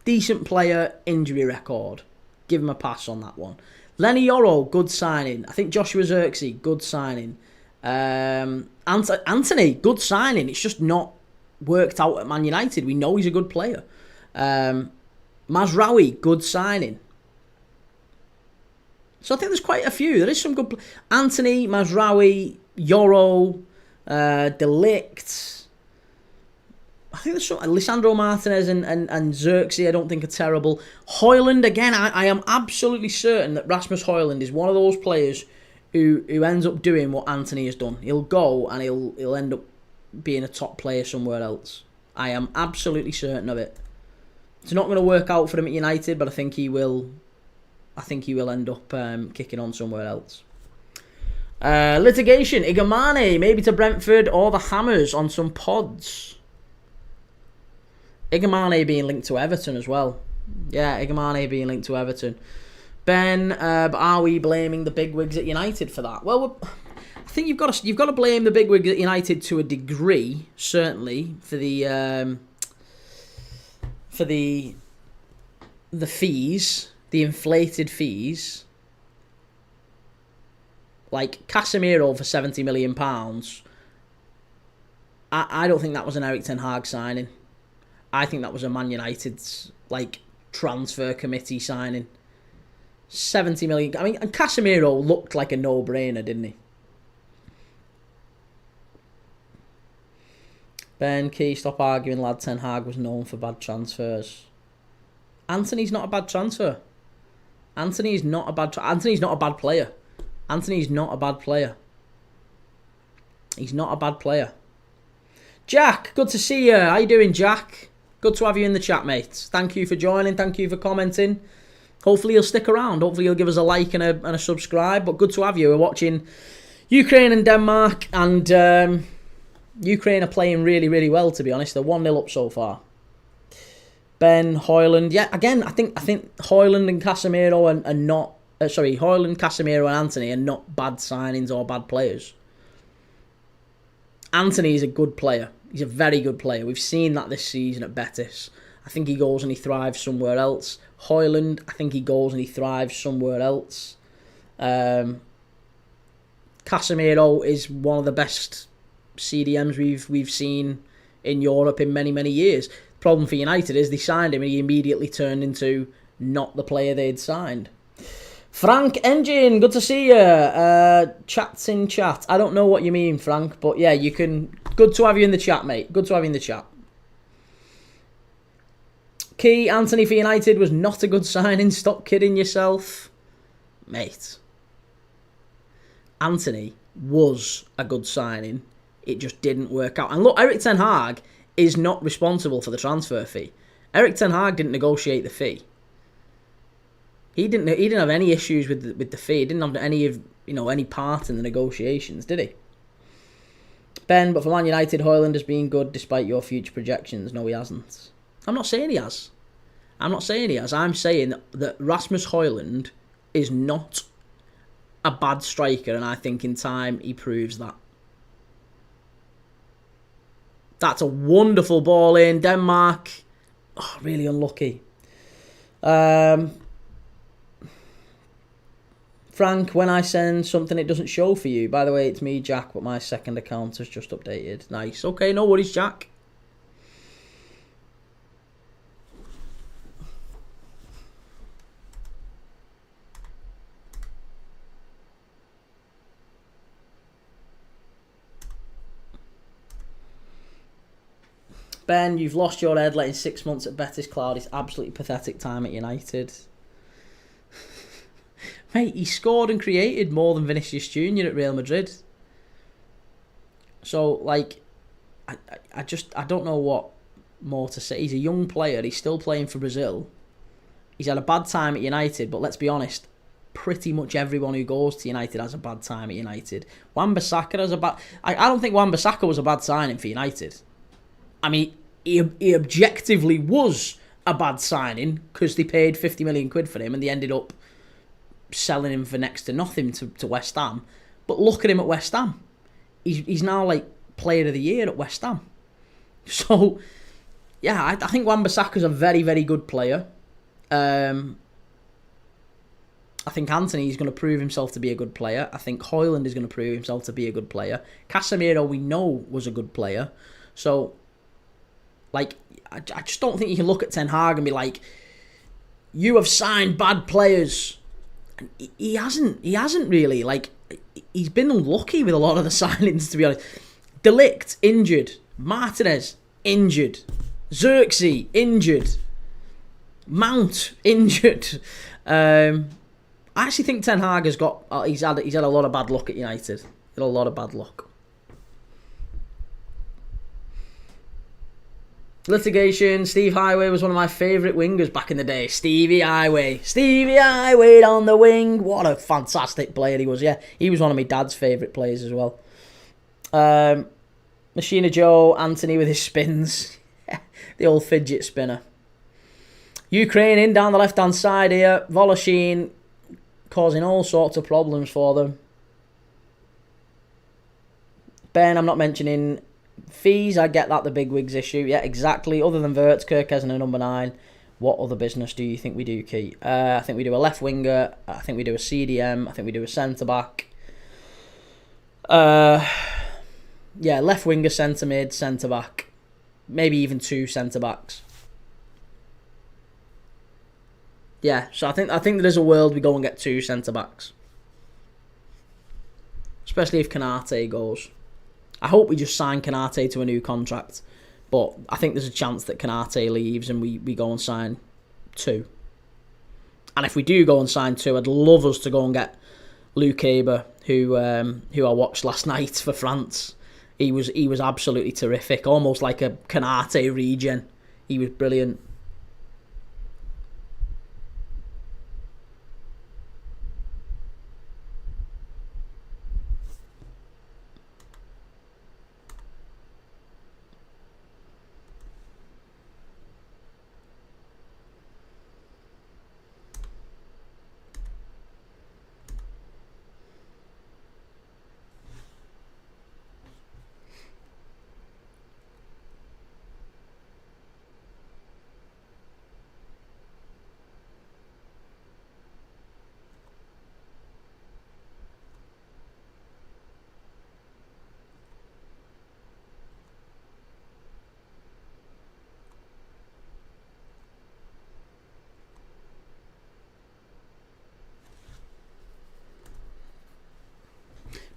decent player, injury record. Give him a pass on that one. Lenny Yoro, good signing. I think Joshua Zirkzee, good signing. Anthony, good signing. It's just not worked out at Man United. We know he's a good player. Mazraoui, good signing. So I think there's quite a few. There is some good... Anthony, Mazraoui, Yoro, De Ligt. I think there's some... Lisandro Martinez and Zirkzee I don't think are terrible. Højlund, again, I am absolutely certain that Rasmus Højlund is one of those players who ends up doing what Anthony has done. He'll go and he'll end up being a top player somewhere else. I am absolutely certain of it. It's not going to work out for him at United, but I think he will end up kicking on somewhere else. Litigation. Igamane, maybe to Brentford or the Hammers on some pods. Igamane being linked to Everton as well. Yeah, Igamane being linked to Everton. Ben, but are we blaming the bigwigs at United for that? Well, I think you've got to blame the bigwigs at United to a degree, certainly for the fees. The inflated fees, like Casemiro for £70 million, I don't think that was an Erik ten Hag signing. I think that was a Man United's transfer committee signing. 70 million. I mean, and Casemiro looked like a no-brainer, didn't he? Ben Key, stop arguing, lad. Ten Hag was known for bad transfers. Anthony's not a bad transfer. Anthony's not a bad player. Anthony's not a bad player. He's not a bad player. Jack, good to see you. How you doing, Jack? Good to have you in the chat, mate. Thank you for joining. Thank you for commenting. Hopefully you'll stick around. Hopefully you'll give us a like and a subscribe. But good to have you. We're watching Ukraine and Denmark, and Ukraine are playing really, really well, to be honest. They're 1-0 up so far. Ben, Højlund. Yeah, again, I think Højlund and Casemiro are not... Højlund, Casemiro and Anthony are not bad signings or bad players. Anthony is a good player. He's a very good player. We've seen that this season at Betis. I think he goes and he thrives somewhere else. Højlund, I think he goes and he thrives somewhere else. Casemiro is one of the best CDMs we've seen in Europe in many, many years. The problem for United is they signed him and he immediately turned into not the player they'd signed. Frank Engine, good to see you. Chats in chat. I don't know what you mean, Frank, but yeah, you can... Good to have you in the chat, mate. Good to have you in the chat. Kee, Anthony for United was not a good signing. Stop kidding yourself. Mate. Anthony was a good signing. It just didn't work out. And look, Erik ten Hag is not responsible for the transfer fee. Erik ten Hag didn't negotiate the fee. He didn't have any issues with the fee. He didn't have any part in the negotiations, did he? Ben, but for Man United, Højlund has been good despite your future projections. No, he hasn't. I'm not saying he has. I'm saying that Rasmus Højlund is not a bad striker, and I think in time he proves that. That's a wonderful ball in. Denmark. Oh, really unlucky. Frank, when I send something, it doesn't show for you. By the way, it's me, Jack, but my second account has just updated. Nice. Okay, no worries, Jack. Ben, you've lost your head letting 6 months at Betis cloud. It's absolutely pathetic time at United. Mate, he scored and created more than Vinicius Jr. at Real Madrid. So, like, I don't know what more to say. He's a young player. He's still playing for Brazil. He's had a bad time at United, but let's be honest, pretty much everyone who goes to United has a bad time at United. Wan-Bissaka has a bad... I don't think Wan-Bissaka was a bad signing for United. I mean, he objectively was a bad signing because they paid 50 million quid for him and they ended up selling him for next to nothing to West Ham. But look at him at West Ham. He's now like player of the year at West Ham. So, yeah, I think Wan-Bissaka's a very, very good player. I think Anthony is going to prove himself to be a good player. I think Højlund is going to prove himself to be a good player. Casemiro, we know, was a good player. So, like, I just don't think you can look at Ten Hag and be like, you have signed bad players. And he hasn't really. Like, he's been unlucky with a lot of the signings, to be honest. De Ligt, injured. Martinez, injured. Xerxes, injured. Mount, injured. I actually think Ten Hag has got... he's had a lot of bad luck at United. Had a lot of bad luck. Litigation. Steve Highway was one of my favourite wingers back in the day. Stevie Highway on the wing. What a fantastic player he was. Yeah, he was one of my dad's favourite players as well. Machina Joe, Anthony with his spins. The old fidget spinner. Ukraine in down the left-hand side here. Voloshin causing all sorts of problems for them. Ben, I'm not mentioning... fees, I get that, the big wigs issue. Yeah, exactly. Other than Wirtz, Kirkes and a number 9, what other business do you think we do, Kee? I think we do a left winger. I think we do a CDM. I think we do a centre-back. Yeah, left winger, centre-mid, centre-back. Maybe even 2 centre-backs. Yeah, so I think there's a world we go and get 2 centre-backs. Especially if Konate goes. I hope we just sign Konate to a new contract. But I think there's a chance that Konate leaves and we go and sign 2. And if we do go and sign 2, I'd love us to go and get Luke Aber, who I watched last night for France. He was absolutely terrific, almost like a Canate regen. He was brilliant.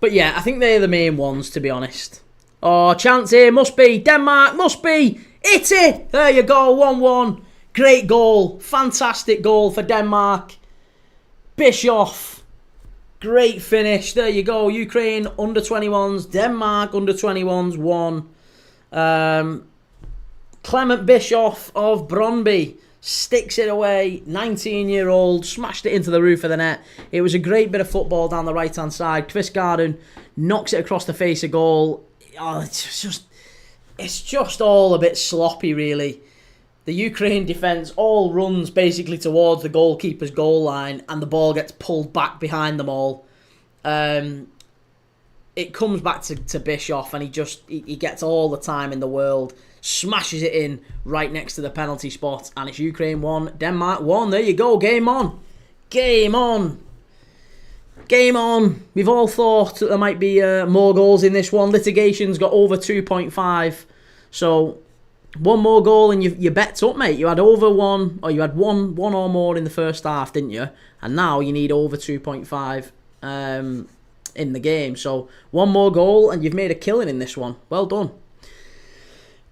But yeah, I think they're the main ones, to be honest. Oh, chance here, must be. Denmark, must be. Italy! There you go, 1-1. Great goal. Fantastic goal for Denmark. Bischoff. Great finish. There you go. Ukraine under-21s. Denmark under-21s won. Clement Bischoff of Brøndby sticks it away, 19-year-old, smashed it into the roof of the net. It was a great bit of football down the right-hand side. Kvistgaarden knocks it across the face of goal. Oh, it's just all a bit sloppy, really. The Ukraine defence all runs basically towards the goalkeeper's goal line, and the ball gets pulled back behind them all. It comes back to Bischoff, and he gets all the time in the world. Smashes it in right next to the penalty spot, and it's Ukraine 1, Denmark 1. There you go, game on. Game on. Game on. We've all thought that there might be more goals in this one. Litigation's got over 2.5. So, one more goal and you bet's up, mate. You had over one, or you had one or more in the first half, didn't you? And now you need over 2.5 in the game. So, one more goal and you've made a killing in this one. Well done.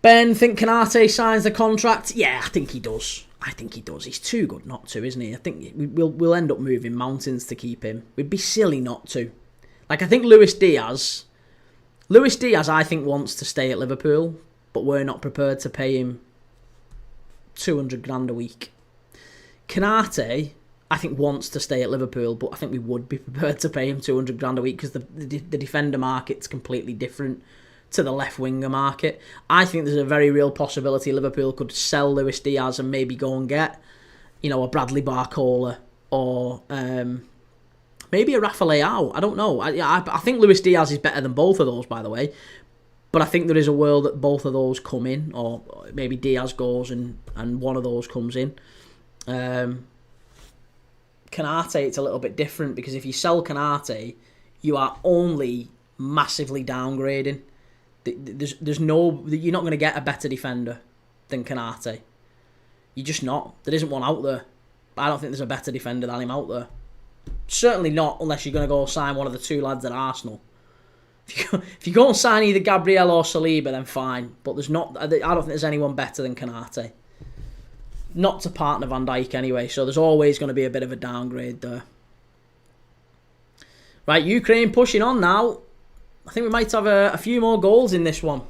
Ben, think Canate signs the contract? Yeah, I think he does. He's too good not to, isn't he? I think we'll end up moving mountains to keep him. We'd be silly not to. Like, I think Luis Diaz, I think, wants to stay at Liverpool, but we're not prepared to pay him 200 grand a week. Canate, I think, wants to stay at Liverpool, but I think we would be prepared to pay him 200 grand a week because the defender market's completely different to the left winger market. I think there's a very real possibility Liverpool could sell Luis Diaz and maybe go and get, a Bradley Barcola or maybe a Rafa Leao. I don't know. I think Luis Diaz is better than both of those, by the way. But I think there is a world that both of those come in, or maybe Diaz goes and one of those comes in. Canate, it's a little bit different because if you sell Canate, you are only massively downgrading. There's no, you're not going to get a better defender than Canate. You're just not. There isn't one out there. I don't think there's a better defender than him out there. Certainly not unless you're going to go sign one of the two lads at Arsenal. If you go and sign either Gabriel or Saliba, then fine. But there's not. I don't think there's anyone better than Canate. Not to partner Van Dijk anyway. So there's always going to be a bit of a downgrade there. Right, Ukraine pushing on now. I think we might have a few more goals in this one.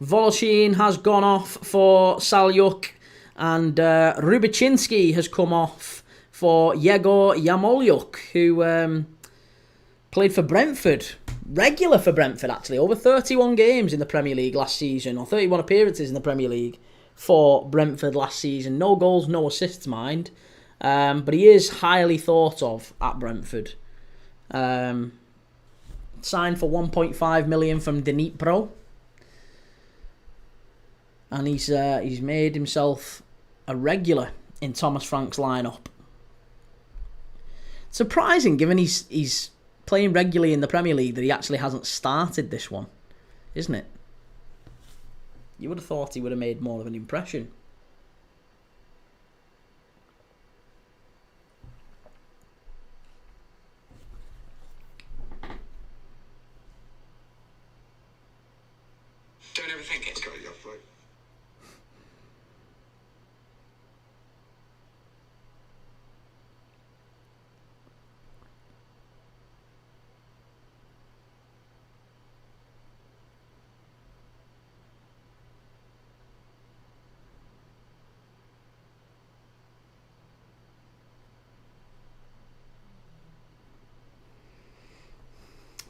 Voloshin has gone off for Salyuk, and Rubichinski has come off for Yegor Yamolyuk, who played for Brentford. Regular for Brentford, actually. Over 31 games in the Premier League last season, or 31 appearances in the Premier League for Brentford last season. No goals, no assists, mind. But he is highly thought of at Brentford. Signed for 1.5 million from Dnipro. And he's made himself a regular in Thomas Frank's lineup. Surprising, given he's playing regularly in the Premier League, that he actually hasn't started this one, isn't it? You would have thought he would have made more of an impression. Don't ever think it's got you off, right?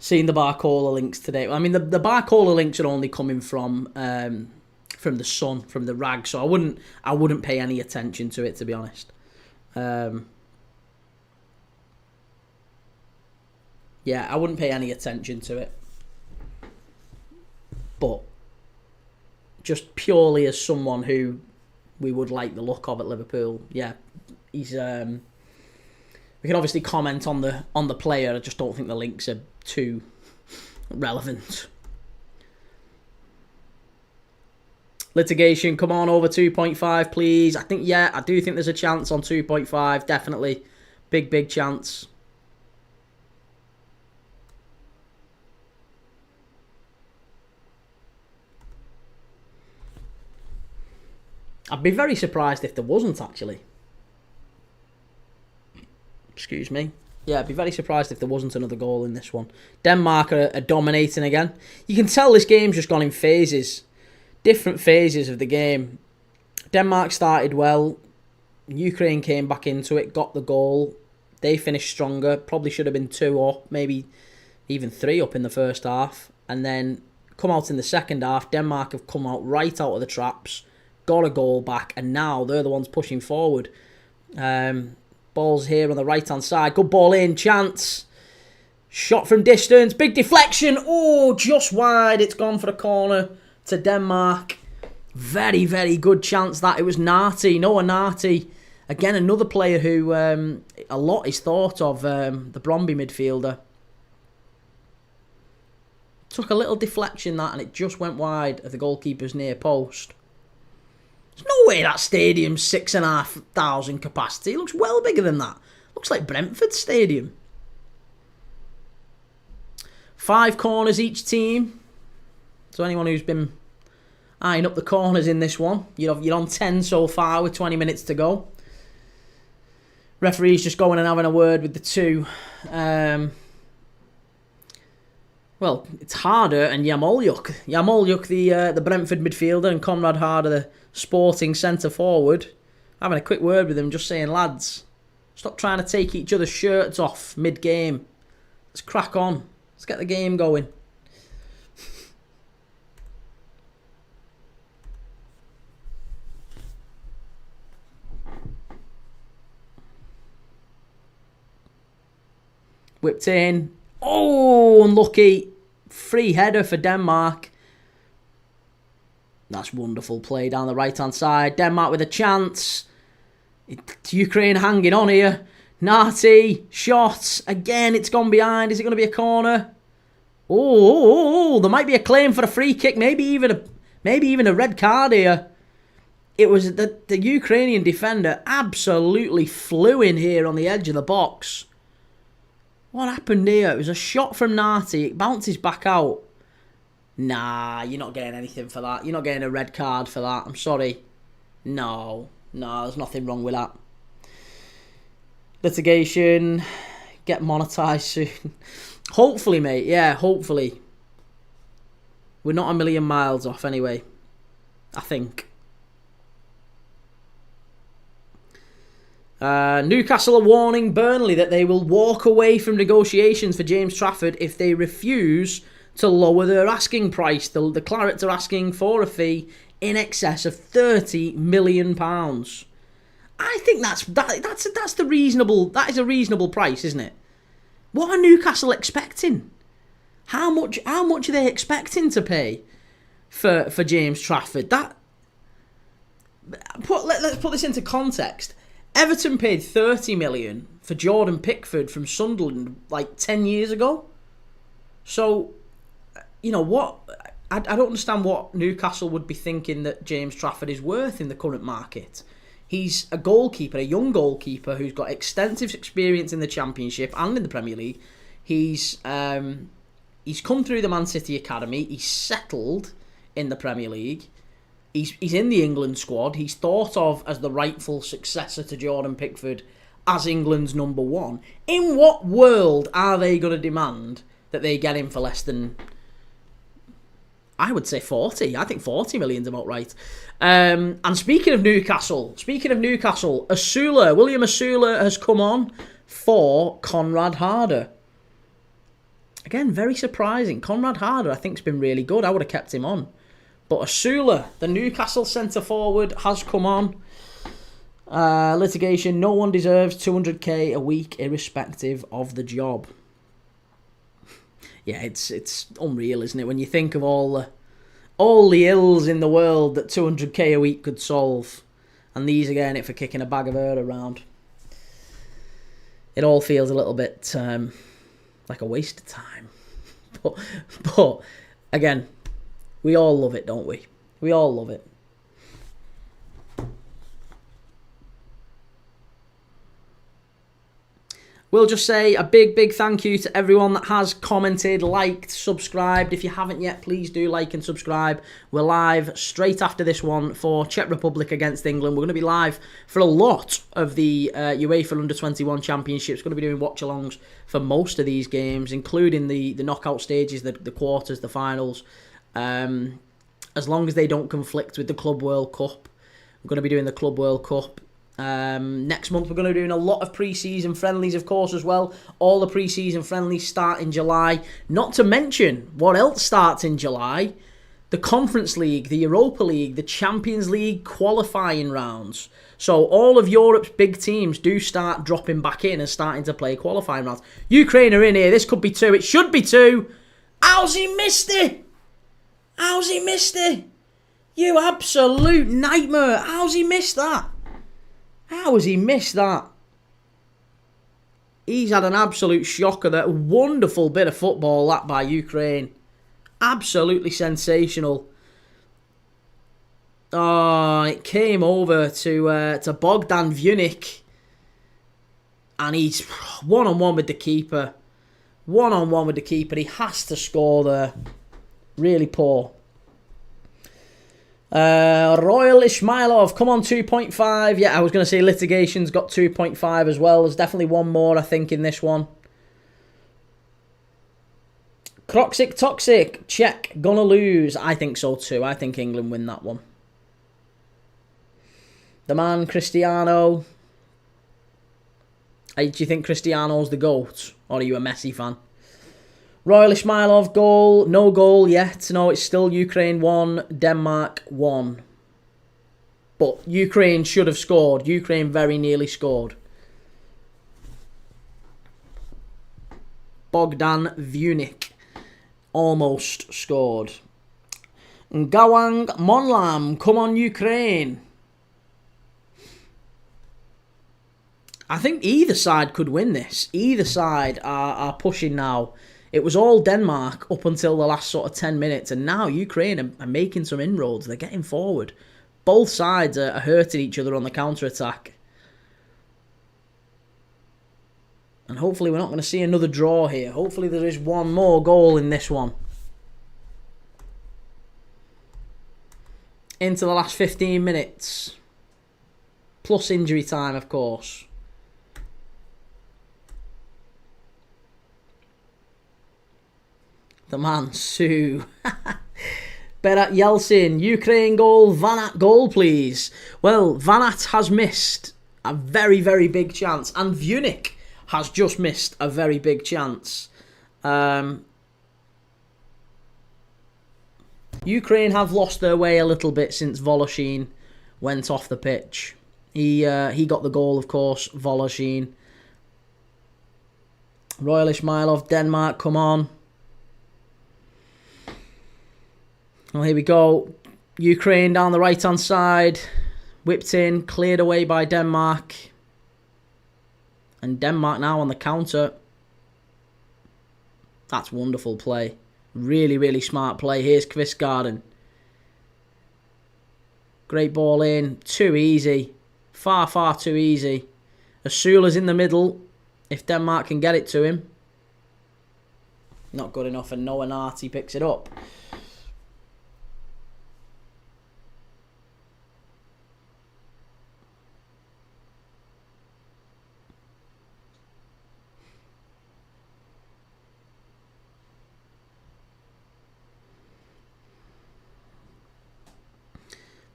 Seeing the Barcola links today. I mean, the Barcola links are only coming from the Sun, from the rag, so I wouldn't pay any attention to it, to be honest. Yeah, I wouldn't pay any attention to it. But just purely as someone who we would like the look of at Liverpool, yeah, he's. We can obviously comment on the player. I just don't think the links are too relevant. Litigation, come on over 2.5, please. I do think there's a chance on 2.5, definitely. Big chance. I'd be very surprised if there wasn't, actually. Excuse me. Yeah, I'd be very surprised if there wasn't another goal in this one. Denmark are dominating again. You can tell this game's just gone in phases. Different phases of the game. Denmark started well. Ukraine came back into it, got the goal. They finished stronger. Probably should have been 2 or maybe even 3 up in the first half. And then come out in the second half. Denmark have come out right out of the traps. Got a goal back. And now they're the ones pushing forward. Ball's here on the right-hand side. Good ball in. Chance. Shot from distance. Big deflection. Oh, just wide. It's gone for a corner to Denmark. Very, very good chance that. It was Narty. Noah Narty. Again, another player who a lot is thought of. The Bromby midfielder. Took a little deflection that and it just went wide of the goalkeeper's near post. There's no way that stadium's 6,500 capacity. It looks well bigger than that. Looks like Brentford Stadium. 5 corners each team. So anyone who's been eyeing up the corners in this one, you're on 10 so far with 20 minutes to go. Referee's just going and having a word with the 2. Well, it's Harder and Yamolyuk. Yamolyuk, the Brentford midfielder, and Conrad Harder, the Sporting centre forward. Having a quick word with them, just saying, lads, stop trying to take each other's shirts off mid-game. Let's crack on. Let's get the game going. Whipped in. Oh, unlucky. Free header for Denmark. That's wonderful play down the right-hand side. Denmark with a chance. It's Ukraine hanging on here. Narty. Shots. Again, it's gone behind. Is it going to be a corner? Oh, there might be a claim for a free kick. Maybe even a red card here. It was the Ukrainian defender absolutely flew in here on the edge of the box. What happened here? It was a shot from Narty. It bounces back out. Nah, you're not getting anything for that. You're not getting a red card for that. I'm sorry. No, there's nothing wrong with that. Litigation. Get monetised soon. Hopefully, mate. Yeah, hopefully. We're not a million miles off anyway. I think. Newcastle are warning Burnley that they will walk away from negotiations for James Trafford if they refuse to lower their asking price. The Clarets are asking for a fee in excess of £30 million. I think that's the reasonable. That is a reasonable price, isn't it? What are Newcastle expecting? How much are they expecting to pay for James Trafford? Let's put this into context. Everton paid $30 million for Jordan Pickford from Sunderland like 10 years ago. So, you know what? I don't understand what Newcastle would be thinking that James Trafford is worth in the current market. He's a goalkeeper, a young goalkeeper who's got extensive experience in the Championship and in the Premier League. He's come through the Man City Academy. He's settled in the Premier League. He's in the England squad. He's thought of as the rightful successor to Jordan Pickford as England's number 1. In what world are they going to demand that they get him for less than, I would say 40. I think 40 million's about right. And speaking of Newcastle, William Asula has come on for Conrad Harder. Again, very surprising. Conrad Harder, I think, has been really good. I would have kept him on. But Asula, the Newcastle centre-forward, has come on. Litigation, no one deserves 200k a week, irrespective of the job. Yeah, it's unreal, isn't it? When you think of all the ills in the world that 200k a week could solve, and these are getting it for kicking a bag of earth around. It all feels a little bit like a waste of time. But again, we all love it, don't we? We all love it. We'll just say a big thank you to everyone that has commented, liked, subscribed. If you haven't yet, please do like and subscribe. We're live straight after this one for Czech Republic against England. We're going to be live for a lot of the UEFA Under-21 Championships. We're going to be doing watch-alongs for most of these games, including the knockout stages, the quarters, the finals. As long as they don't conflict with the Club World Cup. We're going to be doing the Club World Cup. Next month we're going to be doing a lot of pre-season friendlies, of course, as well. All the pre-season friendlies start in July. Not to mention what else starts in July: the Conference League, the Europa League, the Champions League qualifying rounds. So all of Europe's big teams do start dropping back in and starting to play qualifying rounds. Ukraine are in here. This could be 2. It should be 2. How's he missed it? How's he missed it? You absolute nightmare. How's he missed that? How has he missed that? He's had an absolute shocker there. Wonderful bit of football, that, by Ukraine. Absolutely sensational. Oh, it came over to Bogdan Vunik. And he's one-on-one with the keeper. One-on-one with the keeper. He has to score there. Really poor. Royal Ismailov, come on, 2.5. Yeah, I was going to say Litigation's got 2.5 as well. There's definitely one more, I think, in this one. Croxic Toxic, Czech, gonna lose. I think so too. I think England win that one. The man, Cristiano. Do you think Cristiano's the GOAT? Or are you a Messi fan? Royal Ismailov, goal. No goal yet. No, it's still Ukraine 1, Denmark 1. But Ukraine should have scored. Ukraine very nearly scored. Bogdan Vunik almost scored. Gawang Monlam, come on Ukraine. I think either side could win this. Either side are pushing now. It was all Denmark up until the last sort of 10 minutes, and now Ukraine are making some inroads. They're getting forward. Both sides are hurting each other on the counter-attack. And hopefully we're not going to see another draw here. Hopefully there is one more goal in this one. Into the last 15 minutes. Plus injury time, of course. The man, Sue. Berat Yeltsin, Ukraine goal, Vanat goal, please. Well, Vanat has missed a very, very big chance. And Vunik has just missed a very big chance. Ukraine have lost their way a little bit since Voloshin went off the pitch. He got the goal, of course, Voloshin. Royal Ismailov, Denmark, come on. Well, here we go. Ukraine down the right-hand side. Whipped in, cleared away by Denmark. And Denmark now on the counter. That's wonderful play. Really, really smart play. Here's Kvistgarden. Great ball in. Too easy. Far, far too easy. Asula's in the middle. If Denmark can get it to him. Not good enough, and Noah Narty picks it up.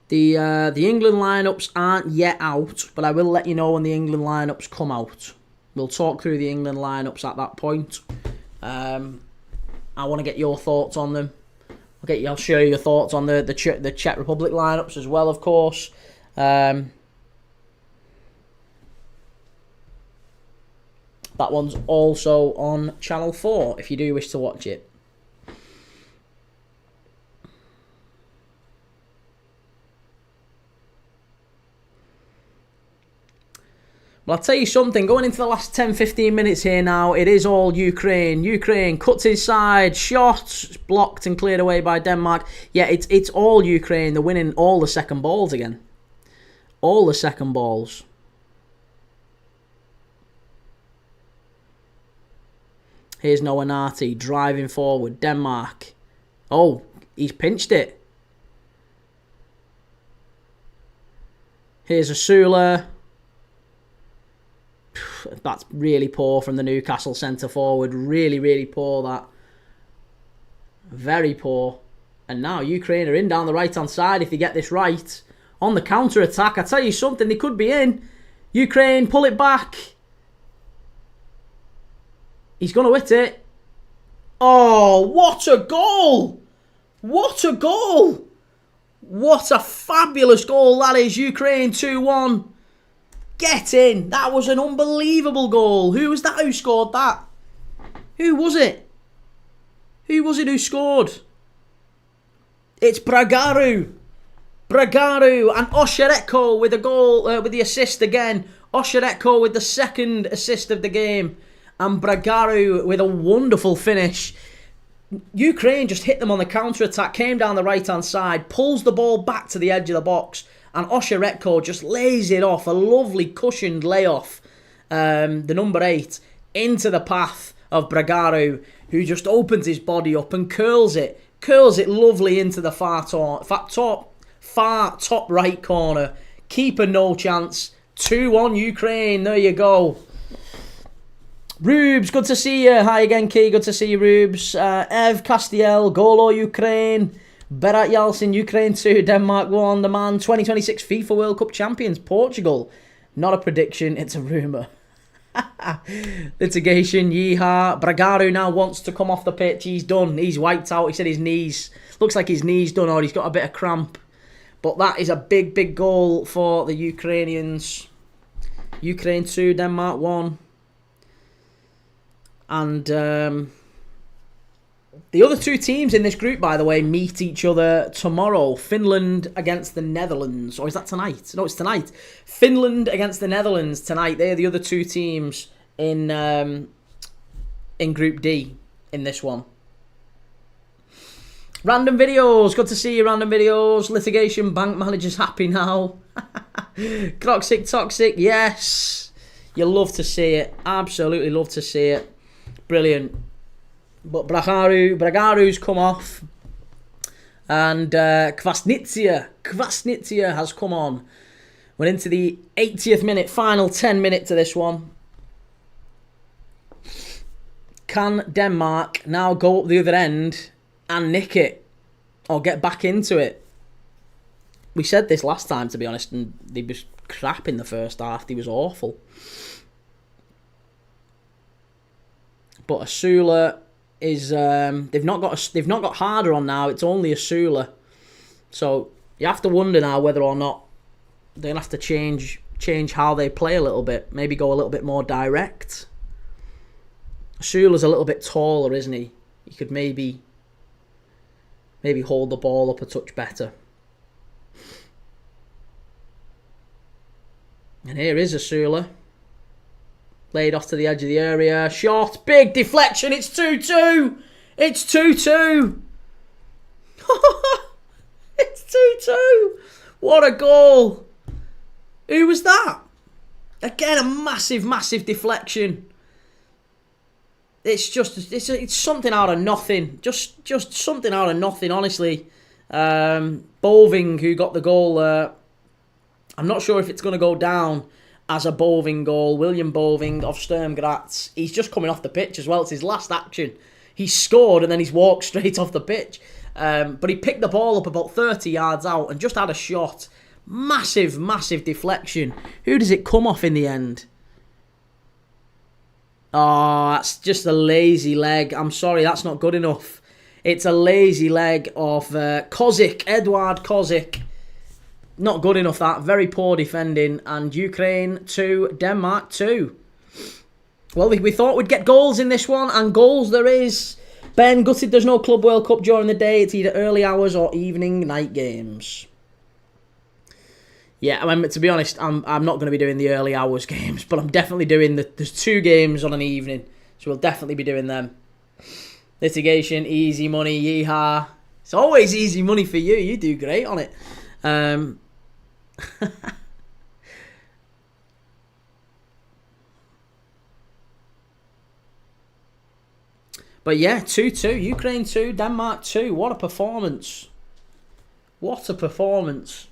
The England lineups aren't yet out, but I will let you know when the England lineups come out. We'll talk through the England lineups at that point. I want to get your thoughts on them. I'll share your thoughts on the Czech Republic lineups as well, of course. That one's also on Channel 4 if you do wish to watch it. Well, I'll tell you something, going into the last 10-15 minutes here now, it is all Ukraine. Ukraine cuts inside, shot, blocked and cleared away by Denmark. Yeah, it's all Ukraine. They're winning all the second balls again. All the second balls. Here's Noah Nati driving forward, Denmark. Oh, he's pinched it. Here's Asula. That's really poor from the Newcastle centre forward. Really, really poor, that. Very poor. And now Ukraine are in down the right-hand side if they get this right. On the counter-attack, I tell you something, they could be in. Ukraine, pull it back. He's going to hit it. Oh, what a goal! What a goal! What a fabulous goal that is. Ukraine 2-1. Get in. That was an unbelievable goal. Who was that who scored that? Who was it? Who was it who scored? It's Bragaru. Bragaru and Osheretko with a goal, with the assist again. Osheretko with the second assist of the game. And Bragaru with a wonderful finish. Ukraine just hit them on the counter-attack, came down the right-hand side, pulls the ball back to the edge of the box, and Osheretko just lays it off. A lovely cushioned layoff. The number 8 into the path of Bragaru, who just opens his body up and curls it lovely into the far top right corner. Keeper no chance. 2-1 Ukraine. There you go. Rubes, good to see you. Hi again, Kee. Good to see you, Rubes. Ev Castiel, Golo Ukraine. Berat Yalcin, Ukraine 2, Denmark 1. The man, 2026 FIFA World Cup champions, Portugal. Not a prediction, it's a rumour. Litigation, yeehaw. Bragaru now wants to come off the pitch. He's done. He's wiped out. He said his knees. Looks like his knee's done, or he's got a bit of cramp. But that is a big, big goal for the Ukrainians. Ukraine 2, Denmark 1. And the other two teams in this group, by the way, meet each other tomorrow. Finland against the Netherlands. Or is that tonight? No, it's tonight. Finland against the Netherlands tonight. They're the other two teams in Group D in this one. Random videos. Good to see you, Random Videos. Litigation, bank manager's happy now. Toxic. Yes. You love to see it. Absolutely love to see it. Brilliant. But Bragaru's come off. And Kvasnitsia has come on. We're into the 80th minute, final 10 minutes to this one. Can Denmark now go up the other end and nick it? Or get back into it? We said this last time, to be honest, and they was crap in the first half. They was awful. But Asula is they've not got harder on now. It's only Asula, so you have to wonder now whether or not they'll have to change how they play a little bit. Maybe go a little bit more direct. Asula's a little bit taller, isn't he? He could maybe hold the ball up a touch better. And here is Asula. Laid off to the edge of the area. Shot. Big deflection. It's 2-2. It's 2-2. It's 2-2. What a goal. Who was that? Again, a massive, massive deflection. It's something out of nothing. Just something out of nothing, honestly. Boving, who got the goal, I'm not sure if it's going to go down as a Boving goal. William Boving of Sturm Graz. He's just coming off the pitch as well. It's his last action. He scored and then he's walked straight off the pitch. But he picked the ball up about 30 yards out and just had a shot. Massive, massive deflection. Who does it come off in the end? Oh, that's just a lazy leg. I'm sorry, that's not good enough. It's a lazy leg of Kozik, Edward Kozik. Not good enough, that. Very poor defending. And Ukraine 2, Denmark 2. Well, we thought we'd get goals in this one, and goals there is. Ben, gutted there's no Club World Cup during the day. It's either early hours or evening night games. Yeah, I mean, to be honest, I'm not going to be doing the early hours games, but I'm definitely doing there's 2 games on an evening, so we'll definitely be doing them. Litigation, easy money, yeehaw. It's always easy money for you. You do great on it. But yeah, 2-2. Ukraine 2, Denmark 2. What a performance. What a performance.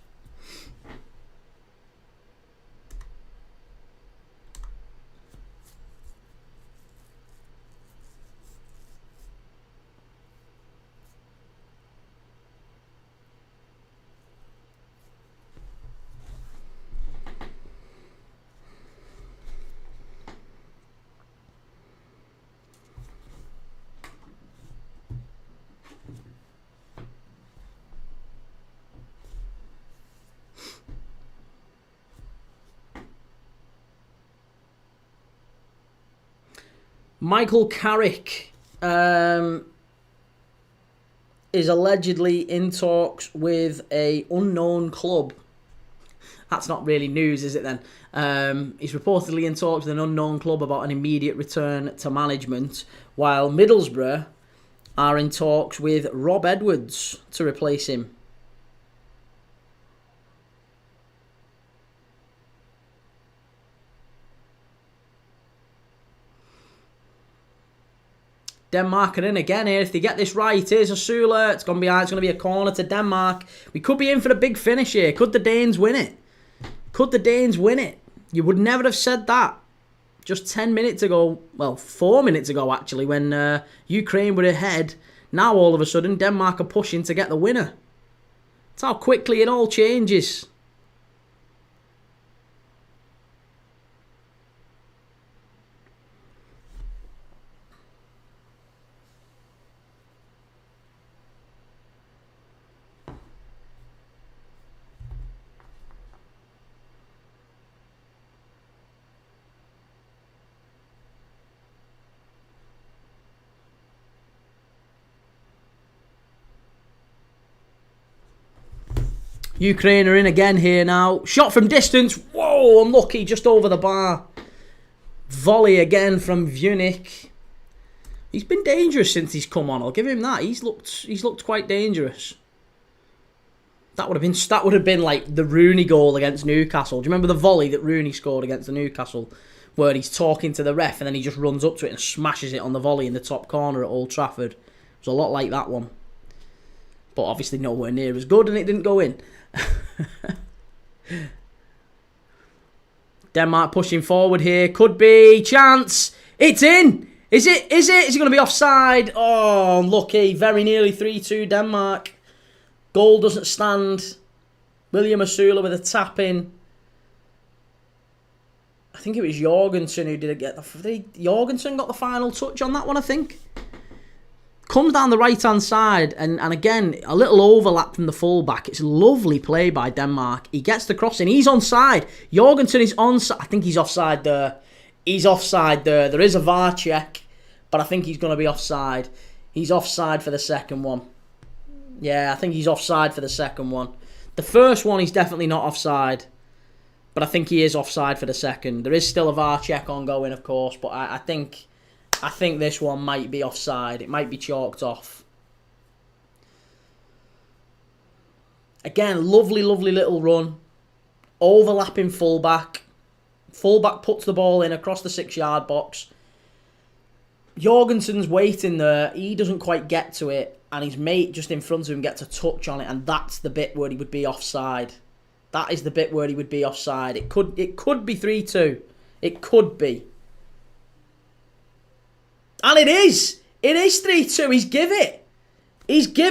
Michael Carrick is allegedly in talks with a unknown club. That's not really news, is it then? He's reportedly in talks with an unknown club about an immediate return to management, while Middlesbrough are in talks with Rob Edwards to replace him. Denmark are in again here. If they get this right, here's Asula. It's going to be a corner to Denmark. We could be in for a big finish here. Could the Danes win it? Could the Danes win it? You would never have said that just 10 minutes ago. Well, 4 minutes ago, actually, when Ukraine were ahead. Now, all of a sudden, Denmark are pushing to get the winner. That's how quickly it all changes. Ukraine are in again here now. Shot from distance. Whoa, unlucky. Just over the bar. Volley again from Vunik. He's been dangerous since he's come on. I'll give him that. He's looked quite dangerous. That would have been like the Rooney goal against Newcastle. Do you remember the volley that Rooney scored against the Newcastle, where he's talking to the ref and then he just runs up to it and smashes it on the volley in the top corner at Old Trafford? It was a lot like that one, but obviously nowhere near as good, and it didn't go in. Denmark pushing forward here. Could be chance. It's in. Is it? Is it going to be offside? Oh, unlucky. Very nearly 3-2 Denmark. Goal doesn't stand. William Asula with a tap in. I think it was Jorgensen who did get the... Jorgensen got the final touch on that one, I think. Comes down the right-hand side, and again, a little overlap from the full-back. It's lovely play by Denmark. He gets the crossing. He's onside. Jorgensen is onside. I think he's offside there. He's offside there. There is a VAR check, but I think he's going to be offside. He's offside for the second one. Yeah, I think he's offside for the second one. The first one, he's definitely not offside, but I think he is offside for the second. There is still a VAR check ongoing, of course, but I think this one might be offside. It might be chalked off. Again, lovely, lovely little run. Overlapping fullback. Fullback puts the ball in across the 6-yard box. Jorgensen's waiting there. He doesn't quite get to it. And his mate just in front of him gets a touch on it. And that's the bit where he would be offside. That is the bit where he would be offside. It could be 3-2. It could be. And it is. It is 3-2. He's give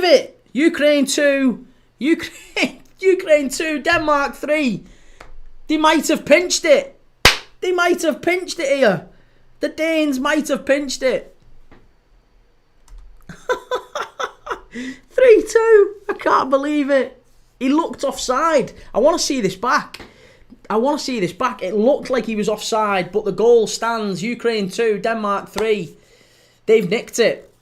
it. Ukraine 2. Ukraine 2. Denmark 3. They might have pinched it. They might have pinched it here. The Danes might have pinched it. 3-2. I can't believe it. He looked offside. I want to see this back. It looked like he was offside, but the goal stands. Ukraine 2, Denmark 3. They've nicked it.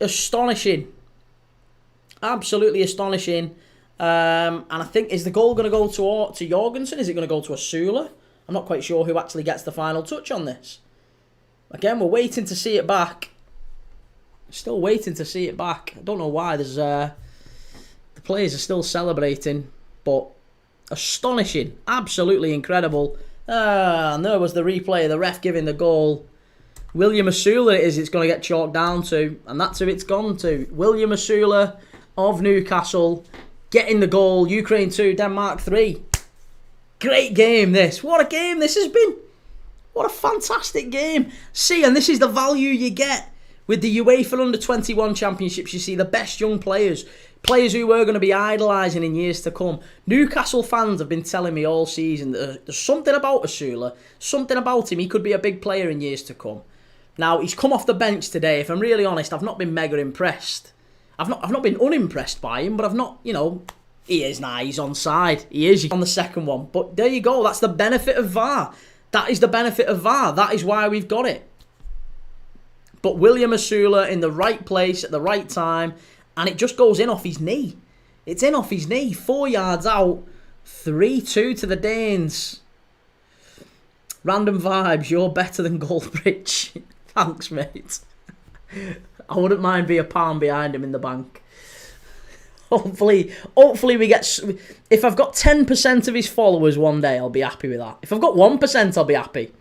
Astonishing. Absolutely astonishing. And I think, is the goal going to go to Jorgensen? Is it going to go to Asula? I'm not quite sure who actually gets the final touch on this. Again, we're waiting to see it back. Still waiting to see it back. I don't know why. The players are still celebrating, but astonishing. Absolutely incredible. And there was the replay, the ref giving the goal. William Asula it's going to get chalked down to, and that's who it's gone to. William Asula of Newcastle getting the goal. Ukraine 2, Denmark 3. Great game this. What a game this has been. What a fantastic game. See, and this is the value you get with the UEFA Under-21 Championships. You see the best young players. Players who we're going to be idolising in years to come. Newcastle fans have been telling me all season that there's something about Asula. Something about him. He could be a big player in years to come. Now, he's come off the bench today. If I'm really honest, I've not been mega impressed. I've not been unimpressed by him, but I've not, he is now. He's onside. He is on the second one. But there you go. That's the benefit of VAR. That is the benefit of VAR. That is why we've got it. But William Asula in the right place at the right time, and it just goes in off his knee. It's in off his knee. 4 yards out. 3-2 to the Danes. Random vibes. You're better than Goldbridge. Thanks, mate. I wouldn't mind being a pound behind him in the bank. Hopefully we get... If I've got 10% of his followers one day, I'll be happy with that. If I've got 1%, I'll be happy.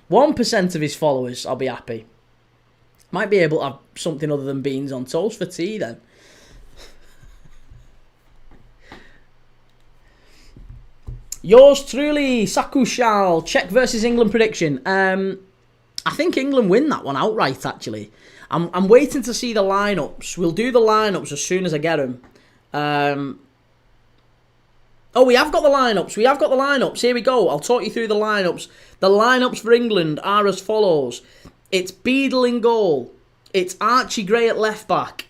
1% of his followers, I'll be happy. Might be able to have something other than beans on toast for tea then. Yours truly, Sakushal. Czech versus England prediction. I think England win that one outright, actually. I'm waiting to see the lineups. We'll do the lineups as soon as I get them. Oh, we have got the lineups. Here we go. I'll talk you through the lineups. The lineups for England are as follows. It's Beadle in goal. It's Archie Gray at left back.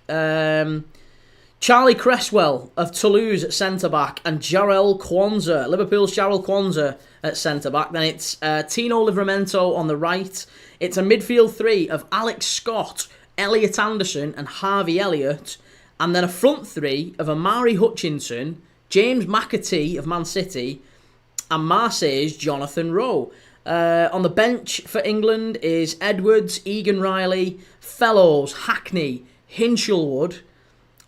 Charlie Cresswell of Toulouse at centre back, and Jarrell Kwanzaa, Liverpool's Jarrell Kwanzaa at centre back. Then it's Tino Livramento on the right. It's a midfield three of Alex Scott, Elliot Anderson, and Harvey Elliott. And then a front three of Amari Hutchinson, James McAtee of Man City, and Marseille's Jonathan Rowe. On the bench for England is Edwards, Egan Riley, Fellows, Hackney, Hinchelwood,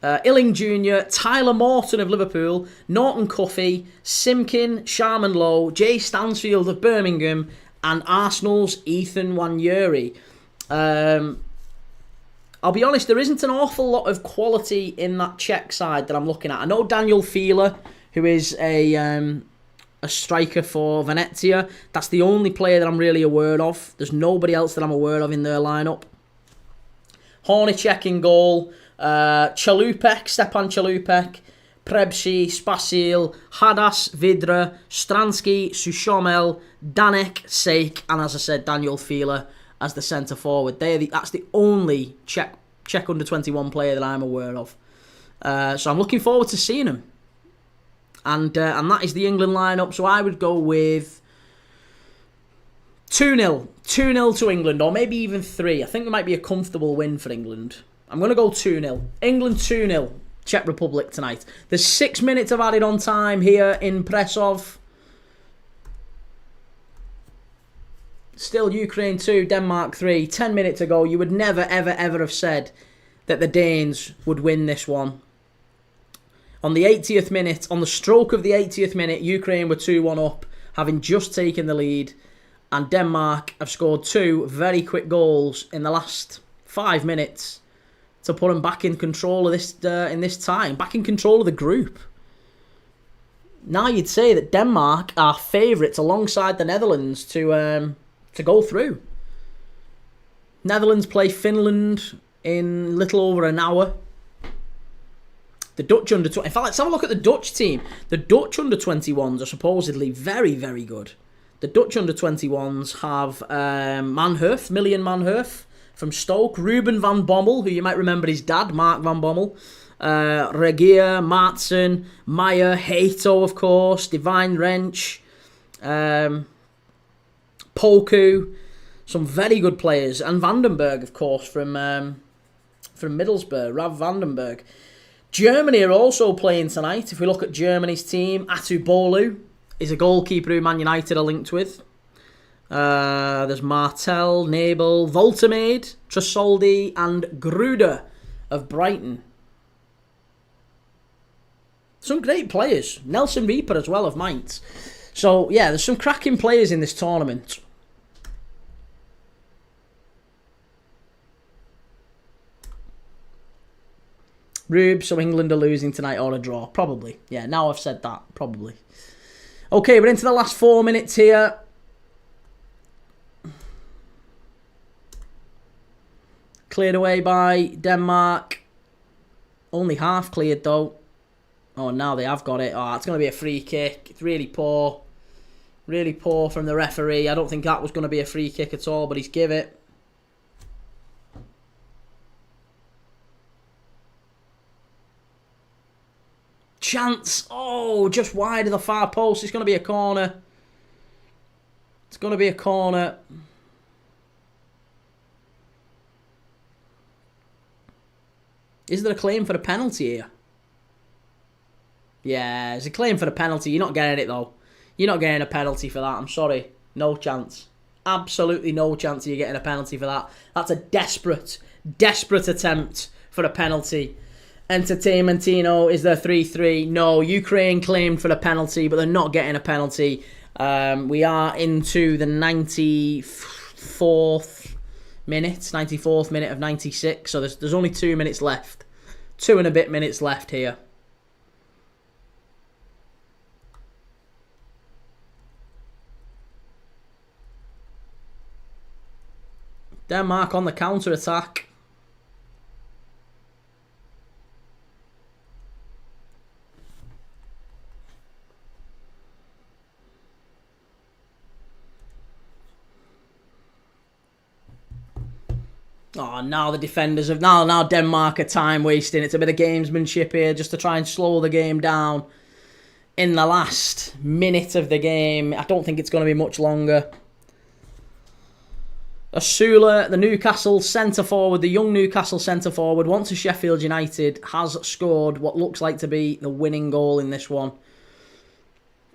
Illing Jr., Tyler Morton of Liverpool, Norton Cuffy, Simkin, Sharman Lowe, Jay Stansfield of Birmingham, and Arsenal's Ethan Wanyeri. I'll be honest, there isn't an awful lot of quality in that Czech side that I'm looking at. I know Daniel Fieler, who is a striker for Venezia. That's the only player that I'm really aware of. There's nobody else that I'm aware of in their lineup. Hornicek in goal. Chalupek, Stepan Chalupek, Prebsi, Spasil, Hadas, Vidra, Stransky, Sushomel, Danek, Sake, and as I said, Daniel Fieler as the centre forward. That's the only Czech under-21 player that I'm aware of. So I'm looking forward to seeing him. And that is the England lineup. So I would go with 2-0. 2-0 to England, or maybe even 3. I think it might be a comfortable win for England. I'm going to go 2-0. England 2-0. Czech Republic tonight. There's 6 minutes of added on time here in Prešov. Still Ukraine 2, Denmark 3. 10 minutes ago, you would never, ever, ever have said that the Danes would win this one. On the 80th minute, on the stroke of the 80th minute, Ukraine were 2-1 up, having just taken the lead. And Denmark have scored 2 very quick goals in the last 5 minutes to put them back in control of this in this time, back in control of the group. Now you'd say that Denmark are favourites alongside the Netherlands to go through. Netherlands play Finland in little over an hour. The Dutch under-20... In fact, let's have a look at the Dutch team. The Dutch under-21s are supposedly very, very good. The Dutch under-21s have Million Manhoef from Stoke, Ruben van Bommel, who you might remember his dad, Mark van Bommel, Regier, Maatsen, Meyer, Hato, of course, Divine Wrench, Poku, some very good players, and Vandenberg, of course, from Middlesbrough, Rav Vandenberg. Germany are also playing tonight. If we look at Germany's team, Atubolu is a goalkeeper who Man United are linked with. There's Martel, Nabel, Voltemade, Tresoldi, and Gruder of Brighton. Some great players. Nelson Reaper as well of Mainz. So, yeah, there's some cracking players in this tournament. Rube, so England are losing tonight or a draw? Probably. Yeah, now I've said that. Probably. Okay, we're into the last 4 minutes here. Cleared away by Denmark. Only half cleared though. Oh, now they have got it. Oh, it's going to be a free kick. It's really poor. Really poor from the referee. I don't think that was going to be a free kick at all, but he's give it. Chance. Oh, just wide of the far post. It's going to be a corner. It's going to be a corner. Is there a claim for a penalty here? Yeah, there's a claim for the penalty. You're not getting it, though. You're not getting a penalty for that. I'm sorry. No chance. Absolutely no chance of you getting a penalty for that. That's a desperate attempt for a penalty. Entertainmentino, is there 3-3? No, Ukraine claimed for the penalty, but they're not getting a penalty. We are into the 94th minute of 96, so there's only 2 minutes left. 2 and a bit minutes left here. Denmark on the counter-attack. Oh, now the defenders have... Now Denmark are time wasting. It's a bit of gamesmanship here just to try and slow the game down in the last minute of the game. I don't think it's going to be much longer. Asula, the Newcastle centre-forward, the young Newcastle centre-forward, once to Sheffield United, has scored what looks like to be the winning goal in this one.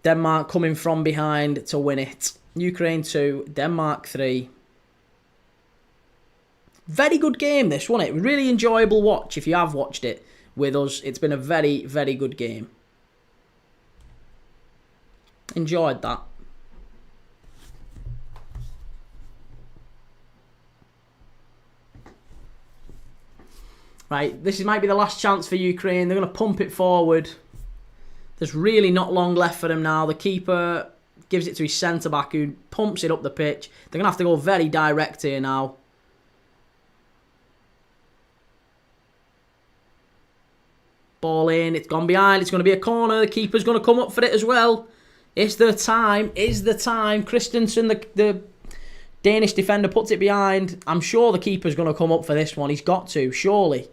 Denmark coming from behind to win it. Ukraine 2, Denmark 3. Very good game this, wasn't it? Really enjoyable watch if you have watched it with us. It's been a very, very good game. Enjoyed that. Right, this might be the last chance for Ukraine. They're going to pump it forward. There's really not long left for them now. The keeper gives it to his centre-back who pumps it up the pitch. They're going to have to go very direct here now. Ball in, it's gone behind, it's going to be a corner. The keeper's going to come up for it as well. Is the time? Christensen, the Danish defender, puts it behind. I'm sure the keeper's going to come up for this one. He's got to, surely.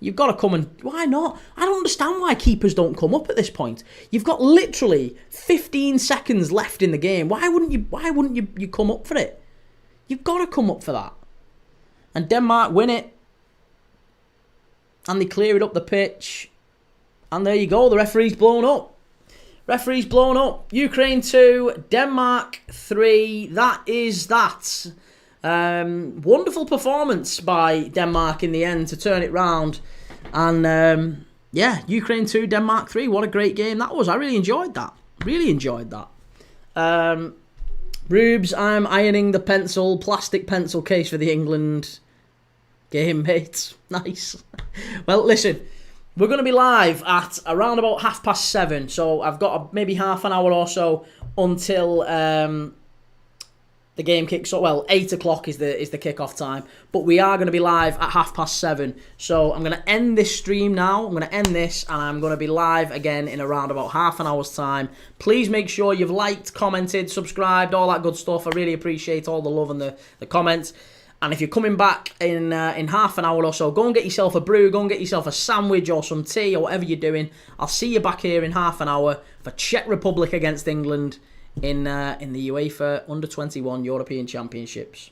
You've got to come and... Why not? I don't understand why keepers don't come up at this point. You've got literally 15 seconds left in the game. Why wouldn't you come up for it? You've got to come up for that. And Denmark win it. And they clear it up the pitch. And there you go. The referee's blown up. Referee's blown up. Ukraine 2, Denmark 3. That is that. Wonderful performance by Denmark in the end to turn it round. And yeah, Ukraine 2, Denmark 3. What a great game that was. I really enjoyed that. Really enjoyed that. Rubes, I'm ironing the plastic pencil case for the England game, mate. Nice. Well, listen, we're going to be live at around about 7:30. So I've got maybe half an hour or so until the game kicks off. Well, 8 o'clock is the kickoff time, but we are going to be live at 7:30. So I'm going to end this stream now. I'm going to end this, and I'm going to be live again in around about half an hour's time. Please make sure you've liked, commented, subscribed, all that good stuff. I really appreciate all the love and the comments. And if you're coming back in half an hour or so, go and get yourself a brew, go and get yourself a sandwich or some tea or whatever you're doing. I'll see you back here in half an hour for Czech Republic against England in the UEFA Under-21 European Championships.